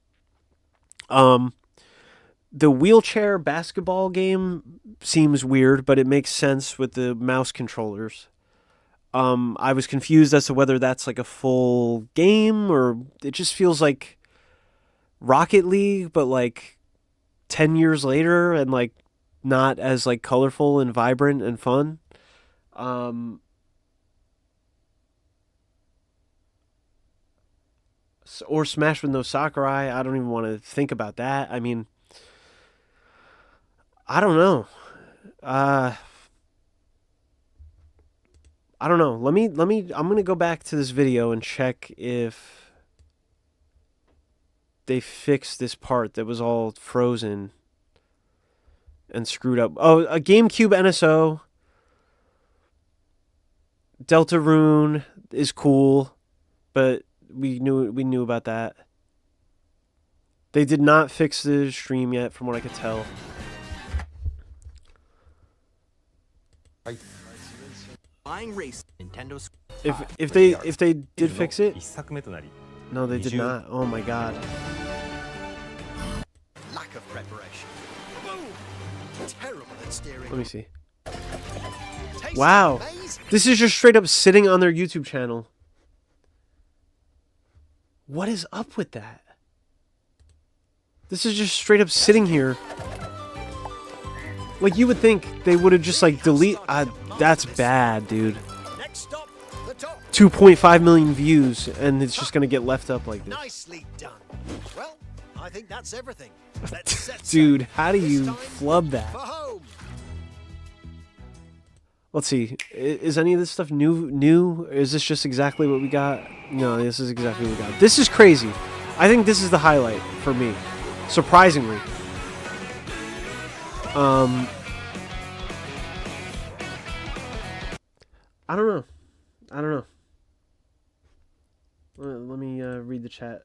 S1: The wheelchair basketball game seems weird, but it makes sense with the mouse controllers. I was confused as to whether that's like a full game, or it just feels like Rocket League, but like 10 years later, and like not as like colorful and vibrant and fun. Or Smash with no Sakurai. I don't even want to think about that. I mean, I don't know. I don't know. Let me I'm going to go back to this video and check if they fixed this part that was all frozen and screwed up. Oh, a GameCube NSO. Deltarune is cool, but we knew about that. They did not fix the stream yet, from what I could tell. If they did fix it, no, they did not. Oh my god.
S23: Lack of preparation. Terrible at steering.
S1: Let me see. Wow, this is just straight up sitting on their YouTube channel. What is up with that? This is just straight up sitting here. Like, you would think they would have just like delete. That's bad, dude. 2.5 million views, and it's just gonna get left up like this.
S23: Nicely done. Well, I think that's everything.
S1: Dude, how do you flub that? Let's see. Is any of this stuff new? Is this just exactly what we got? No, this is exactly what we got. This is crazy. I think this is the highlight for me. Surprisingly. I don't know. Let me read the chat.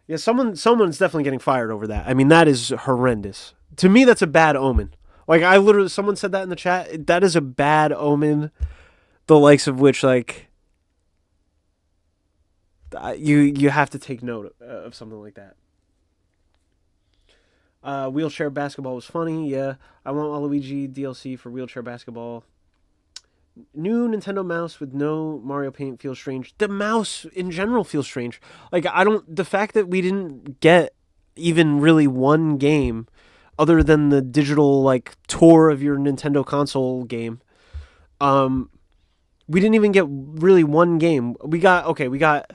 S1: Yeah, someone's definitely getting fired over that. I mean, that is horrendous. To me, that's a bad omen. Like, someone said that in the chat. That is a bad omen. The likes of which, like, you have to take note of something like that. Wheelchair basketball was funny. Yeah, I want Waluigi DLC for wheelchair basketball. New Nintendo mouse with no Mario Paint feels strange. The mouse in general feels strange. Like, the fact that we didn't get even really one game other than the digital, like, tour of your Nintendo console game. We didn't even get really one game. We got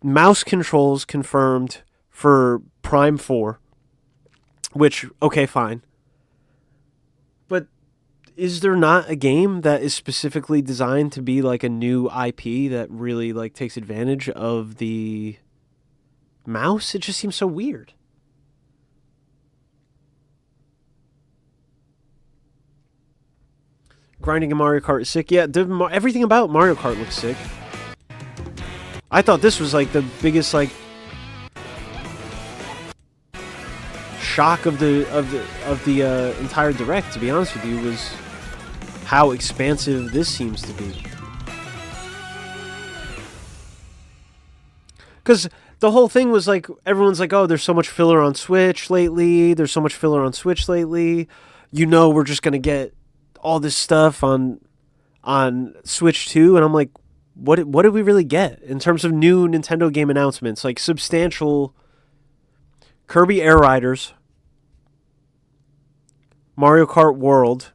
S1: mouse controls confirmed for Prime 4, which, okay, fine. But is there not a game that is specifically designed to be like a new IP that really like takes advantage of the mouse? It just seems so weird. Grinding in Mario Kart is sick. Yeah, everything about Mario Kart looks sick. I thought this was like the biggest like shock of the entire direct, to be honest with you, was how expansive this seems to be. Because the whole thing was like, everyone's like, oh, there's so much filler on Switch lately. There's so much filler on Switch lately. You know, we're just gonna get all this stuff on Switch 2, and I'm like, what did we really get in terms of new Nintendo game announcements? Like substantial Kirby Air Riders, Mario Kart World,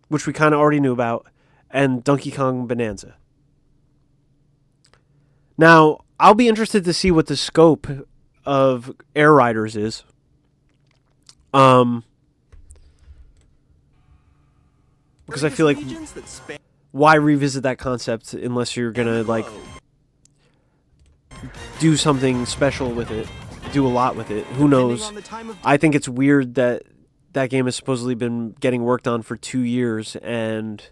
S1: which we kind of already knew about, and Donkey Kong Bonanza. Now, I'll be interested to see what the scope of Air Riders is. Because I feel like, why revisit that concept unless you're gonna like do something special with it, do a lot with it? Who knows? I think it's weird that that game has supposedly been getting worked on for 2 years and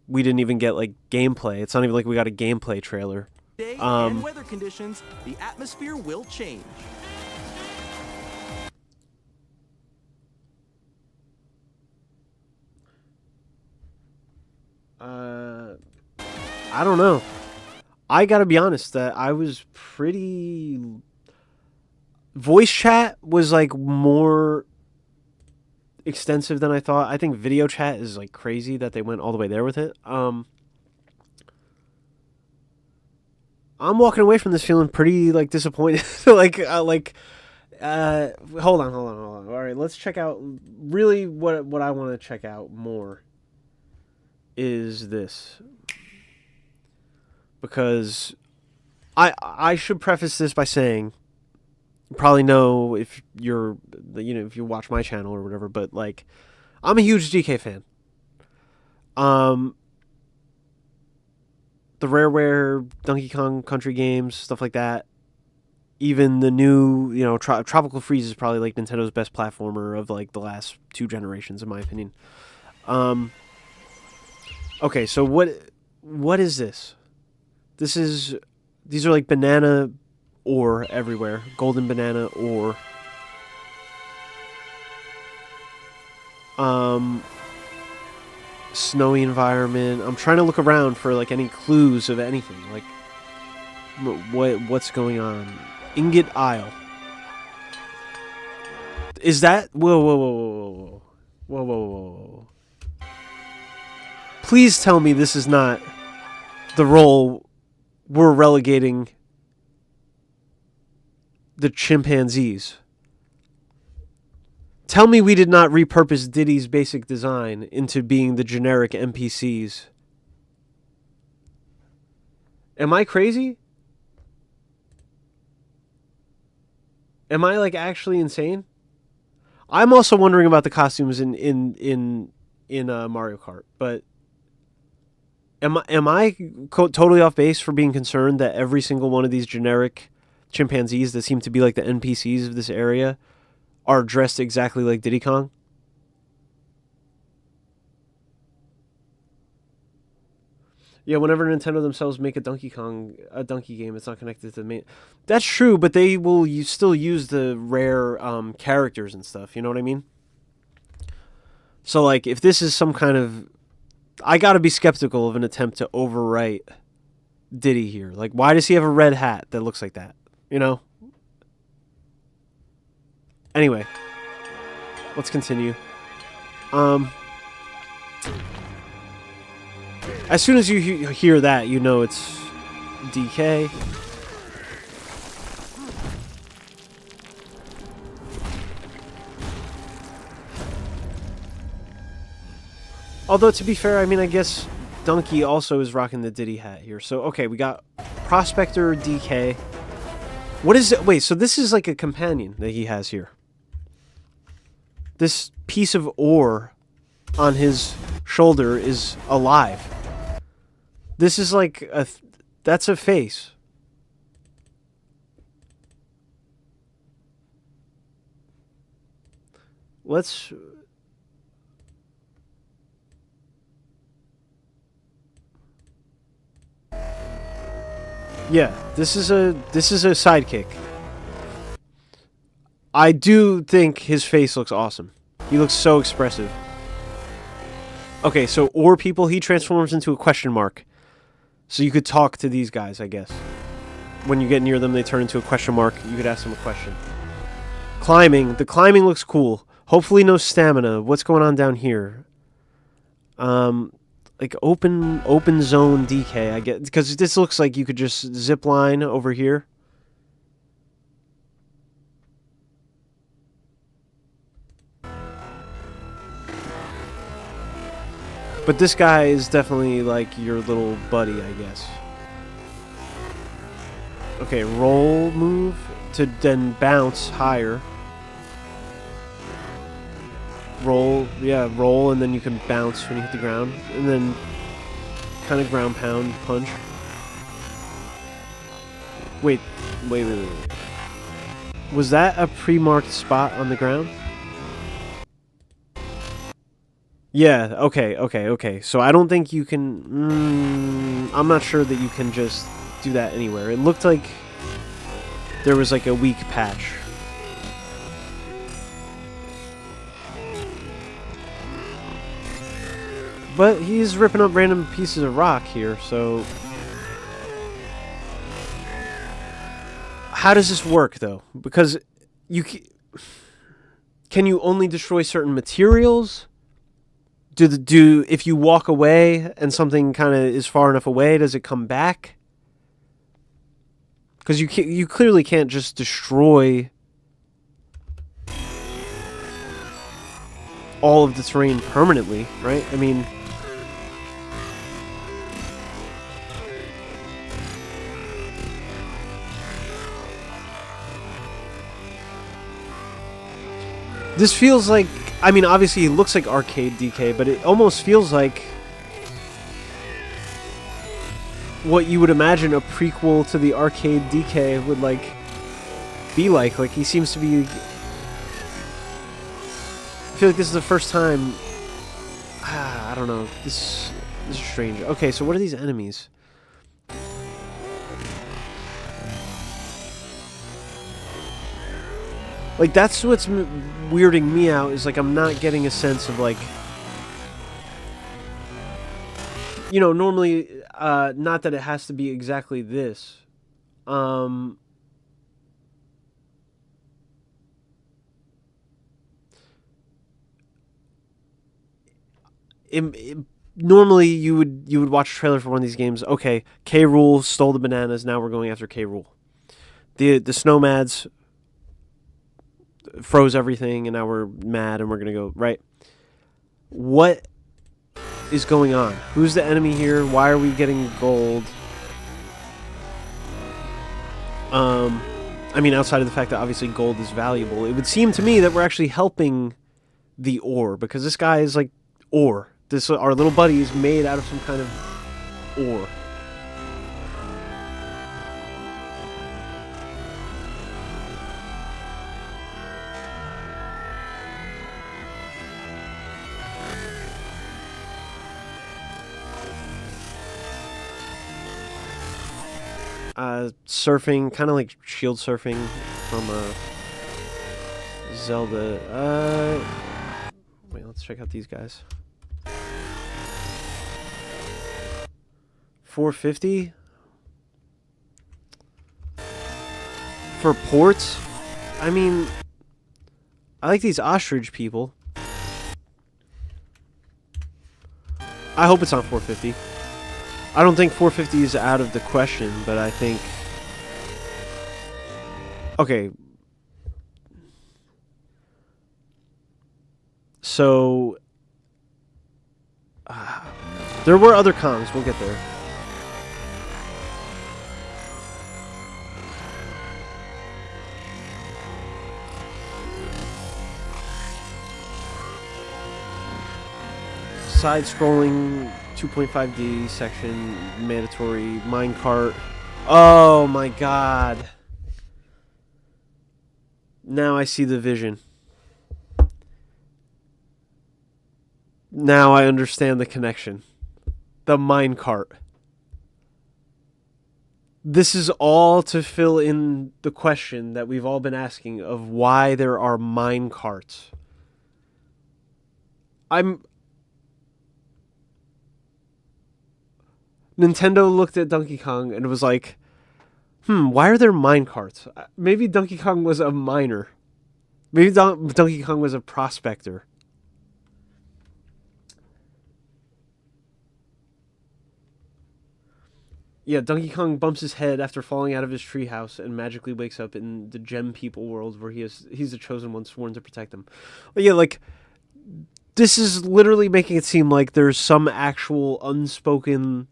S1: we didn't even get like gameplay. It's not even like we got a gameplay trailer.
S5: Day and weather conditions, the atmosphere will change.
S1: I don't know. I gotta be honest that I was pretty... Voice chat was like more extensive than I thought. I think video chat is like crazy that they went all the way there with it. I'm walking away from this feeling pretty like disappointed. Hold on. All right, let's check out really what I want to check out more is this. Because I should preface this by saying, you probably know if you're, if you watch my channel or whatever, but like, I'm a huge DK fan. The Rareware, Donkey Kong Country games, stuff like that. Even the new, Tropical Freeze is probably like Nintendo's best platformer of like the last 2 generations, in my opinion. Okay, so what is this? These are like banana ore everywhere. Golden banana ore. Snowy environment. I'm trying to look around for like any clues of anything. Like what's going on? Ingot Isle. Is that whoa. Please tell me this is not the role we're relegating the chimpanzees. Tell me we did not repurpose Diddy's basic design into being the generic NPCs. Am I crazy? Am I like actually insane? I'm also wondering about the costumes in Mario Kart, but am I totally off base for being concerned that every single one of these generic chimpanzees that seem to be like the NPCs of this area are dressed exactly like Diddy Kong? Yeah, whenever Nintendo themselves make a Donkey game, it's not connected to the main. That's true, but they will still use the rare characters and stuff. You know what I mean? So, like, if this is some kind of... I gotta be skeptical of an attempt to overwrite Diddy here. Like, why does he have a red hat that looks like that? You know? Anyway. Let's continue. As soon as you hear that, you know it's DK. Although, to be fair, I mean, I guess Donkey also is rocking the Diddy hat here. So, okay, we got Prospector DK. What is it? Wait, so this is like a companion that he has here. This piece of ore on his shoulder is alive. This is like that's a face. Let's... Yeah, this is a sidekick. I do think his face looks awesome. He looks so expressive. Okay, so or people, he transforms into a question mark. So you could talk to these guys, I guess. When you get near them, they turn into a question mark. You could ask them a question. Climbing. The climbing looks cool. Hopefully no stamina. What's going on down here? Like open zone DK, I get, because this looks like you could just zip line over here. But this guy is definitely like your little buddy, I guess. Okay, roll move to then bounce higher. Roll, yeah, roll, and then you can bounce when you hit the ground. And then kind of ground pound, punch. Wait. Was that a pre-marked spot on the ground? Yeah, okay. So I don't think you can... I'm not sure that you can just do that anywhere. It looked like there was like a weak patch. But he's ripping up random pieces of rock here, so... How does this work, though? Because you can you only destroy certain materials? If you walk away and something kind of is far enough away, does it come back? Because you clearly can't just destroy all of the terrain permanently, right? I mean... This feels like... I mean, obviously it looks like arcade DK, but it almost feels like what you would imagine a prequel to the arcade DK would, like, be like. Like, he seems to be... I feel like this is the first time... I don't know. This is strange. Okay, so what are these enemies? Like, that's what's weirding me out, is, like, I'm not getting a sense of, like... You know, normally, not that it has to be exactly this. Normally, you would watch a trailer for one of these games. Okay, K. Rool stole the bananas, now we're going after K. Rool. The Snowmads... froze everything, and now we're mad and we're gonna go, right? What is going on? Who's the enemy here? Why are we getting gold? I mean, outside of the fact that obviously gold is valuable, it would seem to me that we're actually helping the ore, because this guy is like ore. Our little buddy is made out of some kind of ore. Surfing, kind of like shield surfing from Zelda. Wait, let's check out these guys. 450 for ports. I mean, I like these ostrich people. I hope it's not 450. I don't think 450 is out of the question, but I think... Okay. So... there were other cons. We'll get there. side-scrolling 2.5D section, mandatory minecart. Oh my god. Now I see the vision. Now I understand the connection. The minecart. This is all to fill in the question that we've all been asking of why there are minecarts. Nintendo looked at Donkey Kong and was like, why are there minecarts? Maybe Donkey Kong was a miner. Maybe Donkey Kong was a prospector. Yeah, Donkey Kong bumps his head after falling out of his treehouse and magically wakes up in the Gem People world where he's the chosen one sworn to protect them. But yeah, like, this is literally making it seem like there's some actual unspoken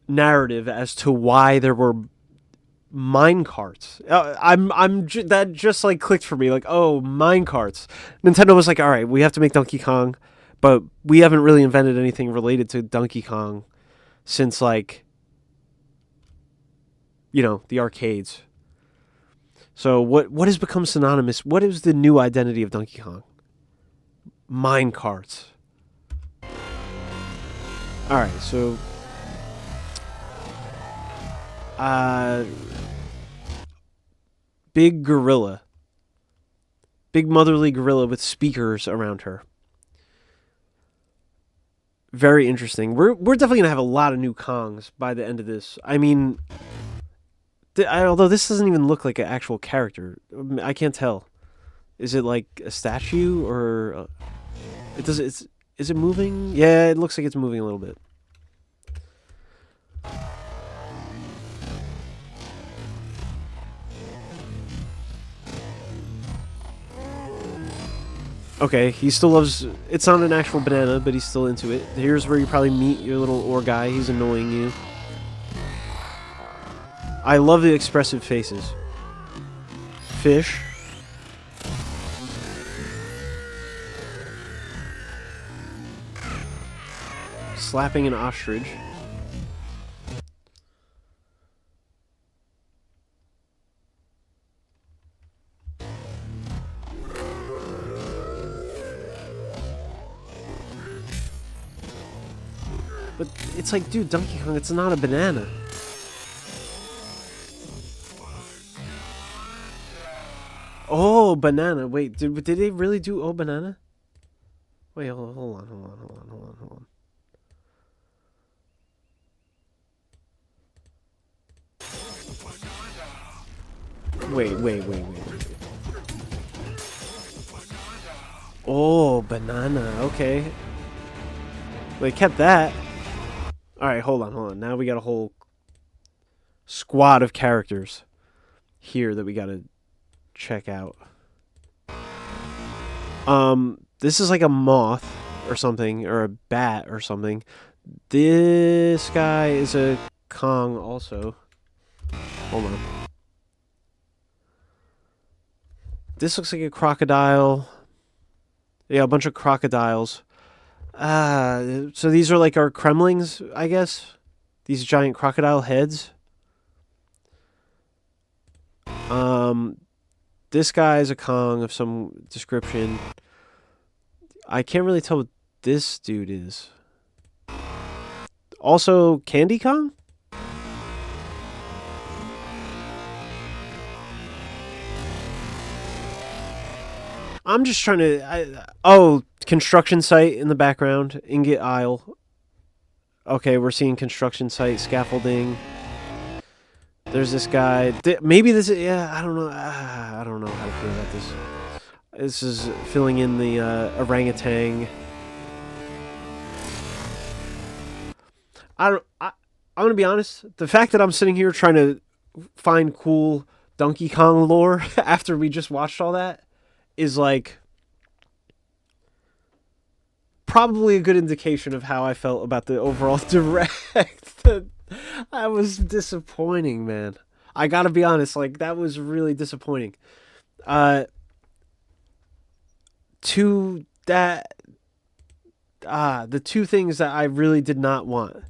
S1: narrative as to why there were minecarts. That just like clicked for me, like, oh, minecarts. Nintendo was like, all right, we have to make Donkey Kong, but we haven't really invented anything related to Donkey Kong since, like, you know, the arcades. So what has become synonymous? What is the new identity of Donkey Kong? Minecarts. Alright, so big gorilla. Big motherly gorilla with speakers around her. Very interesting. We're definitely going to have a lot of new Kongs by the end of this. I mean, although this doesn't even look like an actual character. I can't tell. Is it like a statue or is it moving? Yeah, it looks like it's moving a little bit. Okay, he still loves... It's not an actual banana, but he's still into it. Here's where you probably meet your little ore guy. He's annoying you. I love the expressive faces. Fish. Slapping an ostrich. But it's like, dude, Donkey Kong, it's not a banana. Oh, banana. Wait, did they really do oh, banana? Wait, hold on. Wait. Oh, banana. Okay. They kept that. Alright, hold on. Now we got a whole squad of characters here that we gotta check out. This is like a moth or something, or a bat or something. This guy is a Kong also. Hold on. This looks like a crocodile. Yeah, a bunch of crocodiles. So these are like our Kremlings, I guess? These giant crocodile heads. This guy is a Kong of some description. I can't really tell what this dude is. Also, Candy Kong? I'm just trying to... Oh, construction site in the background. Ingot Isle. Okay, we're seeing construction site, scaffolding. There's this guy. Maybe this is... Yeah, I don't know. I don't know how to feel about this. This is filling in the orangutan. I'm going to be honest. The fact that I'm sitting here trying to find cool Donkey Kong lore after we just watched all that is like probably a good indication of how I felt about the overall direct. That was disappointing, man. I gotta be honest, like, that was really disappointing. To that the two things that I really did not want.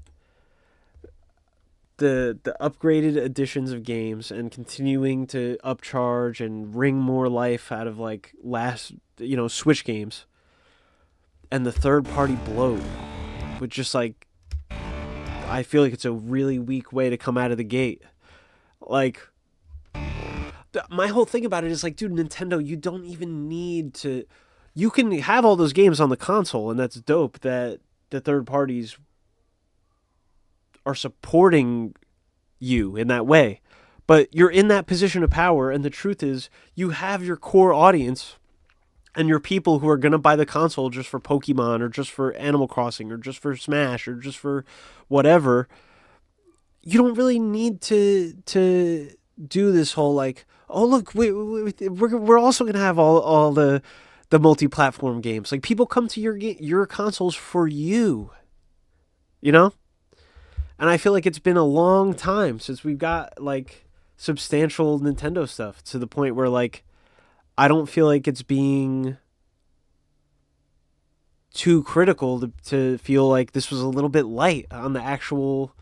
S1: The upgraded editions of games and continuing to upcharge and wring more life out of like Switch games. And the third-party bloat, which just like, I feel like it's a really weak way to come out of the gate. Like, my whole thing about it is like, dude, Nintendo, you don't even need to. You can have all those games on the console, and that's dope that the third parties are supporting you in that way. But you're in that position of power, and the truth is, you have your core audience and your people who are going to buy the console just for Pokemon or just for Animal Crossing or just for Smash or just for whatever. You don't really need to do this whole like, oh look, we're also going to have all the multi-platform games. Like, people come to your consoles for you. You know? And I feel like it's been a long time since we've got like substantial Nintendo stuff, to the point where like I don't feel like it's being too critical to feel like this was a little bit light on the actual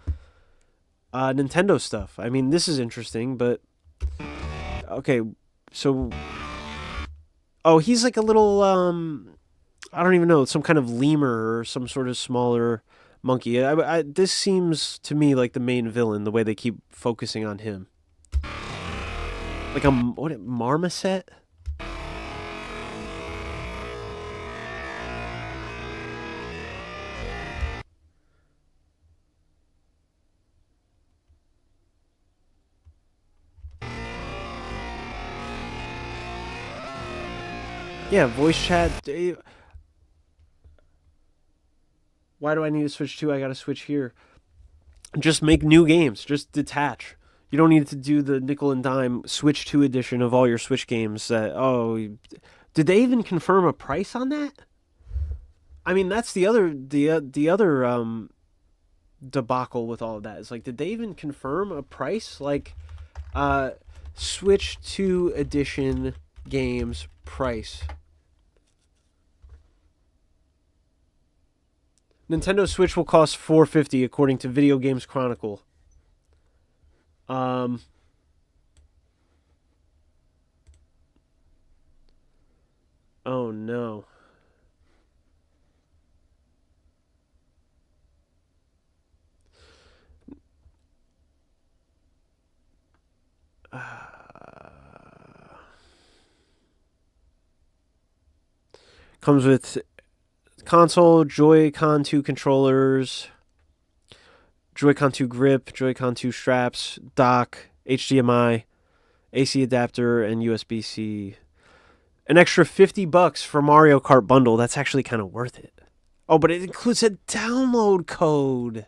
S1: Nintendo stuff. I mean, this is interesting, but okay, so he's like a little I don't even know, some kind of lemur or some sort of smaller monkey. This seems to me like the main villain, the way they keep focusing on him. Like a marmoset? Yeah, voice chat. Why do I need to switch to? I gotta switch here. Just make new games. Just detach. You don't need to do the nickel and dime Switch 2 edition of all your Switch games. Did they even confirm a price on that? I mean, that's the other debacle with all of that. Is like, did they even confirm a price? Like, Switch 2 edition games price. Nintendo Switch will cost $450 according to Video Games Chronicle. Oh no. Comes with console, Joy-Con 2 controllers, Joy-Con 2 grip, Joy-Con 2 straps, dock, HDMI, AC adapter, and USB-C. An extra $50 for Mario Kart bundle. That's actually kind of worth it. Oh, but it includes a download code.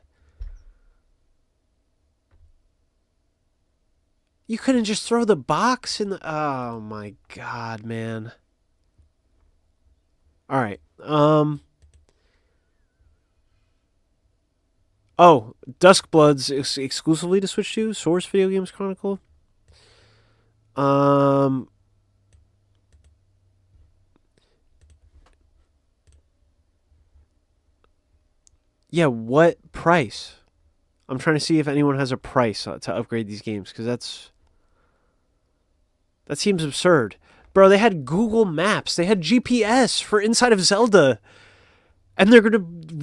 S1: You couldn't just throw the box in the... Oh my god, man. All right. Oh, Duskblood's exclusively to Switch 2? Source Video Games Chronicle? Yeah, what price? I'm trying to see if anyone has a price to upgrade these games, because that seems absurd. Bro, they had Google Maps. They had GPS for Inside of Zelda. And they're going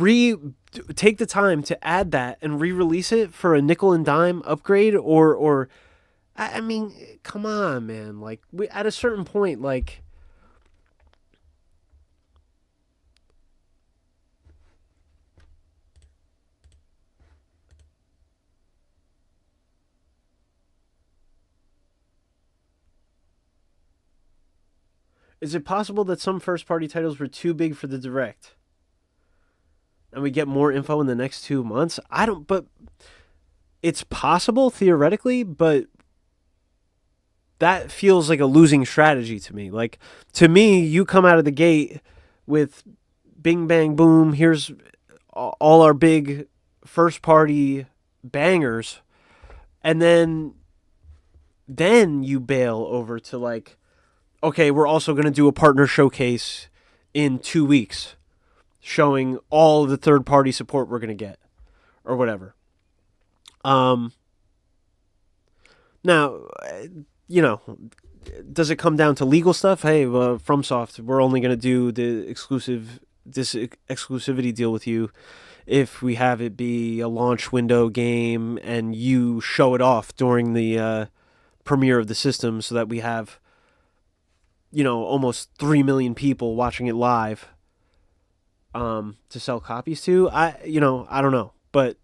S1: to take the time to add that and re-release it for a nickel and dime upgrade? Or I mean, come on, man. Like, at a certain point, like... Is it possible that some first-party titles were too big for the Direct? And we get more info in the next 2 months? But it's possible, theoretically, but that feels like a losing strategy to me. Like, to me, you come out of the gate with bing, bang, boom, here's all our big first-party bangers, and then you bail over to, like, okay, we're also going to do a partner showcase in 2 weeks. showing all of the third-party support we're going to get or whatever. Now, you know, does it come down to legal stuff? Hey, FromSoft, we're only going to do this exclusivity deal with you if we have it be a launch window game and you show it off during the premiere of the system so that we have, you know, almost 3 million people watching it live to sell copies to. I don't know, but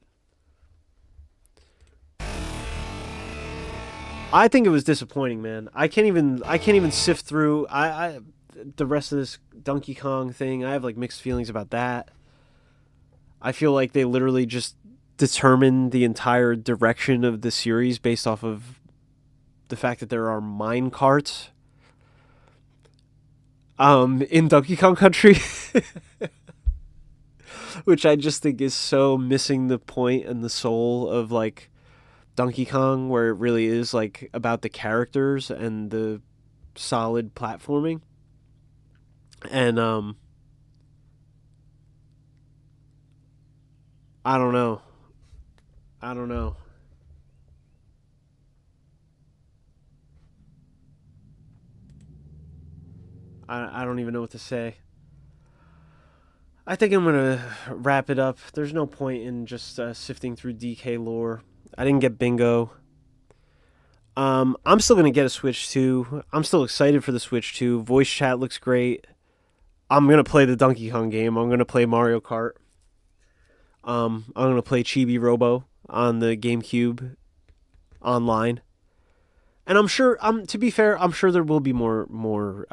S1: I think it was disappointing, man. I can't even sift through the rest of this Donkey Kong thing. I have like mixed feelings about that. I feel like they literally just determined the entire direction of the series based off of the fact that there are mine carts in Donkey Kong Country, which I just think is so missing the point and the soul of like Donkey Kong, where it really is like about the characters and the solid platforming. And I don't know. I don't even know what to say. I think I'm going to wrap it up. There's no point in just sifting through DK lore. I didn't get bingo. I'm still going to get a Switch 2. I'm still excited for the Switch 2. Voice chat looks great. I'm going to play the Donkey Kong game. I'm going to play Mario Kart. I'm going to play Chibi Robo on the GameCube online. And I'm sure, to be fair, I'm sure there will be more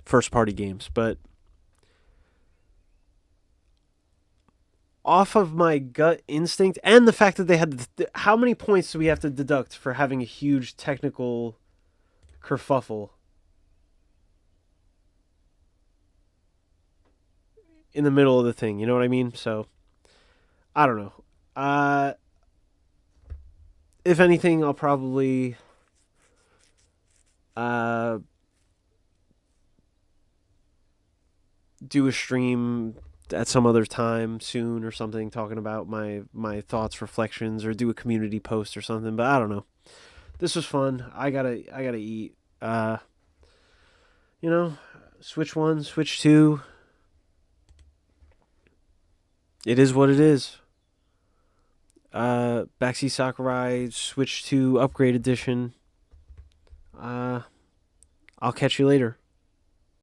S1: first-party games. But off of my gut instinct and the fact that they had... how many points do we have to deduct for having a huge technical kerfuffle in the middle of the thing? You know what I mean? So... I don't know. If anything, I'll probably do a stream at some other time soon or something, talking about my thoughts, reflections, or do a community post or something. But I don't know. This was fun. I gotta eat. Switch 1, Switch 2. It is what it is. Backseat Sakurai Switch 2 Upgrade Edition. I'll catch you later.